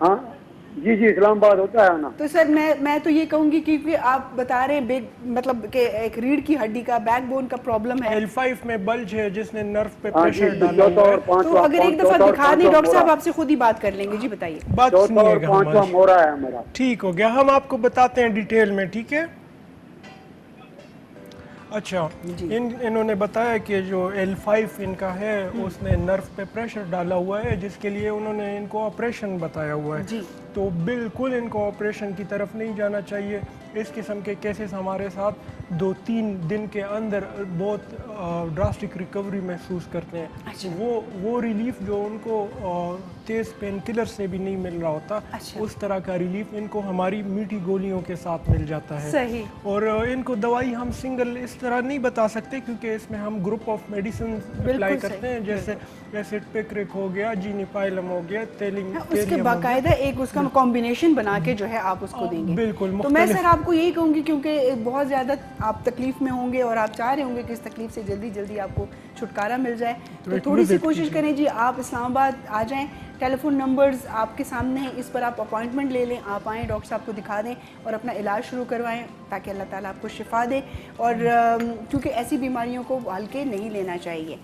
हाँ जी जी, इस्लामाबाद होता है ना।
तो सर मैं तो ये कहूंगी, क्योंकि आप बता रहे हैं मतलब कि एक रीढ़ की हड्डी का बैकबोन का प्रॉब्लम है,
L5 में बल्ज है जिसने नर्व पे
हाँ
प्रेशर
जी,
डाला हुआ है।
तो अगर एक दफा दिखा दें डॉक्टर साहब, आपसे खुद ही बात कर लेंगे। जी बताइए।
बात सुनिएगा
5वां
हमारी।
मोहरा है हमारा।
ठीक हो गया, हम आपको बताते हैं डिटेल में, ठीक है? अच्छा, इन्होंने बताया कि जो L5 इनका है उसने नर्व पे प्रेशर डाला हुआ है, जिसके लिए उन्होंने इनको ऑपरेशन बताया हुआ है। तो बिल्कुल इनको ऑपरेशन की तरफ नहीं जाना चाहिए। इस किस्म के केसेस हमारे साथ 2-3 दिन के अंदर बहुत ड्रास्टिक रिकवरी महसूस करते हैं।
अच्छा।
वो रिलीफ जो उनको तेज़ पेन किलर से भी नहीं मिल रहा होता,
अच्छा।
उस तरह का रिलीफ इनको हमारी मीठी गोलियों के साथ मिल जाता है।
सही।
और इनको दवाई हम सिंगल इस तरह नहीं बता सकते, क्योंकि इसमें हम ग्रुप ऑफ मेडिसिन अप्लाई करते हैं, जैसे एसिड पिक्रिक हो गया, जीनीपाइलम हो गया, तेलिंग,
उसके बाकायदा एक उसका कॉम्बिनेशन बना के जो है आप उसको देंगे।
बिल्कुल।
तो मैं सर आपको यही कहूँगी, क्योंकि बहुत ज़्यादा आप तकलीफ में होंगे और आप चाह रहे होंगे कि इस तकलीफ से जल्दी जल्दी आपको छुटकारा मिल जाए, तो थोड़ी सी कोशिश करें जी, आप इस्लामाबाद आ जाएं। टेलीफोन नंबर्स आपके सामने हैं, इस पर आप अपॉइंटमेंट ले लें, आप आएँ, डॉक्टर साहब को दिखा दें और अपना इलाज शुरू करवाएं, ताकि अल्लाह ताला आपको शिफा दे। और क्योंकि ऐसी बीमारियों को हल्के नहीं लेना चाहिए,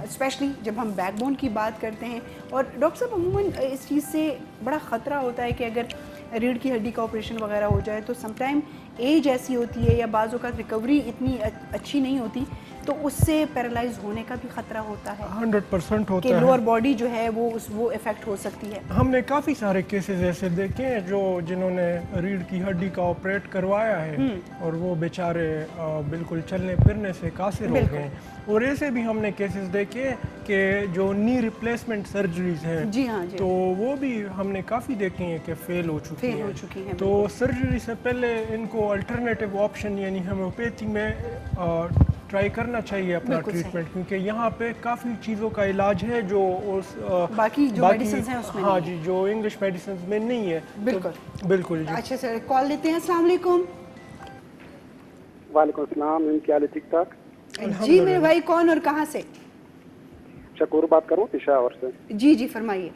स्पेशली जब हम बैकबोन की बात करते हैं। और डॉक्टर साहब अमूमन इस चीज़ से बड़ा ख़तरा होता है कि अगर रीढ़ की हड्डी का ऑपरेशन वगैरह हो जाए तो समटाइम एज ऐसी होती है या बाज़ औक़ात रिकवरी इतनी अच्छी नहीं होती, तो उससे पैरालाइज होने का भी खतरा होता है।
100% होता
कि
है।
लोअर बॉडी जो है वो इफेक्ट हो सकती है।
हमने काफ़ी सारे केसेस ऐसे देखे हैं जिन्होंने रीढ़ की हड्डी का ऑपरेट करवाया है और वो बेचारे बिल्कुल चलने फिरने से कासिर हो गए। और ऐसे भी हमने केसेस देखे कि जो नी रिप्लेसमेंट सर्जरीज हैं,
जी हाँ जी,
तो वो भी हमने काफ़ी देखे हैं कि फेल हो चुकी हैं। तो सर्जरी से पहले इनको अल्टरनेटिव ऑप्शन यानी होम्योपैथी में ट्राई करना चाहिए अपना ट्रीटमेंट, क्योंकि यहाँ पे काफ़ी चीज़ों का इलाज है जो उस
बाकी जो मेडिसिन हैं उसमें
हाँ जी, जो इंग्लिश मेडिसिन में नहीं है।
बिल्कुल
तो बिल्कुल जी।
अच्छा सर, कॉल लेते हैं। अस्सलाम वालेकुम।
वालेकुम अस्सलाम, क्या हाल है? ठीक ठाक
जी मेरे भाई, कौन और कहाँ से?
शकूर बात करूँ पेशावर से।
जी जी फरमाइए।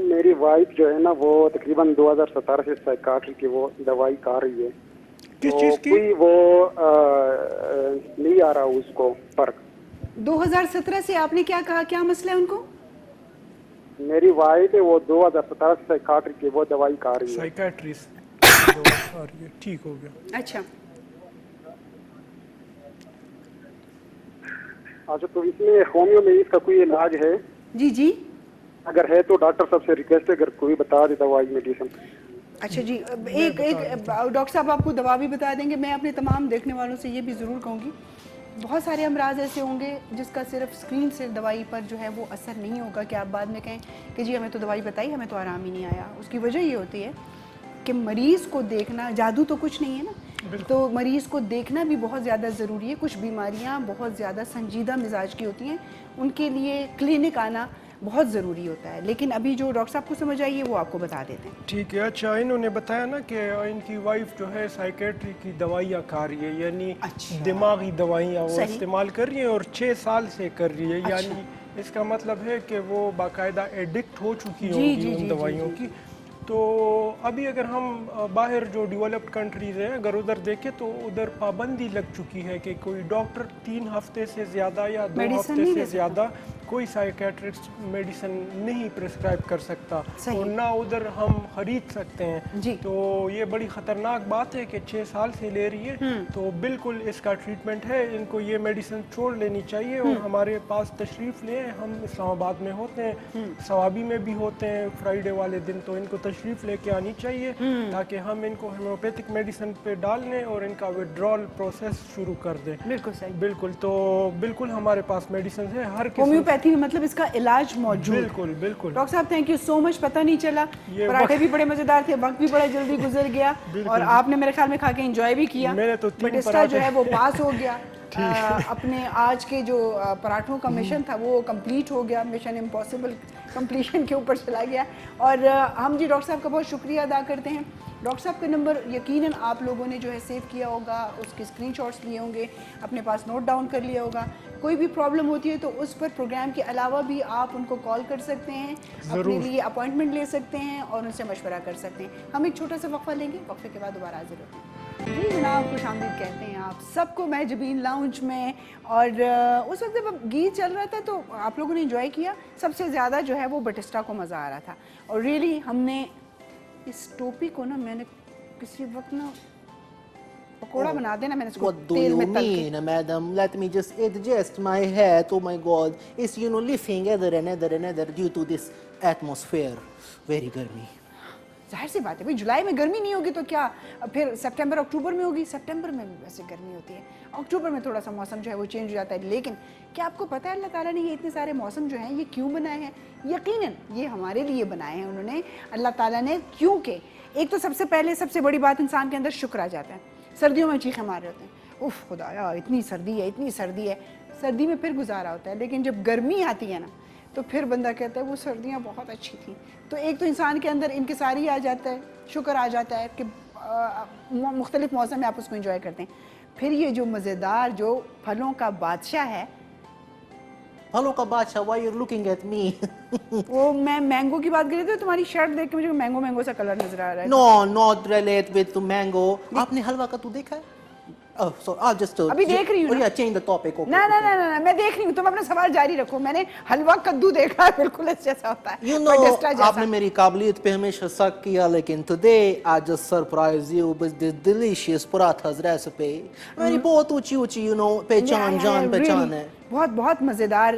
मेरी वाइफ जो है ना वो तकरीबन 2017 से साइकाट्री की वो दवाई खा रही है।
किस
तो
चीज़ की?
कोई वो नहीं आ रहा उसको फर्क।
2017 से आपने क्या कहा, क्या मसला है उनको?
मेरी वाइफ है वो 2017 से साइकाट्री की वो दवाई खा रही है।
साइकाट्रिस्ट ठीक हो गया।
अच्छा
अच्छा, तो इसमें होम्यो में इसका कोई इलाज है?
जी जी,
अगर है तो डॉक्टर साहब से रिक्वेस्ट है अगर कोई बता दे दवाई मेडिसिन।
अच्छा जी, एक डॉक्टर साहब आपको दवा भी बता देंगे। मैं अपने तमाम देखने वालों से ये भी ज़रूर कहूँगी, बहुत सारे अमराज ऐसे होंगे जिसका सिर्फ स्क्रीन से दवाई पर जो है वो असर नहीं होगा कि आप बाद में कहें कि जी हमें तो दवाई बताई, हमें तो आराम ही नहीं आया। उसकी वजह ये होती है कि मरीज़ को देखना, जादू तो कुछ नहीं है ना, तो मरीज़ को देखना भी बहुत ज़्यादा ज़रूरी है। कुछ बीमारियाँ बहुत ज़्यादा संजीदा मिजाज की होती हैं, उनके लिए क्लिनिक आना बहुत ज़रूरी होता है। लेकिन अभी जो डॉक्टर साहब को समझ आई है वो आपको बता देते हैं।
ठीक है। अच्छा, इन्होंने बताया ना कि इनकी वाइफ जो है साइकेट्री की दवाइयाँ खा रही है, यानी दिमागी दवाइयाँ वो इस्तेमाल कर रही है और 6 साल से कर रही है। यानी इसका मतलब है कि वो बाकायदा एडिक्ट हो चुकी होंगी उन दवाइयों की। तो अभी अगर हम बाहर जो डेवलप्ड कंट्रीज़ हैं अगर उधर देखें तो उधर पाबंदी लग चुकी है कि कोई डॉक्टर 3 हफ्ते से ज़्यादा या 2 हफ्ते से ज़्यादा कोई साइकेट्रिस्ट मेडिसिन नहीं प्रिस्क्राइब कर सकता और ना उधर हम ख़रीद सकते हैं जी। तो ये बड़ी ख़तरनाक बात है कि 6 साल से ले रही है, तो बिल्कुल इसका ट्रीटमेंट है, इनको ये मेडिसिन छोड़ लेनी चाहिए और हमारे पास तशरीफ़ लें। हम इस्लामाबाद में होते हैं, सवाबी में भी होते हैं फ्राइडे वाले दिन, तो इनको तशरीफ़ लेके आनी चाहिए ताकि हम इनको होम्योपैथिक मेडिसिन पे डाल लें और इनका विड्रॉल प्रोसेस शुरू कर दें।
बिल्कुल सही।
बिल्कुल, तो बिल्कुल हमारे पास मेडिसिन है हर
होम्योपैथी मतलब इसका इलाज मौजूद।
बिल्कुल बिल्कुल।
डॉक्टर साहब थैंक यू सो मच। पता नहीं चला, पराठे भी बड़े मजेदार थे, वक्त भी बड़ा जल्दी गुजर गया और आपने मेरे ख्याल में खा के एंजॉय भी किया।
मैंने तो 3
बटिस्टा जो है वो पास हो गया। अपने आज के जो पराठों का मिशन था वो कंप्लीट हो गया, मिशन इम्पॉसिबल कंप्लीशन के ऊपर चला गया। और हम जी डॉक्टर साहब का बहुत शुक्रिया अदा करते हैं। डॉक्टर साहब का नंबर यकीनन आप लोगों ने जो है सेव किया होगा, उसके स्क्रीनशॉट्स लिए होंगे, अपने पास नोट डाउन कर लिया होगा। कोई भी प्रॉब्लम होती है तो उस पर प्रोग्राम के अलावा भी आप उनको कॉल कर सकते हैं, अपने लिए अपॉइंटमेंट ले सकते हैं और उनसे मशवरा कर सकते हैं। हम एक छोटा सा वक्फा लेंगे, वक्फे के बाद दोबारा हाजिर होते हैं। जी जनाब, खुशामदीद कहते हैं आप सबको महजबीन लाउंज में। और उस वक्त जब गीत चल रहा था तो आप लोगों ने एंजॉय किया। सबसे ज़्यादा जो है वो बटिस्टा को मज़ा आ रहा था और रियली हमने इस टोपी को ना, मैंने किसी वक्त ना पकोड़ा बना देना, मैंने इसको
What do
तेल
you
में तल के।
mean, madam? Let me just adjust my head. Oh my God, it's lifting other due to this atmosphere. Very गर्मी.
जाहिर सी बात है भाई, जुलाई में गर्मी नहीं होगी तो क्या फिर सितंबर अक्टूबर में होगी? सितंबर में भी वैसे गर्मी होती है, अक्टूबर में थोड़ा सा मौसम जो है वो चेंज हो जाता है। लेकिन क्या आपको पता है अल्लाह ताला ने ये इतने सारे मौसम जो हैं ये क्यों बनाए हैं? यकीनन ये हमारे लिए बनाए हैं उन्होंने, अल्लाह ताला ने। क्योंकि एक तो सबसे पहले सबसे बड़ी बात, इंसान के अंदर शुक्र आ जाता है। सर्दियों में चीखें मार रहे होते हैं, उफ खुदाया इतनी सर्दी है, इतनी सर्दी है। सर्दी में फिर गुजारा होता है, लेकिन जब गर्मी आती है ना तो फिर बंदा कहता है वो सर्दियाँ बहुत अच्छी थी। तो एक तो इंसान के अंदर इंकिसारी आ जाता है, शुक्र आ जाता है कि मुख्तलिफ मौसम में आप उसको एंजॉय करते हैं। फिर ये जो मज़ेदार जो फलों का बादशाह है,
फलों का बादशाह, why you're looking at me?
वो मैं मैंगो की बात कर रही थी, तुम्हारी शर्ट देख के मुझे मैंगो मैंगो सा कलर नजर आ रहा है।
No, not relate with to mango. आपने हलवा का तू देखा है? Oh, so I'll just
अभी देख रही हूँ
ना। Yeah, change the topic. Okay.
ना ना ना ना मैं देख रही हूँ, तुम अपना सवाल जारी रखो। मैंने हलवा कद्दू देखा है, बिल्कुल इस जैसा होता है।
You know,
बटिस्टा जैसा।
आपने मेरी काबिलियत पे हमेशा शक किया, लेकिन today I just surprise you with this delicious parathas recipe. मेरी बहुत ऊंची ऊंची, you know, पहचान जान पहचान है।
बहुत बहुत मज़ेदार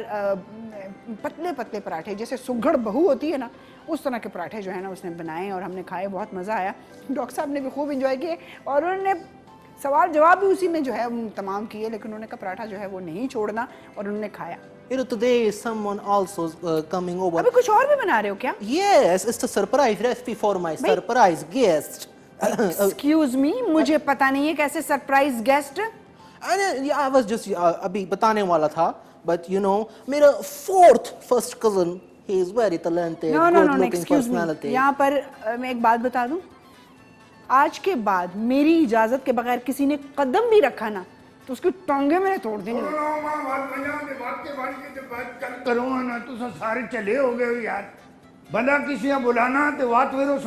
पतले पतले पराठे, जैसे सुघड़ बहू होती है ना, उस तरह के पराठे जो है ना उसने बनाए और हमने खाए, बहुत मज़ा आया। डॉक्टर साहब ने भी खूब इंजॉय किए और उन्होंने सवाल जवाब भी उसी में जो है तमाम किए, लेकिन उन्होंने कहा पराठा जो है वो नहीं छोड़ना और उन्होंने खाया।
You know, today someone also coming over.
अभी कुछ और भी बना रहे हो क्या?
Yes, it's a surprise recipe for my surprise guest.
Excuse me, मुझे पता नहीं है कैसे surprise guest.
I was just अभी बताने वाला था, but you know, मेरा first cousin, he is very talented, good looking personality.
यहाँ पर मैं एक बात बता दूं, आज के बाद मेरी इजाजत के बगैर किसी ने कदम भी रखा ना तो उसकी टांगे मैंने तोड़ देंगे।
करो ना तुस सारे चले हो गए हो यार, बंदा किसी ने बुलाना तो बात फिर उस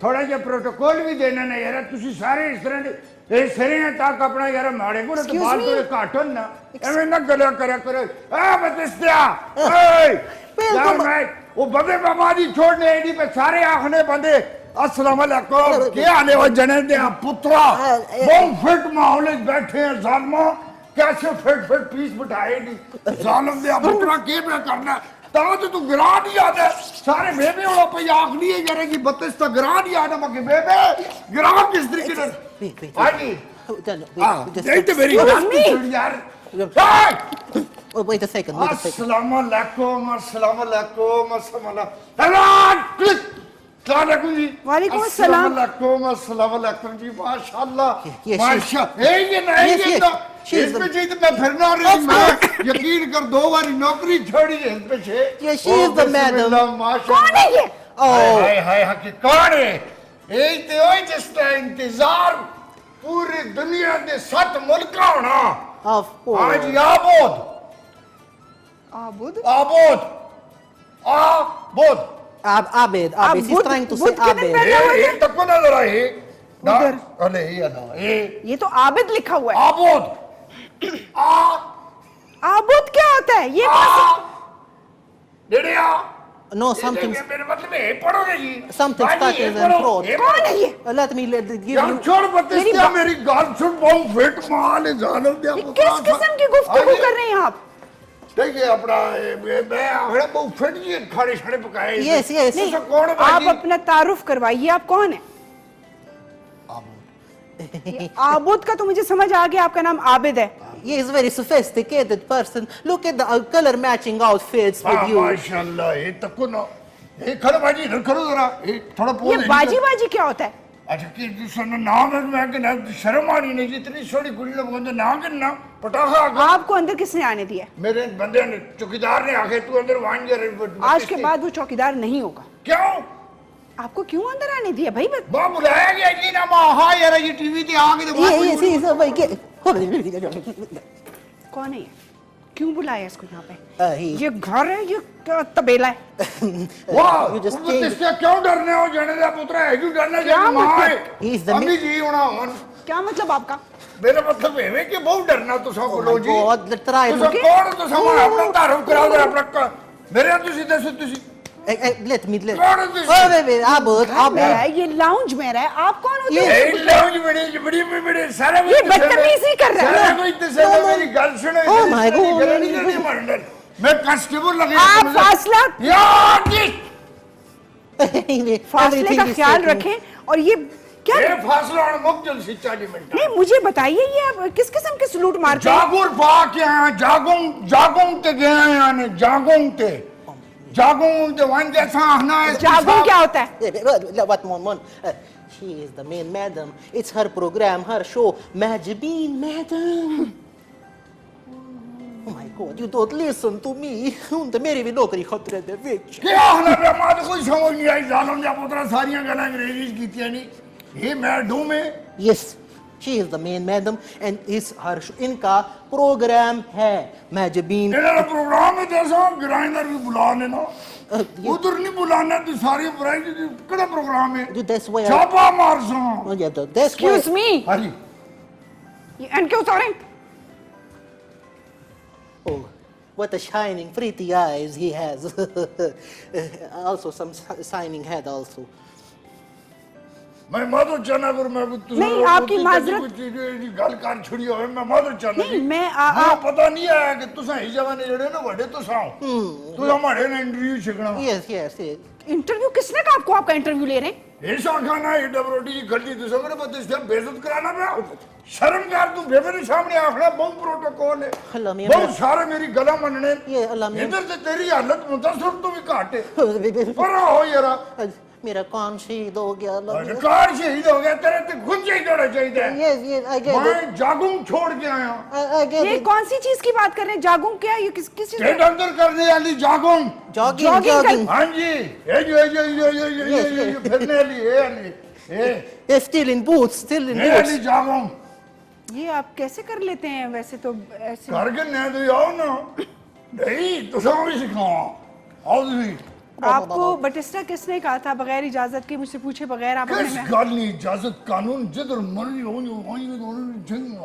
थोड़ा जा प्रोटोकॉल भी देना ना यार। तुसी सारे इस तरह ए सरे तक अपना यार माड़े को तो बाल तो काटो ना, एवें ना गला करा करो। ए बतिस्ता ए यार मैं वो बबे बाबा जी छोड़ने एडी पे सारे आखने बंदे अस्सलाम वालेकुम, क्या हाल है जने दे पुत्रा? बहुत फिट माहौल में बैठे हैं जालमा, कैसे फिट पीस बिठाए नहीं जालम दे पुत्रा, के पे करना ता तो तू गिरा नहीं आते सारे बेबे वाला पे आंख नहीं है यार की 32 तक गिरा नहीं आना मगे बेबे गिरा किस तरीके से आजी नहीं तो मेरी बात सुन यार।
Wait a second.
अस्सलाम वालेकुम, अस्सलाम वालेकुम, अस्सलाम वालेकुम।
वालेकुम अस्सलाम।
अस्सलाम वालेकुम जी, माशाल्लाह माशाल्लाह। ये नहीं ये तो इसमें जी तो मैं फिरना रही, मैं यकीन कर 2 बार नौकरी छोड़ी है इसमें से।
Yeah, she is the madam.
कौन है ये?
हाय हाय हाय कौन है? यही तो है जिसका इंतजार पूरी दुनिया के 7 मुल्क होना।
Of course.
आज आबोद
आबुद
आबोद आबोद
Abed, he's trying to say Abed.
ये तक को नजर आए ना,
उधर।
अरे ये ना
ये तो आबिद लिखा हुआ है।
आबोद
आबुद क्या होता है ये?
डेढ़िया
No, something
मेरे मतलब है पढ़ोगे जी
starts in throat.
कौन है ये?
Let me give
यार
you.
छोड़ बतिस्ता मेरी गाल सुन, बहुत फिट माल है जालम दिया
ये किस किस्म की गुफ्तगू कर रहे हैं आप?
देखिए अपना मैं आखिर बहुत फिट जी खाने शाने पकाए।
Yes, yes.
नहीं,
कौन है
आप
भाई?
अपना तारुफ करवाइए, आप कौन है? आबुद का तो मुझे समझ आ गया, आपका नाम आबिद है।
He is very sophisticated person. Look at the color matching outfits with you.
माशाल्लाह ये तक को ना ये खड़ो बाजी इधर खड़ो जरा, ये थोड़ा
ये
पोल
बाजी बाजी क्या होता है?
अच्छा कि जिसने नाम है मैं कि ना शर्म आ रही नहीं जितनी छोटी कुड़ी लोग बोलते नाम के ना पटाखा
आपको अंदर किसने आने दिया?
मेरे बंदे ने चौकीदार ने आके तू अंदर वांग जा
आज के बाद वो चौकीदार नहीं होगा।
क्यों
आपको क्यों अंदर आने दिया भाई?
बा बुलाया गया जी ना मां यार ये टीवी पे आ के
Yes,
कौन है ये? क्यों बुलाया इसको यहाँ पे?
he.
ये घर है, ये क्या तबेला है?
वाह
You just
तुम इससे क्यों डरने हो जाने का पुत्र है क्यों डरना चाहिए मां है
He is the
अभी जी होना
क्या मतलब आपका?
मेरा मतलब है कि बहुत डरना तो सब बोलो जी
God, let's try.
तो कौन तो सामान अपना तारुफ कराओ जरा अपना मेरे तो सीधे से तुसी
Let me.
What is this?
Oh, wait, Abud,
घर में
Abud.
है, ये लाउंज में रहा है, आप कौन होते
ये-
हैं?
ए लाउंज बड़ी सारा
ये बदतमीजी कर रहा है।
सारा कोई तसल्ली मेरी गल सुनो
Oh my God.
मैं कांस्टेबल लगे
आप फासला
यार जी
फासले
Everything
का
is
ख्याल
taken.
रखें। और ये क्या
ये फासला और मुक्तल से 40 मिनट
नहीं, मुझे बताइए ये आप किस किस्म के सलूट मारते हैं?
जागुर पाक यहाँ जागोंग ते गए हैं यानी जागोंग ते वन जैसा आना है
जागो क्या होता है?
What Mon? She is the main madam. It's her program, her show. Mahjabeen, madam. Oh my God, you don't listen to me. Unde मेरी भी नौकरी खतरे दे विच.
क्या हाल है मां तो कोई समझ नहीं आई जालम जा पुत्रा सारियां गल्लां अंग्रेजी च कीतियां नहीं ये मैं डू में
Yes, she is the main madam and is her show. इनका प्रोग्राम है Mahjabeen.
तेरा प्रोग्राम है जैसा गिराइंदर भी बुला लेना उधर नहीं बुलाना तो सारी वैरायटी केड़ा प्रोग्राम है
That's why.
छापा मार सो
Oh yeah, that's why.
Excuse me.
हां जी
एंड क्यों sorry?
Oh, what a shining, pretty eyes he has. Also some shining head also.
मैं माधव चाहना अगर मैं
नहीं, आपकी माजरत-
गल कर छुड़ी हो मैं माधव चाहना
नहीं, मैं
पता नहीं आया कि तुसा ही जवाने जड़े ना बड़े तुसा तू हमारे ने इंटरव्यू छिकना
Yes, yes, yes.
इंटरव्यू किसने कहा आपको आपका इंटरव्यू ले रहे हैं?
ऐसा खाना ये डबरोटी की गलती तुसा मेरे पति से बेइज्जत कराना पे शर्म कर तू बेबे के सामने आखना बहुत प्रोटोकॉल है
अल्लाह मियां
बहुत सारे मेरी गला मनने
ये अल्लाह मियां
इधर से तेरी हालत मुतासर तो भी घाटे पर हो यारा
मेरा कौन शहीद हो गया अल्लाह मियां.
कार शहीद हो गया तेरे ते खुद शहीद होना चाहिए
Yes, yes, I get it.
मैं जागूंग छोड़ के आया
I get
ये
it.
कौन सी चीज की बात कर रहे हैं? जागूं क्या? ये किस चीज
पेट अंदर करने वाली जागूंग
Jogging,
Jogging
jogging.
हाँ जी ये फिरने वाली ये
They're still in boots, still in
ये वाली
boots.
जागूंग
ये आप कैसे कर लेते हैं वैसे तो ऐसे?
करके नहीं तो आओ ना नहीं तो सब भी सिखाओ आओ जी
आपको बटिस्टा किसने कहा था बगैर इजाजत के मुझसे पूछे बगैर आप
किस
अपने
गल नहीं इजाजत कानून जिधर मर्जी हो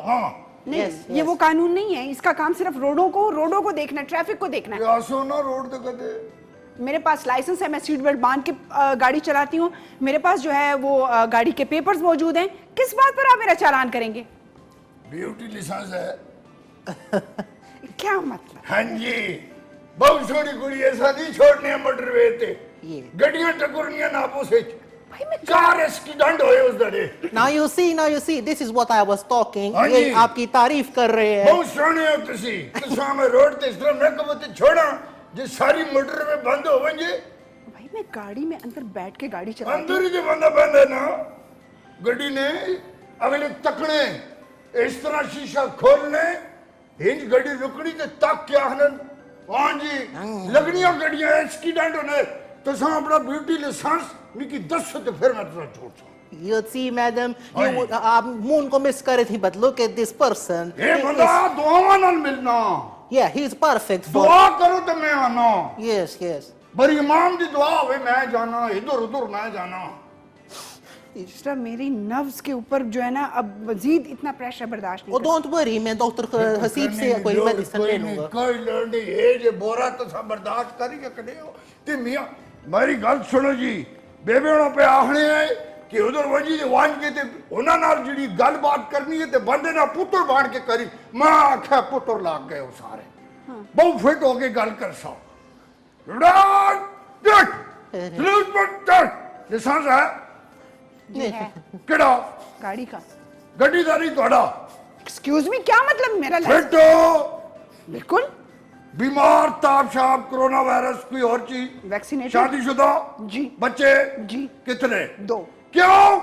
हाँ
नहीं,
Yes,
ये वो कानून नहीं है। इसका काम सिर्फ रोडों को देखना है, ट्रैफिक को देखना है।
प्यासो ना रोड तक कदे
मेरे पास लाइसेंस है, मैं सीट बेल्ट बांध के गाड़ी चलाती हूँ। मेरे पास जो है वो गाड़ी के पेपर्स मौजूद हैं। किस बात पर आप मेरा चालान करेंगे?
ब्यूटी लाइसेंस है
क्या मतलब?
हाँ जी बहुत छोटी कुड़ी ऐसा नहीं छोड़ने मोटरवे ते
ये.
गड्डियां टकरनियां ना आपस विच
भाई मैं
कार एक्सीडेंट होए उस दड़े
Now you see, this is what I was talking.
हाँ
ये
जी.
आपकी तारीफ कर रहे हैं.
बहुत सोहने हो तुसी तुसा मैं रोड ते इस तरह मैं कब ते छोड़ा जे सारी मोटरवे बंद होवेंगे
भाई मैं गाड़ी में अंदर बैठ के गाड़ी चलाती
अंदर ही जो बंदा बंद है ना गड्डी ने अगले तकने इस तरह शीशा खोलने हिंज गड्डी रुकनी ते तक क्या हनन हाँ जी लगनियां गड्डियां एक्सीडेंट होने तो सा अपना ब्यूटी लाइसेंस निकी 10 तो फिर मैं तुझे छोड़ सकता
You see, madam,
हाँ
you
जी.
आप मून को मिस कर रही थी, but look at this person.
ये
He
बंदा
is-
दुआवां नाल मिलना
Yeah, he's perfect for.
दुआ करो तो मैं आना
Yes, yes.
बड़ी इमाम दी दुआ होवे मैं जाना इधर उधर मैं जाना
सिस्टर मेरी नर्व्स के ऊपर जो है ना अब मजीद इतना प्रेशर बर्दाश्त नहीं
Oh, don't worry, मैं डॉक्टर हसीब से कोई मेडिसिन ले लूंगा.
कोई लड़नी ये जे बोरा तो सब बर्दाश्त करी के कने हो ते मियां मेरी गल सुनो जी बेबे होना पे आखने है कि उधर वजी जे वांज के ते उना नाल जड़ी गल बात करनी है ते बंदे ना पुत्र बांध के करी मैं आखा पुत्र लाग गए हो सारे बहुत फिट हो के गल कर सा सलूट बट लाइसेंस है
ये है
केड़ा
गाड़ी का।
गड्डी दा नहीं तोड़ा
एक्सक्यूज मी, क्या मतलब मेरा
फिट हो
बिल्कुल
बीमार ताप शाप कोरोना वायरस कोई और चीज
वैक्सीनेटेड
शादीशुदा
जी
बच्चे
जी
कितने
2
क्यों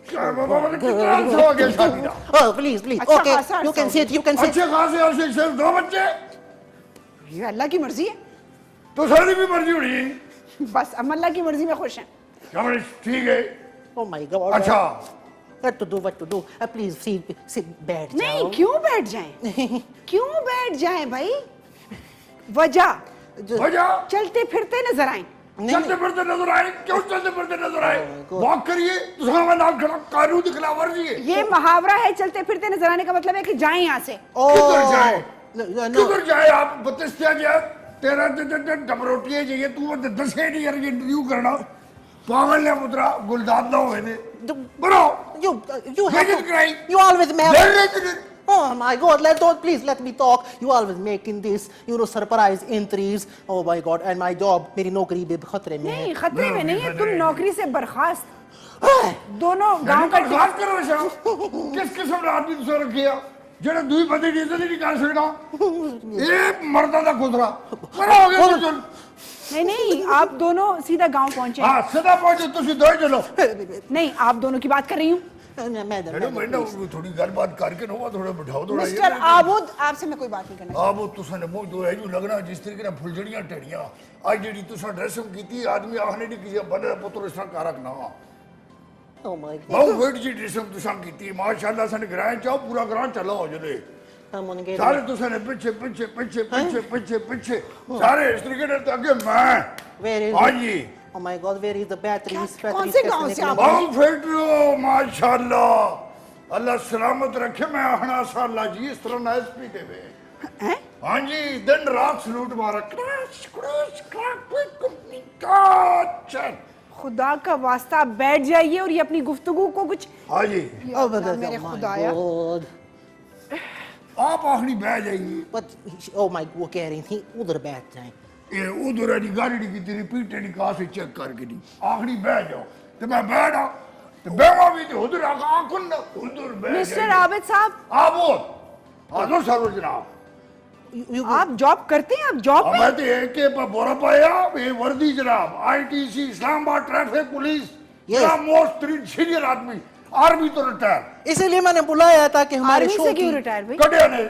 क्या बाबा ने कितना अर्थ हो गया शादी का
Oh, please, please.
अच्छा
Okay,
खासा
you can
अर्सा
sit, you can sit.
अच्छे खासे ऐसे सिर्फ 2 बच्चे
ये अल्लाह की मर्जी है,
तो सारी भी मर्जी उड़ी
बस हम अल्लाह की मर्जी में खुश हैं।
कमरे ठीक है
Oh my God.
अच्छा
What to do? What to do? Please sit, बैठ
नहीं
जाओ.
क्यों बैठ जाएं? क्यों बैठ जाएं भाई? वजह
वजह
चलते फिरते नजर आए।
चलते फिरते नजर आए क्यों चलते फिरते नजर आए वॉक करिए तो हमें नाम खड़ा कानून की खिलाफ वर्जी है
ये मुहावरा है, चलते फिरते नजर आने का मतलब है कि जाएं यहाँ से।
किधर जाए
No.
किधर जाए आप बतिस्तिया जाए تیرا ڈبروٹیاں چاہیے تو 10 یار انٹرویو کرنا پاگل نے پترا گلداد نہ ہوئے تھے برو
You always make. Oh my God! Please let me talk. You always making this, surprise entries. Oh my God! And my job, میری نوکری بھی خطرے میں ہے.
نہیں خطرے میں نہیں ہے, تم نوکری سے برخاست دونوں گاؤں کا
بات کرو شاہ کس قسم نے آدمی دوسرا رکھیا جنہیں دوئی بندی ڈیزا نہیں نکال سکنا ایک مردہ دا خدرا کرا ہو گیا تو
نہیں آپ دونوں سیدھا گاؤں پہنچے.
ہاں سیدھا پہنچے تو سیدھا ہی چلو.
نہیں آپ دونوں کی بات کر رہی ہوں.
تھوڑی گل بات کر کے نہ تھوڑا بٹھاؤ تھوڑا.
مسٹر آبود آپ سے میں کوئی بات نہیں کرنا.
آبود تو سن موج دو ہے جو لگنا جس طریقے نے پھلجڑیاں ٹڑیاں آج جیڑی تو سن رسم کی تھی آدمی آہنے نہیں کسی بندے پتر اس طرح کارک نہ بہت ویٹ جی رسم تو سن کی تھی ماشاءاللہ سن گرائیں چاہو پورا گران چلا ہو جلے سارے تو سن پچھے پچھے پچھے پچھے پچھے پچھے سارے اس طریقے نے تاکہ میں ہاں جی.
Oh my God, where is the batteries?
کون سے گاؤں سے آپ
بہت فٹ رہو ماشاءاللہ اللہ سلامت رکھے. میں آہنا ساللہ جی اس طرح نائز پیتے ہوئے ہاں جی دن رات سلوٹ مارا کراش کراش کراک کوئی کمپنی کا چل.
خدا کا واسطہ آپ بیٹھ جائیے اور یہ اپنی گفتگو کو کچھ.
ہاں جی
میرے خدایا
آپ آخری بیٹھ جائیے.
Oh my God, وہ کہہ رہی تھی ادھر بیٹھ جائیں.
ادھر ہے گاڑی نہیں کی تیری پیٹے نہیں کہا سے چیک کر کے نہیں آخری بیٹھ جاؤ تو میں بیٹھا تو بیٹھا بھی تو ادھر آکن نا ادھر بیٹھ جائیے.
مسٹر عابد صاحب
آبود حضور صاحب جناب
آپ جاب کرتے ہیں آپ جاب میں
میں تو ایک کے بورا پایا یہ وردی جناب آئی ٹی سی اسلام آباد ٹریفک پولیس جناب موسٹ سینئر آدمی آرمی تو ریٹائر
اسی لیے میں نے بلایا تھا کہ ہمارے
آرمی
شو
سے
کی
کیوں ریٹائر بھائی
کٹیا نے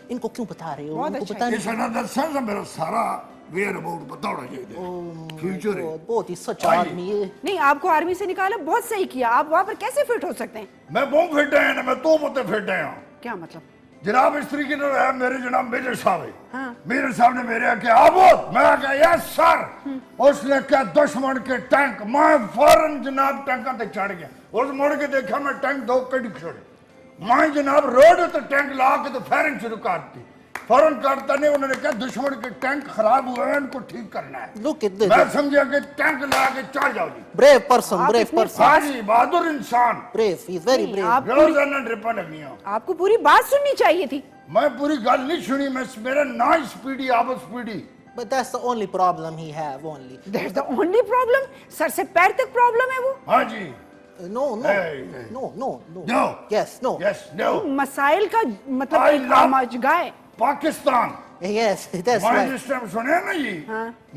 ان کو کیوں بتا رہے ہو ان کو بتا
یہ سنادر سنسا میرا سارا ویئر اباؤٹ بتاؤنا چاہیے فیوچر ہے.
بہت ہی سچا آدمی ہے.
نہیں آپ کو آرمی سے نکالا بہت صحیح کیا. آپ وہاں پر کیسے فٹ ہو سکتے ہیں؟
میں بہت فٹ ہے نا میں تو بہت فٹ ہے.
کیا مطلب
جناب اس طریقے سے ہے میرے جناب میجر صاحب ہے میجر صاحب نے میرے کہا آبود میں کہا یس سر. اس نے کہا دشمن کے ٹینک میں فوراً جناب ٹینکاں تے چڑھ گیا. اس مڑ کے دیکھا میں ٹینک دو کڑی چھوڑے میں جناب روڈ تے ٹینک لا کے تو فائرنگ شروع کر دی. فوراً کرتا نہیں انہوں نے کہا دشمن کے ٹینک خراب ہوئے ہیں ان کو ٹھیک کرنا ہے. میں سمجھا کہ ٹینک لا کے چڑھ جاؤ جی.
بریو پرسن بریو پرسن
ہاں جی بہادر انسان
brave he is very brave.
روزانہ ڈرپا لگنی ہوں.
آپ کو پوری بات سننی چاہیے تھی.
میں پوری گل نہیں سنی میں میرا نا سپیڈی آبد speedy.
But that's the only problem he have only.
That's the only problem. سر سے پیر تک پرابلم ہے وہ.
ہاں جی.
No no no no no.
No.
Yes no.
Yes no.
مسائل کا مطلب ایک آماج گائے.
پاکستان.
Yes that's
میں
right.
جس ٹائم سنے نا جی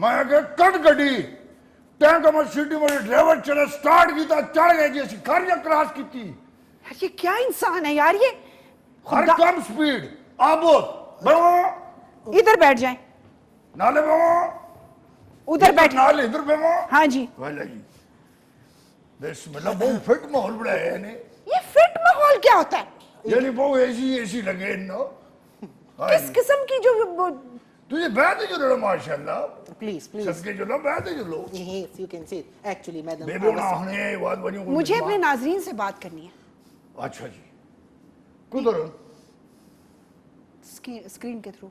میں اگر کٹ گڈی ٹینک میں سٹی میں ڈرائیور چلا سٹارٹ کیتا چڑھ گئے جیسی کھاریاں کراس کی تھی.
یہ کیا انسان ہے یار یہ.
ہر کم سپیڈ آبود بیمو
ادھر بیٹھ جائیں.
نالے بیمو
ادھر بیٹھ.
نالے ادھر بیمو.
ہاں جی.
ویلا جی بسم اللہ بہت فٹ ماحول بڑھایا ہے نے.
یہ فٹ ماحول کیا ہوتا ہے؟
یعنی بہت ایسی لگے انہوں.
کس قسم کی جو
تجھے بیعت جو لڑو ماشاءاللہ.
Please please.
صدقے جو لو بیعت جو لو.
Yes you can see it. Actually madam.
بے بونا آہنے واد بنی ہوں.
مجھے اپنے ناظرین سے بات کرنی ہے.
اچھا جی کدھر
اسکرین کے تھرو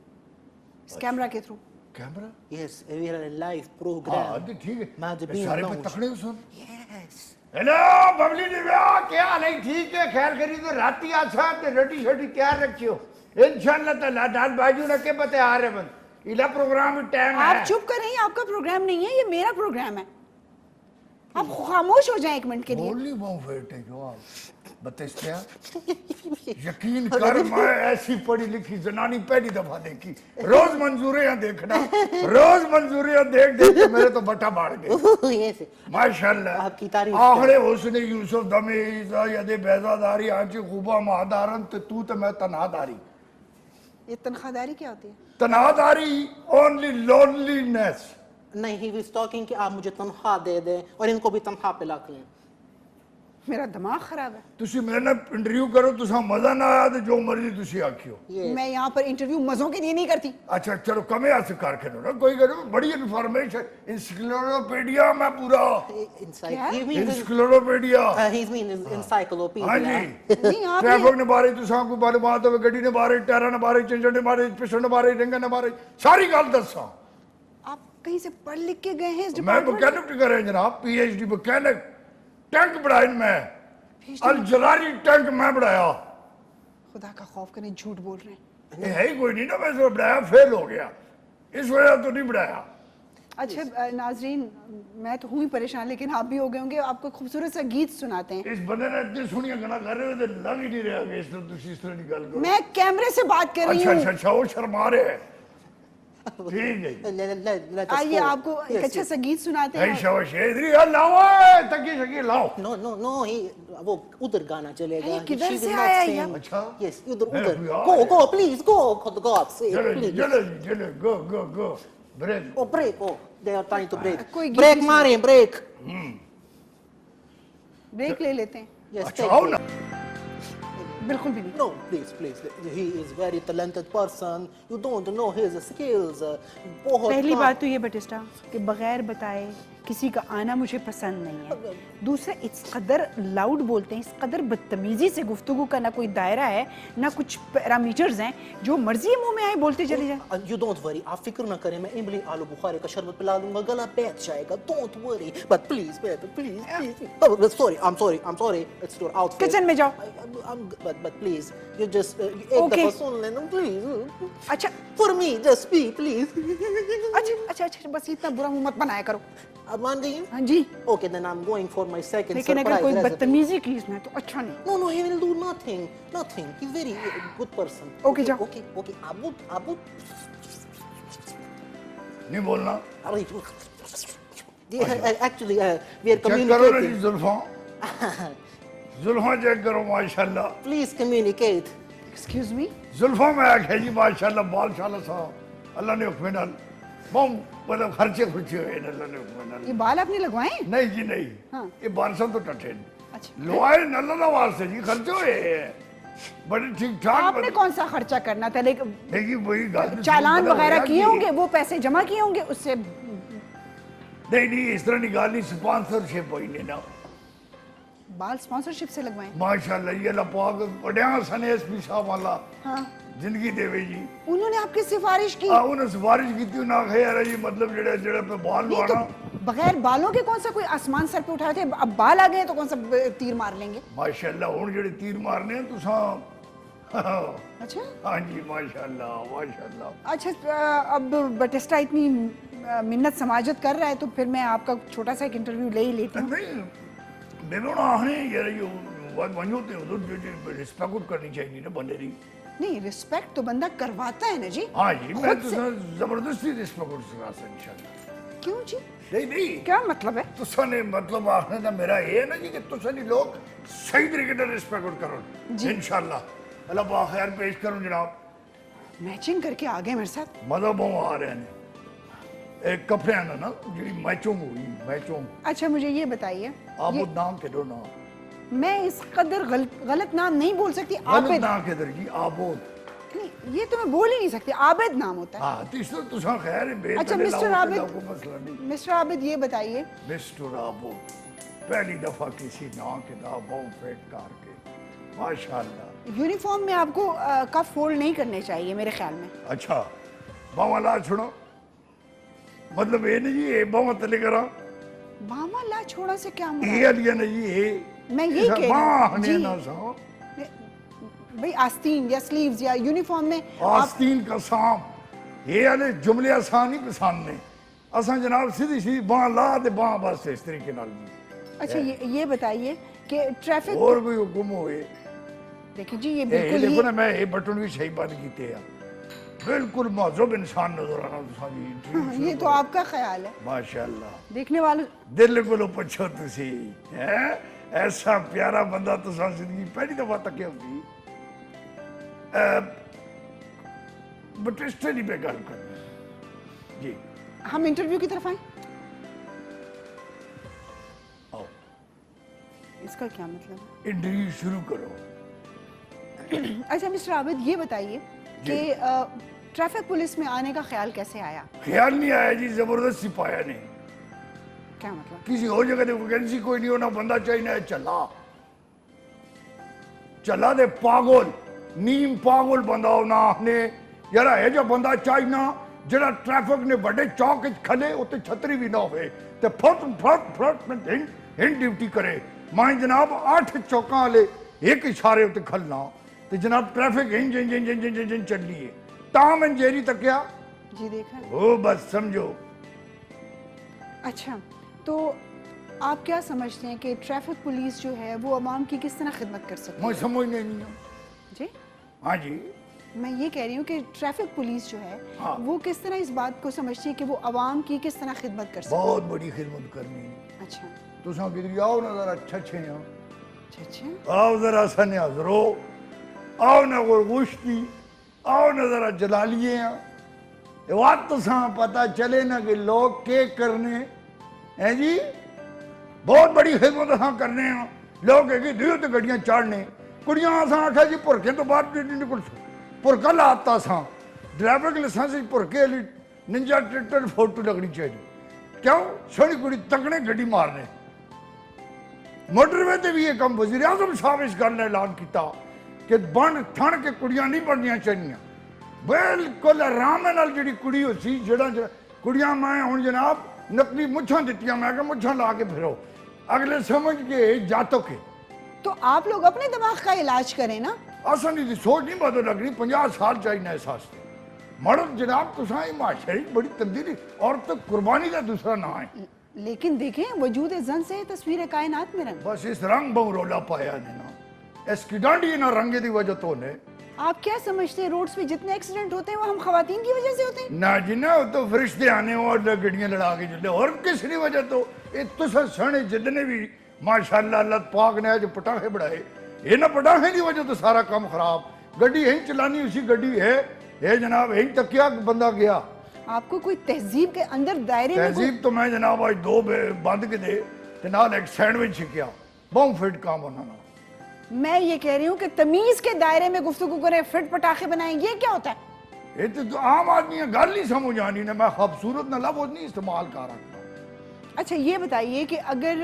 کیمرہ کے through.
Camera.
Yes we are a live program.
ہاں ٹھیک ہے
Majabin
سارے پہ
Lounge.
تکڑے ہو سن.
Yes.
ہیلو ببلی دیویا کیا حال ہے؟ ٹھیک ہے خیر کری تو راتی آسا تے روٹی شوٹی تیار رکھیو انشاءاللہ تعالیٰ دال باجو نہ کے پتے آ رہے بند ایلا پروگرام ٹائم ہے.
آپ چپ کریں آپ کا پروگرام نہیں ہے یہ میرا پروگرام ہے. آپ خاموش ہو جائیں ایک منٹ کے لیے.
بولی بہت فیٹ ہے جو آپ بتیستیا یقین کر میں ایسی پڑھی لکھی زنانی پہلی دفعہ دیکھی. روز منظوریاں دیکھنا روز منظوریاں دیکھ دیکھ کے میرے تو بٹا باڑ گئے.
Yes.
ماشاءاللہ
آپ کی تعریف
آخرے حسن یوسف دمیزہ ید بیزہ داری آنچی خوبہ مہدارن تو میں تنہا داری.
یہ تنخواہ داری کیا ہوتی ہے؟
تنہا داری only loneliness.
نہیں he was talking کہ آپ مجھے تنخواہ دے دیں اور ان کو بھی تنخواہ پہ لاتے ہیں.
मेरा दिमाग खराब है।
ਤੁਸੀਂ ਮੇਰੇ ਨਾਲ ਇੰਟਰਵਿਊ ਕਰੋ, ਤੁਸੀਂ ਮਜ਼ਾ ਨਾ ਆਇਆ ਤੇ ਜੋ ਮਰਜ਼ੀ ਤੁਸੀਂ ਆਖਿਓ।
मैं यहाँ पर इंटरव्यू मजों के लिए नहीं करती।
अच्छा चलो कमे हाथ करके दो ना, कोई करो, बड़ी इन्फॉर्मेशन, इंसाइक्लोपीडिया में पूरा इंसाइक्लोपीडिया
He's mean encyclopedia.
हाँ जी,
नहीं आप
ट्रैफिक ने बारे तुसा को बारे बात होवे, गड्डी ने बारे, टायरा ने बारे, इंजन ने बारे, पिस्टन ने बारे, रिंग ने बारे, सारी गल दसा।
आप कहीं से पढ़ लिख के गए हैं इस
मैं
डिपार्टमेंट?
मैकेनिक कर रहा जनाब, पीएचडी मैकेनिक, टैंक बढ़ाया मैं, अल जलारी टैंक मैं बढ़ाया।
खुदा का खौफ करें, झूठ बोल रहे हैं।
ये है ही कोई नहीं ना, मैं इसको बढ़ाया फेल हो गया, इस वजह तो नहीं बढ़ाया।
अच्छा नाजरीन, मैं तो हूँ ही परेशान, लेकिन आप भी हो गए होंगे। आपको खूबसूरत सा गीत सुनाते हैं।
इस बंदे ने इतनी सोहनियां गल्लां कर रहे हो तो लग ही नहीं रहा कि इस तरह की गल करो।
मैं कैमरे से बात कर रही
अच्छा
हूँ।
अच्छा अच्छा, वो शर्मा रहे हैं। ठीक है जी।
आइए आपको एक अच्छा सा गीत सुनाते
है
हैं।
शाबाश, इधर ही लाओ, तकिए शकिए लाओ।
No, वो उधर गाना चलेगा।
अरे, किधर
She
से
will not
आया
sing.
ये?
अच्छा।
Yes, उधर
मैं
उधर।
भी आ
Go,
गया।
go, please, go, for God's sake,
चलो जी,
please.
चलो जी, चलो, go, break.
Oh, break, oh, they are trying to break.
कोई गीत
Break,
नहीं
मारें, break.
ब्रेक ले लेते हैं।
Yes,
अच्छा
take
आओ
it.
ना।
बिल्कुल भी नहीं।
No, please. He is very talented person. You don't know his skills. बहुत
पहली
काम-
बात तो ये बटिस्टा कि बगैर बताए किसी का आना मुझे पसंद नहीं है। दूसरा, इस कदर लाउड बोलते हैं, इस कदर बदतमीजी से गुफ्तगू का ना कोई दायरा है, ना कुछ पैरामीटर्स हैं, जो मर्जी मुंह में आए बोलते चले जाए।
You don't worry. आप फिक्र ना करें, मैं इमली आलू बुखारे का शरबत पिला दूंगा, गला बैठ जाएगा. Don't worry. But please, baby, please. Oh, sorry. I'm sorry. It's your outfit.
Kitchen में जाओ।
But please, you just एक
Okay.
दफा सुन लेना, please.
अच्छा
For me, just speak, please.
अच्छा, बस इतना बुरा मुंह मत बनाया करो।
आप मान गई?
हाँ जी,
Okay, then I'm going for my second
लेकिन अगर
surprise
कोई
recipe.
बदतमीजी की इसमें तो अच्छा नहीं।
No, he will do nothing. He's very good person.
Okay, जाओ।
Okay. Abu.
नहीं बोलना।
Actually, we are
चेक करो ना जी
communicating.
जुल्फा चेक करो माशाल्लाह।
Please communicate.
एक्सक्यूज मी,
जुल्फा में आखे जी माशाल्लाह, बाल शाला साहब, अल्लाह ने हुक्म नाल बम मतलब खर्चे खुर्चे हुए ने, अल्लाह ने हुक्म नाल।
ये बाल आपने लगवाए?
नहीं जी नहीं,
हाँ।
ये बारसों तो टटे ने।
अच्छा,
लोआए अल्लाह ना वास्ते जी, खर्चे हुए हैं बड़े ठीक ठाक।
आपने कौन सा खर्चा करना था? लेकिन
देखिए वही गल,
चालान
मतलब
वगैरह
होया
किए
कि-
होंगे, वो पैसे जमा किए होंगे उससे।
नहीं इस तरह की गल नहीं, स्पॉन्सरशिप हुई ने ना
बाल स्पॉन्सरशिप से लगवाए?
माशाल्लाह। ये अल्लाह पाक बढ़िया सन एसपी साहब वाला
हाँ,
जिंदगी देवे जी।
उन्होंने आपकी सिफारिश की?
उन्हें सिफारिश की थी ना, खैर जी मतलब जेड़ा पे बाल
नहीं तो
लुआना।
बगैर बालों के कौन सा कोई आसमान सर पे उठाए थे, अब बाल आ गए तो कौन सा तीर मार लेंगे?
माशाल्लाह हुन जेड़े तीर मारने हैं तुसा।
अच्छा
हाँ जी माशाल्लाह।
अच्छा, अब बटिस्टा इतनी मिन्नत समाजत कर रहा है तो फिर मैं आपका छोटा सा एक इंटरव्यू ले ही लेती हूँ।
नहीं मेरे ना आने यार ये वंजो ते उधर जो रिस्पेक्ट करनी चाहिए ना बंदे दी।
नहीं, रिस्पेक्ट तो बंदा करवाता है ना जी।
हाँ जी, मैं
खुद
तो
से।
जबरदस्ती रिस्पेक्ट सिखा इंशाल्लाह।
क्यों जी?
नहीं
क्या मतलब है?
तुसा ने मतलब आखने का मेरा ये है ना जी कि तुसा नहीं लोग सही तरीके से रिस्पेक्ट करो इंशाल्लाह। अल्लाह पाक खैर पेश करूं जनाब।
मैचिंग करके आ गए मेरे साथ।
मतलब वो आ रहे हैं एक कपड़े ना ना जी मैचों हुई मैचों।
अच्छा मुझे ये बताइए,
आप
ये,
नाम के दो ना,
मैं इस कदर गलत नाम नहीं बोल सकती।
गलत
आबिद
नाम के दर जी आबोद।
नहीं, ये तो मैं बोल ही नहीं सकती। आबिद नाम होता है।
हाँ तो इस तरह तुसा खैर है बेहद
अच्छा
पहले
मिस्टर
लाओ,
आबिद,
कोई मसला नहीं।
मिस्टर आबिद ये बताइए,
मिस्टर आबोद पहली दफा किसी नाम के दाबों फेंक करके माशाल्लाह।
यूनिफॉर्म में आपको कफ फोल्ड नहीं करने चाहिए मेरे ख्याल में।
अच्छा बावा ला छोड़ो, मतलब ये नहीं जी ये बावा तले करा
मामा ला छोड़ा से क्या
ये
मुराद?
अलिया नहीं जी ये
मैं यही कह रही हूँ।
बाह ने
जी।
ना सा
भाई आस्तीन या स्लीव्स या यूनिफॉर्म में आप
आस्तीन का साम ये वाले जुमले आसान ही पसंद ने। असा जनाब सीधी सीधी बाह ला दे बाह बस इस तरीके नाल जी।
अच्छा ये बताइए कि ट्रैफिक,
और कोई हुक्म होए
देखिए जी ये
ये
बिल्कुल
देखो
ही
ना मैं ये बटन भी सही बंद कीते हैं, बिल्कुल मौजूब इंसान नजर आ रहा तुसा जी।
ये तो आपका ख्याल है,
माशाल्लाह
देखने वालों।
दिल को पुछो तुसी हैं ऐसा प्यारा बंदा तुसा जिंदगी पहली दफा तक होगी। बटिस्टा नहीं पे गल कर जी।
हम इंटरव्यू की तरफ आए।
आओ
اس کا کیا مطلب ہے؟
انٹرویو شروع کرو.
اچھا مسٹر عابد یہ بتائیے کہ ٹریفک پولیس میں آنے کا خیال کیسے آیا؟
خیال نہیں آیا جی, زبردستی پایا نہیں.
کیا مطلب؟
کسی اور جگہ ویکینسی کوئی نہیں ہونا, بندہ چاہیے چلا دے پاگل نیم پاگل بندہ ہونا نے یار ہے جو بندہ چاہیے جڑا ٹریفک نے بڑے چوک کھلے اتنے چھتری بھی نہ ہوئے تے فٹ میں ہن ڈیوٹی کرے. میں جناب 8 چوکاں والے ایک اشارے اتنے کھلنا تے جناب ٹریفک ہن چلنی ہے تاں میں جیری تک کیا
جی دیکھا
وہ بس سمجھو.
اچھا تو آپ کیا سمجھتے ہیں کہ ٹریفک پولیس جو ہے وہ عوام کی کس طرح خدمت کر سکتی ہے؟
میں سمجھنے نہیں ہوں.
جی
ہاں جی
میں یہ کہہ رہی ہوں کہ ٹریفک پولیس جو ہے وہ کس طرح اس بات کو سمجھتی ہے کہ وہ عوام کی کس طرح خدمت کر سکتی ہے؟
بہت بڑی خدمت کرنی ہے.
اچھا
تو ساں کدھر آؤ نہ ذرا اچھے ہیں
اچھا
آؤ ذرا سنے حضرو آؤ نہ کوئی گوشتی آؤ نہ ذرا جلالیے ہیں. یہ بات تو ساں پتہ چلے نا کہ لوگ کے کرنے ہیں جی بہت بڑی خدمت ساں کرنے ہیں. لوگ ایک دیو تے گڑیاں چاڑنے کڑیاں ساں آکھا جی پرکے تو بات نکل پرکا لاتا ساں ڈرائیور لائسنس پرکے لی ننجا ٹریکٹر فوٹو لگنی چاہیے. کیوں سونی کڑی تکنے گڈی مارنے. موٹر وے تے بھی یہ کم وزیر اعظم صاحب اس گل نے اعلان کیتا کہ بن تھن کے کڑیاں نہیں بننیاں چاہیے. بالکل آرام نال جڑی کڑی ہو سی جڑا کڑیاں میں ہن جناب نقلی مچھاں دتیاں میں کہ مچھاں لا کے پھرو اگلے سمجھ کے جاتو کے.
تو آپ لوگ اپنے دماغ کا علاج کریں نا.
آسانی دی سوچ نہیں بدل لگ رہی 50 سال چاہیے احساس سے مرد جناب تو ساں معاشرے بڑی تبدیلی اور تو قربانی کا دوسرا نہ ہے.
لیکن دیکھیں وجود زن سے تصویر کائنات میں رنگ
بس اس رنگ بہو رولا پایا نے نا اس کی ڈانڈی نہ رنگے دی وجہ تو نے.
آپ کیا سمجھتے ہیں روڈز پہ جتنے ایکسیڈنٹ ہوتے ہیں وہ ہم خواتین کی وجہ سے ہوتے ہیں؟
نہ جی نہ تو فرشتے آنے اور گڑیاں لڑا کے چلے اور کس نہیں وجہ تو یہ تو سنے جتنے بھی ماشاءاللہ اللہ پاک نے جو پٹاخے بڑھائے یہ نہ پٹاخے دی وجہ تو سارا کام خراب. گڈی یہیں چلانی اسی گڈی ہے یہ جناب یہیں تک کیا بندہ گیا.
آپ کو کوئی تہذیب کے اندر دائرے میں
تہذیب تو میں جناب آج 2 بند کے دے نال ایک سینڈوچ چھکیا بہت فٹ کام ہونا نا.
میں یہ کہہ رہی ہوں کہ تمیز کے دائرے میں گفتگو کریں فٹ پٹاخے بنائیں یہ کیا ہوتا ہے؟
یہ تو عام آدمی ہے گل نہیں سمجھ آنی نے میں خوبصورت نہ لفظ نہیں استعمال کر رکھتا.
اچھا یہ بتائیے کہ اگر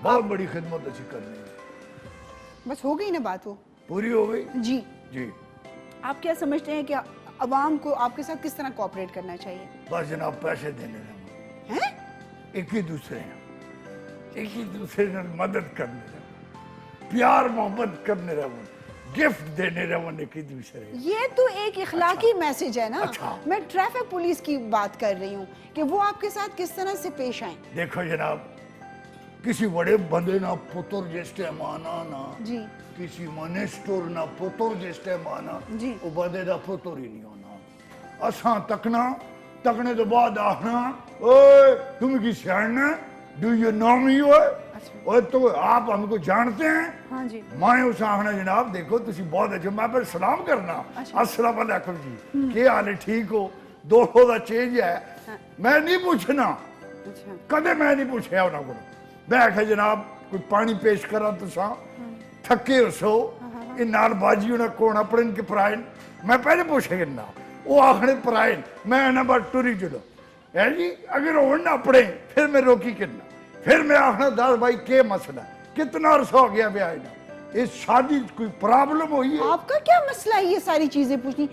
بہت بڑی خدمت اچھی کرنی ہے.
بس ہو گئی نا بات وہ
پوری ہو گئی
جی
جی.
آپ کیا سمجھتے ہیں کہ عوام کو آپ کے ساتھ کس طرح کوآپریٹ کرنا چاہیے؟
بس جناب پیسے دینے رہے
ہیں
ایک ہی دوسرے نے مدد کرنے رہے پیار محبت کرنے رہے گفٹ دینے رہے ایک ہی دوسرے.
یہ تو ایک اخلاقی میسج ہے نا.
اچھا.
میں ٹریفک پولیس کی بات کر رہی ہوں کہ وہ آپ کے ساتھ کس طرح سے پیش آئیں.
دیکھو جناب کسی بڑے بندے نہ پتر جس ٹائم آنا نہ
جی
کسی منسٹر نہ پتر جس ٹائم آنا
جی
وہ بندے دا پتر ہی نہیں ہونا. اساں تکنا تکنے تو بعد آنا اوے تم کی سیاڑنا ڈو یو نو می اور تو آپ ہم کو جانتے ہیں.
ہاں جی
میں اس آخنا جناب دیکھو تسی بہت اچھے میں پھر سلام کرنا السلام علیکم جی کیا حال ہے ٹھیک ہو 200 دا چینج ہے میں نہیں پوچھنا کدے میں نہیں پوچھیا انہوں کو. میں آخیا جناب کوئی پانی پیش کرا تو سا تھکے ہو سو ان نال باجی انہیں کون اپنے ان کے پرائن میں پہلے پوچھے گا نا وہ آخنے پرائن میں انہیں بات ٹوری چلو ہے جی اگر وہ نہ پڑے پھر میں روکی کرنا پھر میں آخنا 10 بھائی کے مسئلہ کتنا عرصہ ہو گیا بیاہ نا اس شادی کوئی پرابلم ہوئی ہے.
آپ کا کیا مسئلہ ہے یہ ساری چیزیں پوچھنی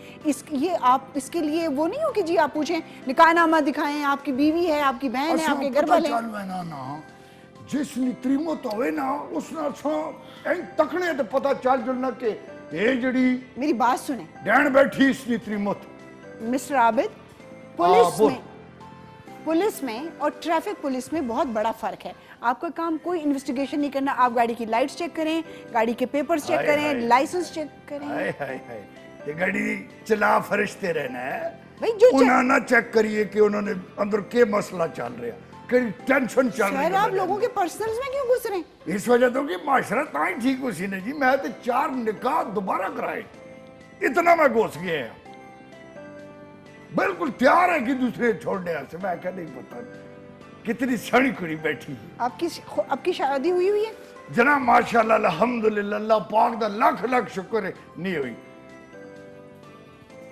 یہ آپ اس کے لیے وہ نہیں ہو کہ جی آپ پوچھیں نکاح نامہ دکھائیں آپ کی بیوی ہے آپ کی بہن ہے آپ کے گھر والے
ہیں جس نے تریمت ہوئے نا اس نے تکنے تو پتہ چل جلنا کہ یہ جڑی
میری بات سنیں
ڈین بیٹھی اس نے تریمت.
مسٹر عابد پولیس میں اور ٹریفک پولیس میں بہت بڑا فرق ہے. آپ کا کام کوئی انویسٹیگیشن نہیں کرنا آپ گاڑی کی لائٹس چیک کریں گاڑی کے پیپرز چیک کریں لائسنس چیک کریں.
یہ گاڑی چلا فرشتے رہنا ہے
انہوں
نہ چیک کریے کہ انہوں نے اندر کے مسئلہ چل رہا ٹینشن چل رہی ہے.
آپ لوگوں کے پرسنلز میں کیوں گھس رہے ہیں؟
اس وجہ تو کہ معاشرہ تائیں ٹھیک ہو سی نے جی میں تو 4 نکاح دوبارہ کرائے اتنا میں گھس گیا بالکل تیار ہے کہ دوسرے چھوڑنے سے میں کہا نہیں پتا कितनी सड़ी कुड़ी बैठी
आपकी शादी हुई है?
जनाब माशाल्लाह अल्हम्दुलिल्लाह, अल्लाह पाक दा लख लख शुक्र है नहीं हुई।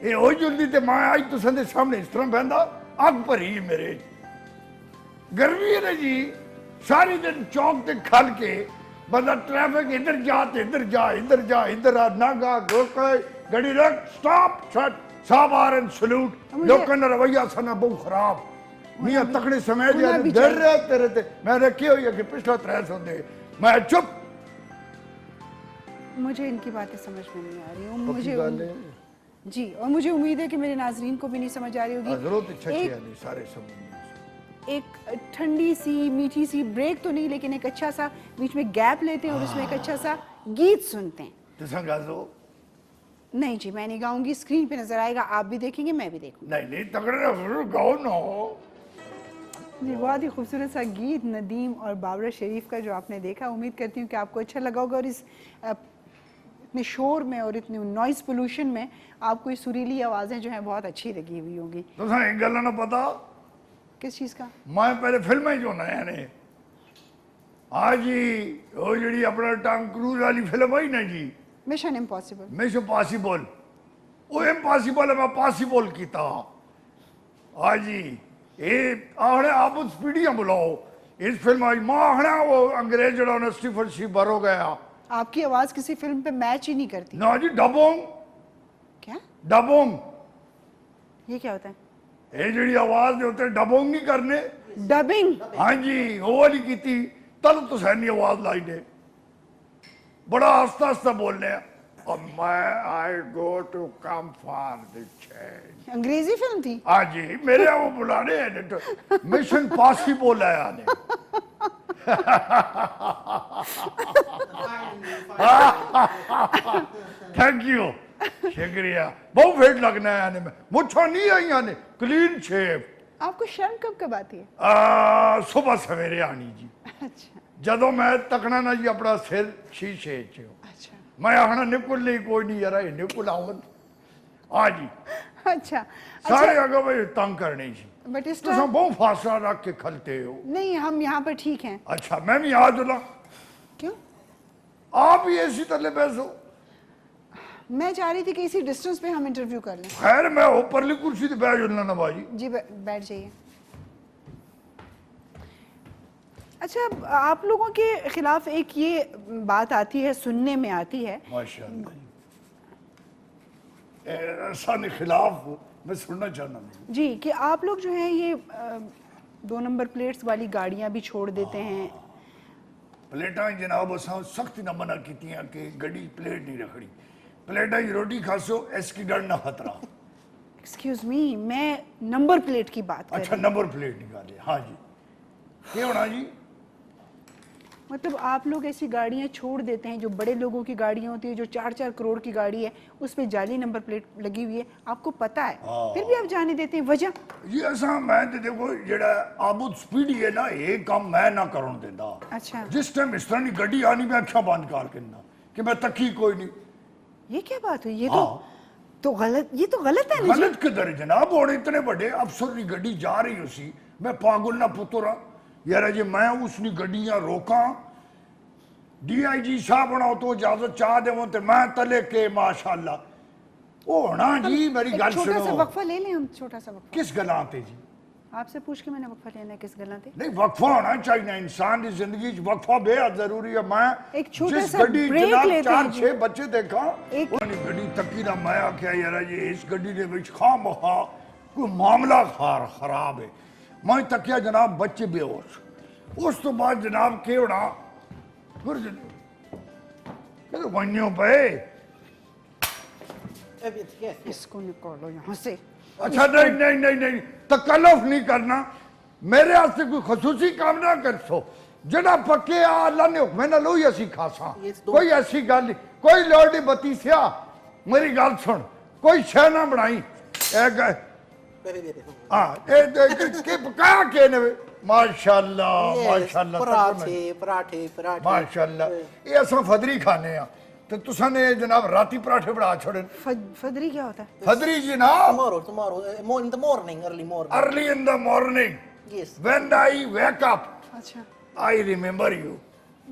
ये हो जुलदी ते मैं आज तुसां दे सामने इस तरह बहंदा अग भरी है मेरे। गर्मी है ना जी, सारी दिन चौक ते खल के बंदा ट्रैफिक इधर जा ते इधर जा, इधर जा इधर आ, नागा रोके गड़ी रख स्टॉप शट साहब आर एंड सैल्यूट। लोकां दा रवैया सना बहुत खराब मियां तकड़े समय जे डर रहे तेरे ते मैं रखी हुई है कि पिछला 300 दे मैं चुप।
मुझे इनकी बातें समझ में नहीं आ रही हूँ, मुझे जी, और मुझे उम्मीद है कि मेरे नाजरीन को भी नहीं समझ आ रही होगी।
सारे
एक ठंडी सी मीठी सी ब्रेक तो नहीं, लेकिन एक अच्छा सा बीच में गैप लेते हैं और उसमें एक अच्छा सा गीत सुनते हैं। नहीं जी, मैं नहीं गाऊंगी, स्क्रीन पे नजर आएगा, आप भी देखेंगे मैं भी देखूंगी।
नहीं तगड़े गाओ ना
जी। बहुत ही खूबसूरत सा गीत नदीम और बाबरा शरीफ का जो आपने देखा, उम्मीद करती हूँ कि आपको अच्छा लगा होगा। और इस इतने शोर में और इतने नॉइस पोल्यूशन में आपको ये सुरीली आवाज़ें जो हैं बहुत अच्छी लगी हुई होंगी।
तो एक गल ना पता
किस चीज़ का?
मैं पहले फिल्में जो नया ने आज ही वो जी अपना टॉम क्रूज वाली फिल्म आई ना जी,
मिशन इम्पॉसिबल।
मिशन पॉसिबल, वो इम्पॉसिबल है मैं पॉसिबल कीता। आज ही ये आहने आप स्पीडियां बुलाओ इस फिल्म आज मां आहना वो अंग्रेज जड़ा ने स्टीफन शीबर हो गया।
आपकी आवाज किसी फिल्म पे मैच ही नहीं करती।
ना जी डबोंग।
क्या
डबोंग?
ये क्या होता है?
ये जी आवाज दे होते डबोंग नहीं करने,
डबिंग।
हाँ जी वो वाली की थी तल तो सैनी आवाज लाई ने बड़ा आस्ता आस्ता बोलने हैं। और मैं I go to come for the change.
अंग्रेजी फिल्म थी?
हाँ जी, मेरे वो बुलाने हैं मिशन पॉसिबल है आने। थैंक यू, शुक्रिया। बहुत वेट लगना है आने में, मुझे नहीं आई आने, क्लीन शेव।
आपको शर्म कब आती है?
सुबह सवेरे आनी जी।
अच्छा।
जदों मैं तकना ना जी अपना सिर शीशे च।
अच्छा।
मैं आखना निकुल नहीं कोई नहीं यार ये निकुल आवन। हाँ जी।
अच्छा।
सारे अगर भाई तंग करने जी।
बट इस
तो बहुत फासला रख के खलते हो।
नहीं, हम यहाँ पर ठीक हैं।
अच्छा, मैं भी आज जुला।
क्यों?
आप ही ऐसी तरह बैठो।
मैं चाह रही थी कि इसी डिस्टेंस पे हम इंटरव्यू कर लें।
खैर मैं ऊपरली कुर्सी पे बैठ जुलना ना बाजी
जी। बैठ जाइए। अच्छा, आप लोगों के खिलाफ एक ये बात आती है, सुनने में आती है
माशाअल्लाह, ऐसा नहीं खिलाफ मैं सुनना चाहना
जी कि आप लोग जो हैं ये 2 नंबर प्लेट्स वाली गाड़ियां भी छोड़ देते हैं।
प्लेटा जनाब असा सख्ती ना मना की कि गड्डी प्लेट नहीं रखनी, प्लेटा की रोटी खासो इसकी डर ना खतरा।
एक्सक्यूज मी, मैं नंबर प्लेट की बात कर
अच्छा, नंबर प्लेट निकाले। हाँ जी, क्या होना जी?
मतलब आप लोग ऐसी गाड़ियां छोड़ देते हैं जो बड़े लोगों की गाड़ियां होती है, जो 4-4 करोड़ की गाड़ी है, उस पे जाली नंबर प्लेट लगी हुई है, आपको पता है, फिर भी आप जाने देते हैं, वजह?
जी ऐसा मैं तो देखो जेड़ा आबुद स्पीड है ना ये काम मैं ना करन देंदा।
अच्छा।
जिस टाइम इस तरह की गड्डी आनी मैं अखा बंद करके ना कि मैं तकी कोई नहीं।
ये क्या बात हुई? ये तो गलत, ये तो गलत है ना जी।
गलत किधर जनाब, और इतने बड़े अफसर की गड्डी जा रही उसी मैं पागल ना पुत्रा यार जी मैं उसनी गड्डियां रोका DIG साहब बनाओ तो इजाजत चाह देवो ते मैं तले के माशाअल्लाह ओ ना जी। मेरी गल सुनो,
छोटा सा वक्फा ले लें हम, छोटा सा वक्फा।
किस गल्लां ते जी?
आपसे पूछ के मैंने वक्फा लेना है, किस गल्लां ते?
नहीं वक्फा होना चाहिए, इंसान की जिंदगी च वक्फा बेहद जरूरी है। मैं
एक छोटा
जिस
सा
गड्डी
ब्रेक
जनाब
लेते हैं
4-6 बच्चे देखा
एक
गड्डी तकी ना मैं आख्या यार जी इस गड्डी दे विच खामखा कोई मामला खराब है। मैं तकिया जनाब बच्चे बेहोश, उस तो बाद जनाब के होना फिर वन्यों पे
इसको निकालो यहाँ से।
अच्छा नहीं नहीं नहीं नहीं तकल्लुफ नहीं करना, मेरे वास्ते कोई खसूसी काम ना कर सो जड़ा पक्के अल्लाह ने हुक्म ना लो असी खासा कोई ऐसी गल नहीं, कोई लोड़ नहीं। बतीसिया मेरी गल सुन, कोई शह ना बनाई हाँ के पकाया के ने माशाअल्लाह माशाअल्लाह
पराठे पराठे पराठे
माशाअल्लाह ये असां फदरी खाने आ तो तुसा ने जनाब राती पराठे बना छोड़े।
फदरी क्या होता है?
फदरी जनाब
tomorrow in the morning, early morning,
early in the morning
Yes.
When I wake up,
अच्छा,
I remember you.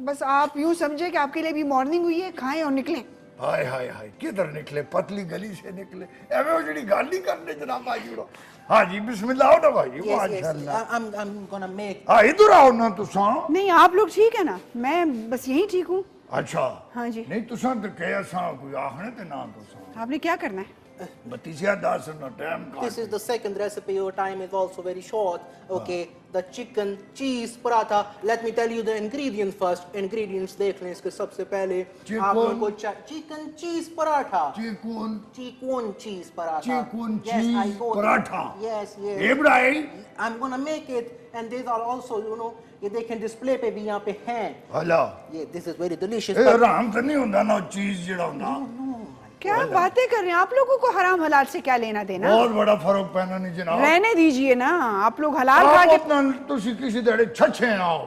बस आप यूं समझे कि आपके लिए भी मॉर्निंग हुई है, खाएं और निकलें।
हाय हाय हाय, किधर निकले? पतली गली से निकले। एवे वो जड़ी गाल नहीं करने जनाब भाई जुड़ो। हाँ जी, बिस्मिल्लाह हो ना भाई,
Yes, yes.
माशाल्लाह।
I'm gonna make.
हाँ, इधर आओ ना तुसा।
नहीं, आप लोग ठीक है ना, मैं बस यही ठीक हूँ।
अच्छा।
हाँ जी।
नहीं तुसा तो कह सा कोई आखने ते ना तुसा।
आपने क्या करना है?
बत्तीसिया दास ना टाइम का।
This is the second recipe. Your time is also very short. Okay, the chicken cheese paratha. Let me tell you the ingredients first. Ingredients देख लें इसके सबसे पहले। आप लोगों को chicken cheese paratha. Chicken cheese paratha.
Chicken
Yes,
cheese
I got it.
paratha.
Yes, yes.
Ibrahim.
I'm gonna make it, and these are also, you know, ये देखें display पे भी यहाँ पे हैं.
हला।
Yeah, this is very delicious.
ए राम तो नहीं होता ना चीज जड़ा होता।
क्या बातें कर रहे हैं आप? लोगों को हराम हलाल से क्या लेना देना?
बहुत बड़ा फर्क पैना नहीं जनाब।
रहने दीजिए ना, आप लोग हलाल खा
आप
के।
अपना तुसी किसी दड़े छछे आओ,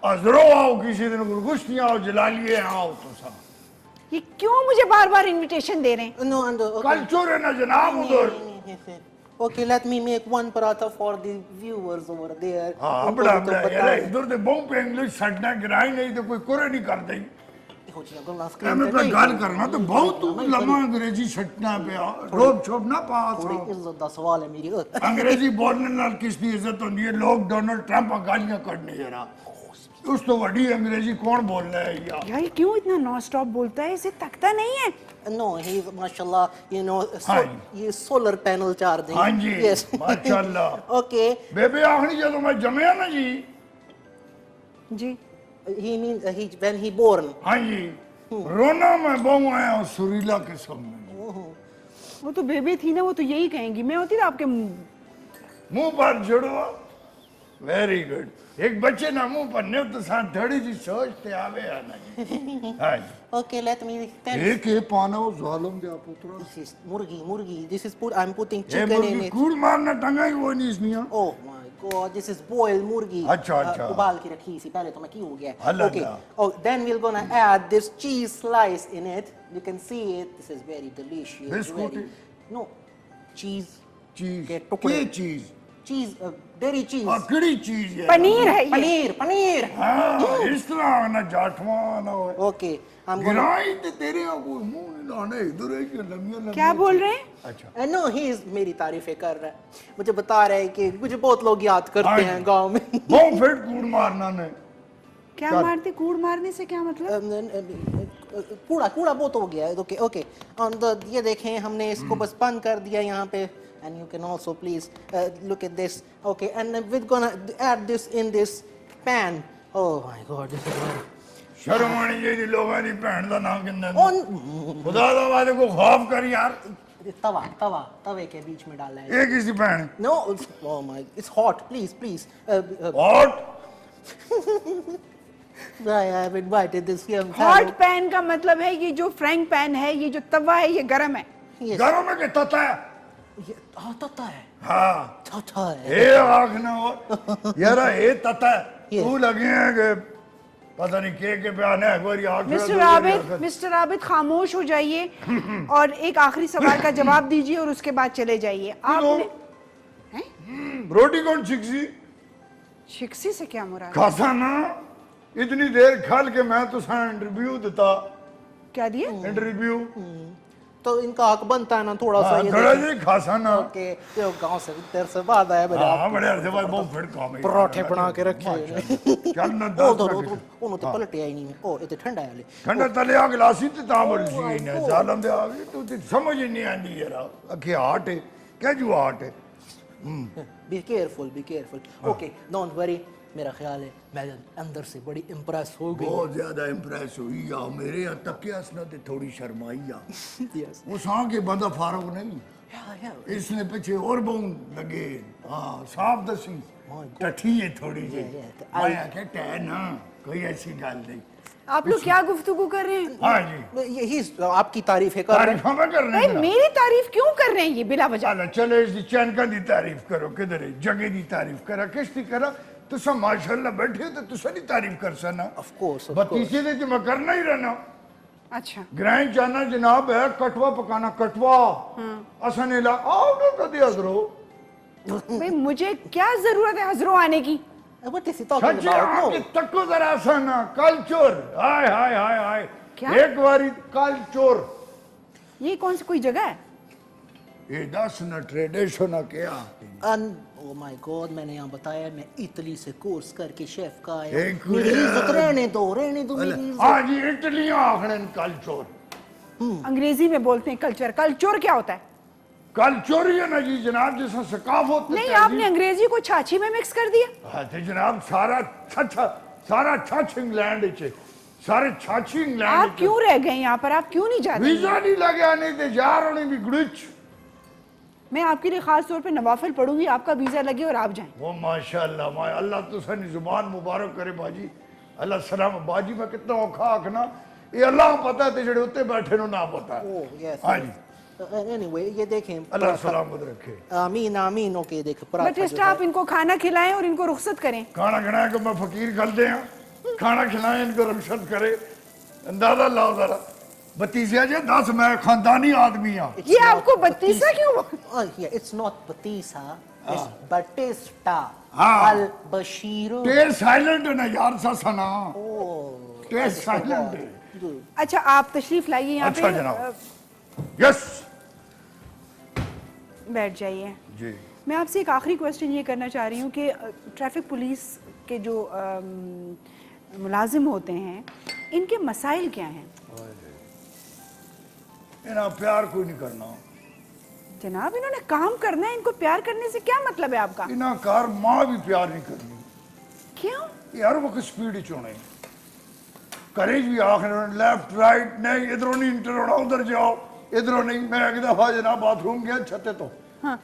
अजरो आओ, किसी दिन गुलगुश्तियां आओ, जलालिए आओ तुसा।
ये क्यों मुझे बार बार इनविटेशन दे रहे हैं?
No, and okay.
कल्चर है ना जनाब उधर।
Okay, let me make one paratha for the viewers over there.
हाँ, बड़ा बड़ा यार, इधर तो बहुत पे इंग्लिश सटना गिराई नहीं तो कोई कोरे नहीं कर देगी। हमें तो गाल करना तो बहुत लम्बा अंग्रेजी सटना पे रोब छोब ना पास
थोड़ी इज्जत दा सवाल है मेरी।
अंग्रेजी बोलने नाल किसकी इज्जत होती है? लोग डोनाल्ड ट्रंप गालियां करने जरा, उस तो बड़ी अंग्रेजी कौन बोल रहा है यार?
यार क्यों इतना नॉन स्टॉप बोलता है? इसे तकता नहीं है?
No, he's mashallah, you know,
हाँ
ये solar panel charging.
हाँ जी,
Yes.
माशाल्लाह।
Okay.
बेबे आखिरी जब मैं जमया ना जी,
जी
He means when he born.
हाँ जी, रोना में बहु आया हूँ सुरीला के सामने।
वो तो बेबी थी ना, वो तो यही कहेंगी। मैं होती तो आपके
मुंह पर जुड़वा। Very good. एक बच्चे ना मुंह पर ने तो साथ थोड़ी सी सोचते आवे आना जी। हाँ जी।
Okay, let me tell you.
एक ये पाना वो जालम दे आप उतरा।
This is murgi. This is I'm putting
ये
chicken in
मुर्गी
it.
कूड़ मारना टंगा ही वो नहीं इसनिया।
Oh my God, this is boiled murgi.
अच्छा, अच्छा।
उबाल के रखी थी पहले तो मैं की हो गया।
अल्लाह
Okay.
Allah.
Oh, then we're gonna add this cheese slice in it. You can see it. This is very delicious.
Biscuit
Very. No, cheese.
चीज
के टुकड़े।
ये चीज
Cheese, dairy cheese.
अकड़ी चीज है।
पनीर है ये।
पनीर।
हाँ, इस तरह ना जाठवा ना हो।
Okay, I'm gonna.
गिराई ते तेरे को मुंह नहीं लाने इधर है कि लंबिया
क्या बोल रहे हैं?
अच्छा।
No, he is मेरी तारीफें कर रहा है। मुझे बता रहा है कि मुझे बहुत लोग याद करते हैं गांव में।
बहुत फिट कूड़ मारना ने।
क्या मारते? कूड़ मारने से क्या मतलब?
कूड़ा बहुत हो गया है। ओके ओके, ये देखें हमने इसको बस बंद कर दिया यहाँ पे। And you can also please look at this. Okay, and then we're gonna add this in this pan. Oh my God, this is very.
शर्म आनी चाहिए लोगों की भैन का नाम किन्ने
On
खुदा दा वाले को खौफ कर यार।
तवे के बीच में डाला है।
ये किसी भैन?
No, oh my, it's hot. Please.
Hot?
I have invited this young
hot
fellow.
Pan का मतलब है ये जो फ्रैंक पैन है, ये जो तवा है, ये गरम है।
Yes.
घरों में क्या तता है?
ये तता है।
हाँ।
तता है।
ये आखना हो यार ये तता है।
ये।
तू लगे हैं कि पता नहीं के पे आने एक बार आँख
मिस्टर आबिद खामोश हो जाइए और एक आखिरी सवाल का जवाब दीजिए और उसके बाद चले जाइए। आपने
रोटी कौन छिकसी?
शिक्सी से क्या मुराद?
खासा ना इतनी देर खाल के मैं तो इंटरव्यू देता।
क्या दिए?
इंटरव्यू
तो इनका हक बनता है ना थोड़ा सा ये
थोड़ा
देखें।
जी खासा ना।
ओके, ये गांव से देर से बाद आया मेरे
हाँ बड़े अरसे बाद बहुत फिर काम है।
पराठे बना के रखे हैं।
चल ना
ओ तो
दस
उन्होंने तो पलटे आई नहीं। ओ ये तो ठंडा है ले।
ठंडा तले आ गिलासी ते ता बोल सी ने जालम दे आ गई तू ते समझ ही नहीं आनी यार अखे हार्ट है क्या जो हार्ट है।
Be careful. Okay, don't worry. मेरा ख्याल है मैं अंदर से बड़ी इम्प्रेस हो गई।
बहुत ज्यादा इम्प्रेस हुई या मेरे तकिया सना ते थोड़ी शर्माई या
यस।
वो सांग के बंदा फारूक नहीं इसने पीछे और बहुत लगे। हाँ साफ दसी टठी है थोड़ी जी। मैं क्या टह ना कोई ऐसी गल नहीं।
आप लोग क्या गुफ्तगू कर रहे हैं?
हाँ जी
यही आपकी तारीफें कर रहे हैं।
तारीफ में करने
भाई मेरी तारीफ क्यों कर रहे हैं ये बिला वजह?
चलो चलो इसकी चैनका दी तारीफ करो किधर है जगह दी तारीफ करा किसकी करा तुसा माशाल्लाह बैठे तो तुसा नहीं तारीफ कर सना।
ऑफ कोर्स
बत्तीसे दे मैं करना ही रहना।
अच्छा
ग्राइंड जाना जनाब है कटवा पकाना कटवा असने ला आओ ना कदे अदरो
بھئی مجھے کیا ضرورت ہے حضروں آنے کی؟
What is he talking
سچی
about?
آپ
No.
کی تکو ذرا سنا کلچر ہائے ہائے ہائے ہائے
کیا؟
ایک باری کلچر
یہ کون سی کوئی جگہ ہے؟
یہ دس نہ ٹریڈیشن کیا
Oh my God, میں نے یہاں بتایا میں اٹلی سے کورس کر کے شیف کا آیا.
ایک
میری عزت رہنے دو میری عزت.
ہاں جی اٹلیاں آخرن کلچر
انگریزی میں بولتے ہیں کلچر. کلچر کیا ہوتا ہے؟
کلچر ہی ہے نا جی جناب جیسا ثقافت
نہیں آپ نے انگریزی کو چھاچھی میں مکس کر دیا.
ہاں تو جناب سارا چھچ انگلینڈ چ سارے چھچ انگلینڈ
آپ کیوں رہ گئے یہاں پر؟ آپ کیوں نہیں جاتے؟
ویزا نہیں لگا نہیں تے یار ہونے بھی گڑچ.
میں آپ کے لیے خاص طور پہ نوافل پڑھوں گی, آپ کا ویزا لگے اور آپ جائیں.
وہ ماشاءاللہ اللہ تو سنی زبان مبارک کرے باجی. اللہ سلام باجی میں کتنا اوکھا آکھنا یہ اللہ پتہ ہے جڑے ہوتے بیٹھے نو نہ پتہ ہے. ہاں جی
Anyway, یہ دیکھیں
اللہ سلامت رکھے.
آمین آمین. اوکے دیکھ
بٹسٹا آپ ان کو کھانا کھلائیں اور ان کو رخصت کریں.
کھانا کھلائیں کہ میں فقیر کھل دے ہیں کھانا کھلائیں ان کو رخصت کرے. اندازہ لاؤ ذرا بتیسیا جی 10 میں خاندانی آدمی ہاں.
یہ آپ کو بتیسا کیوں؟
It's not بتیسا, it's بٹسٹا
ہاں
البشیر.
ٹیر سائلنٹ ہے نا یار سا سنا ٹیر سائلنٹ ہے.
اچھا آپ تشریف لائیے یہاں
اچھا
پہ.
جناب یس
بیٹھ جائیے.
جی
میں آپ سے ایک آخری کویسچن یہ کرنا چاہ رہی ہوں کہ ٹریفک پولیس کے جو ملازم ہوتے ہیں ان کے مسائل کیا ہیں؟
انہاں پیار کوئی نہیں کرنا.
جناب انہوں نے کام کرنا ہے, ان کو پیار کرنے سے کیا مطلب ہے آپ کا؟
انہاں کار ماں بھی پیار نہیں کرنی.
کیوں؟
یار وقت سپیڈ چونے کریج بھی آخر لیفٹ رائٹ نہیں ادھروں نہیں انٹر ہونا ادھر جاؤ ادھروں نہیں. میں ایک دفعہ جناب باتھ روم گیا چھتے تو
ہاں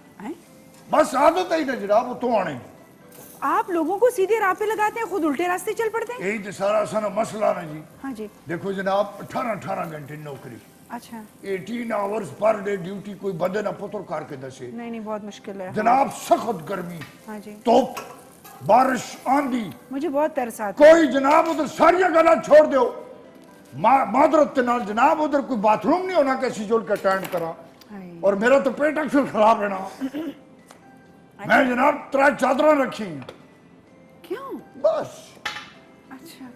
بس عادت ہی نا جناب اتوں آنے.
آپ لوگوں کو سیدھے راہ پہ لگاتے ہیں, خود الٹے راستے چل پڑتے ہیں.
یہی تو سارا سنا مسئلہ نا جی.
ہاں جی
دیکھو جناب 18 گھنٹے نوکری,
اچھا
18 آورز پر ڈے ڈیوٹی کوئی بندے نہ پتر کار کے دسے.
نہیں بہت مشکل ہے
جناب سخت گرمی
ہاں جی
توپ بارش آندھی
مجھے بہت ترس آتا ہے.
کوئی جناب ادھر ساری گلا چھوڑ دیو معذرت نال جناب ادھر کوئی باتھ روم نہیں ہونا کیسی جول کے اٹینڈ کرا. اور میرا تو پیٹ اکثر خراب رہنا. میں جناب 3 چادریں رکھی ہیں.
کیوں؟
بس.
اچھا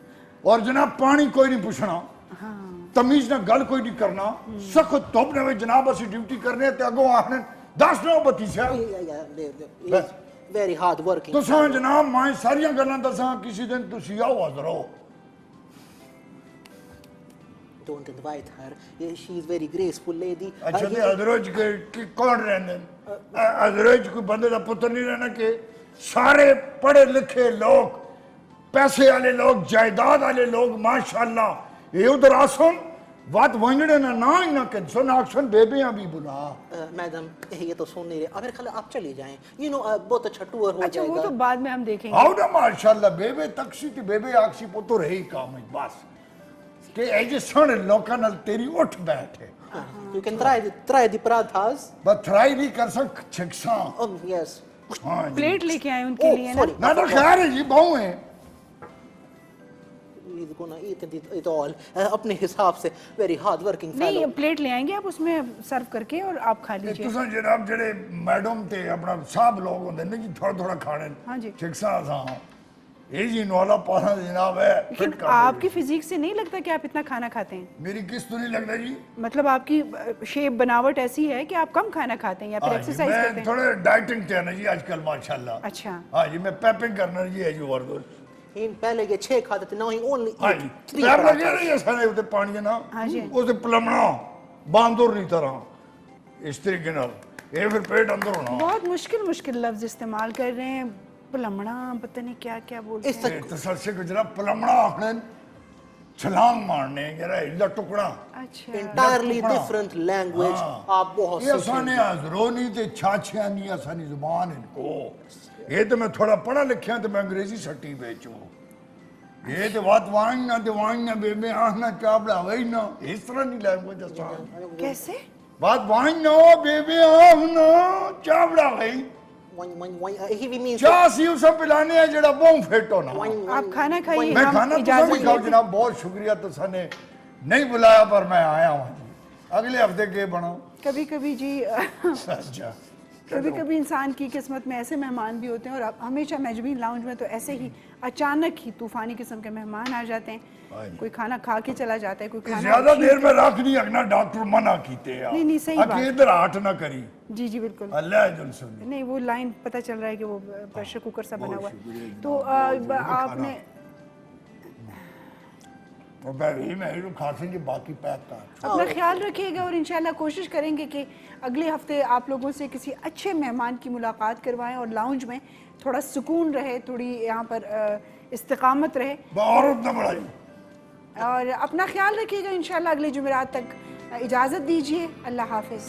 اور جناب پانی کوئی نہیں پوچھنا, تمیز نہ گل کوئی نہیں کرنا. سخت دھوپ نے جناب اسی ڈیوٹی کرنے تے اگوں آخنے 10 9 بتیسا
Very hard working.
تساں جناب مائیں ساریاں گلاں دساں کسی دن تسی آؤ حاضر ہو.
Don't invite her. She is very graceful lady.
اچھا تے حضرت کے کون رہنے حضرت کوئی بندے دا پتر نہیں رہنا کہ سارے پڑھے لکھے لوگ پیسے والے لوگ جائیداد والے لوگ ماشاءاللہ یہ ادھر آسن بات وانجڑے نہ ہی نہ کہ سن آکشن بیبیاں بھی بلا.
میڈم یہ تو سن نہیں رہے. اب خیال آپ چلے جائیں. بہت اچھا ٹور ہو
اچھا
جائے
وہ
گا.
تو بعد میں ہم دیکھیں گے.
آؤ نا ماشاءاللہ بیبے تکسی تے بیبے آکسی پتر رہی کام ہے بس کہ ایجے سن لوکاں نال تیری اٹھ بیٹھ ہے.
You can try the parathas.
بس تھرائی نہیں کر سک چھکساں.
Yes.
ہاں جی
پلیٹ لے کے آئے ان کے لیے نا.
نہ تو خیر ہے جی بہو ہیں
He's gonna eat it all. اپنے حساب سے very hard working fellow.
نہیں پلیٹ لے آئیں گے آپ اس میں سرو کر کے اور آپ کھا لیجئے.
تساں جناب جڑے میڈم تے اپنا صاحب لوگ ہوندے نے جی تھوڑا تھوڑا کھانے.
ہاں جی
چھکساں ساں یہ جی نوالا پاسا جناب ہے.
لیکن آپ کی فزیک سے نہیں لگتا کہ آپ اتنا کھانا کھاتے ہیں.
میری کس تو نہیں لگتا جی.
مطلب آپ کی شیپ بناوٹ ایسی ہے کہ آپ کم کھانا کھاتے ہیں یا پھر ایکسرسائز کرتے
میں
ہیں.
تھوڑے ڈائٹنگ تے نا جی آج کل ماشاءاللہ.
اچھا
ہاں جی میں پیپنگ کرنا جی ہے جو ورزش.
پہلے یہ 6 کھاتے تھے. Now he only
ہاں
eat
جی
3
پیپ لگے
parathas.
نہیں سارے تے پانی نا
ہاں جی
اسے پلمنا باندور نہیں طرح اس طریقے نال یہ پھر پیٹ اندر ہونا.
بہت مشکل لفظ استعمال کر رہے ہیں. پلمڑا پتہ نہیں کیا کیا بولتے ہیں.
تسلسل کو جناب پلمنا آخنے چھلانگ مارنے ذرا ہلا ٹکڑا.
اچھا
Entirely different language. آپ بہت
یہ آسانی حضرونی تے چھاچیاں نہیں آسانی زبان ان کو. یہ تو میں تھوڑا پڑھا لکھیا تو میں انگریزی سٹی بیچوں. یہ تو بات وائننا بے بے آہنا چابڑا وہی نا اس طرح نہیں لینگویج آسان.
کیسے؟
بات وائننا بے بے آہنا چابڑا وہی.
He means
چاہ سی اسے پلانے ہیں جڑا بہن فیٹ ہونا.
آپ کھانا کھائیے.
میں
ہم
کھانا تو
اجازت
سبھی کھاؤ
لیتے ہیں.
جناب بہت شکریہ تو سنے نہیں بلایا پر میں آیا ہوں جی. اگلے ہفتے کے بناؤ.
کبھی کبھی جی
اچھا
कभी कभी इंसान की किस्मत में ऐसे मेहमान भी होते हैं, और हमेशा मेजबीन लाउंज में तो ऐसे ही अचानक ही तूफानी किस्म के मेहमान आ जाते हैं, कोई खाना खा के चला जाता है, कोई खाना
ज्यादा देर में रख नहीं रखना, डॉक्टर मना कीते हैं।
नहीं, सही बात।
इधर हाथ ना करी।
जी जी बिल्कुल।
अल्लाह जुल सुन।
नहीं, वो लाइन पता चल रहा है कि वो प्रेशर कुकर सा बना हुआ है। तो आपने
बाकी पैक का
अपना ख्याल रखिएगा, और इंशाल्लाह कोशिश करेंगे कि अगले हफ्ते आप लोगों से किसी अच्छे मेहमान की मुलाकात करवाएं और लाउंज में थोड़ा सुकून रहे, थोड़ी यहाँ पर इस्तिकामत रहे, और अपना ख्याल रखिएगा। इंशाल्लाह अगले जुमेरात तक इजाज़त दीजिए। अल्लाह हाफिज़।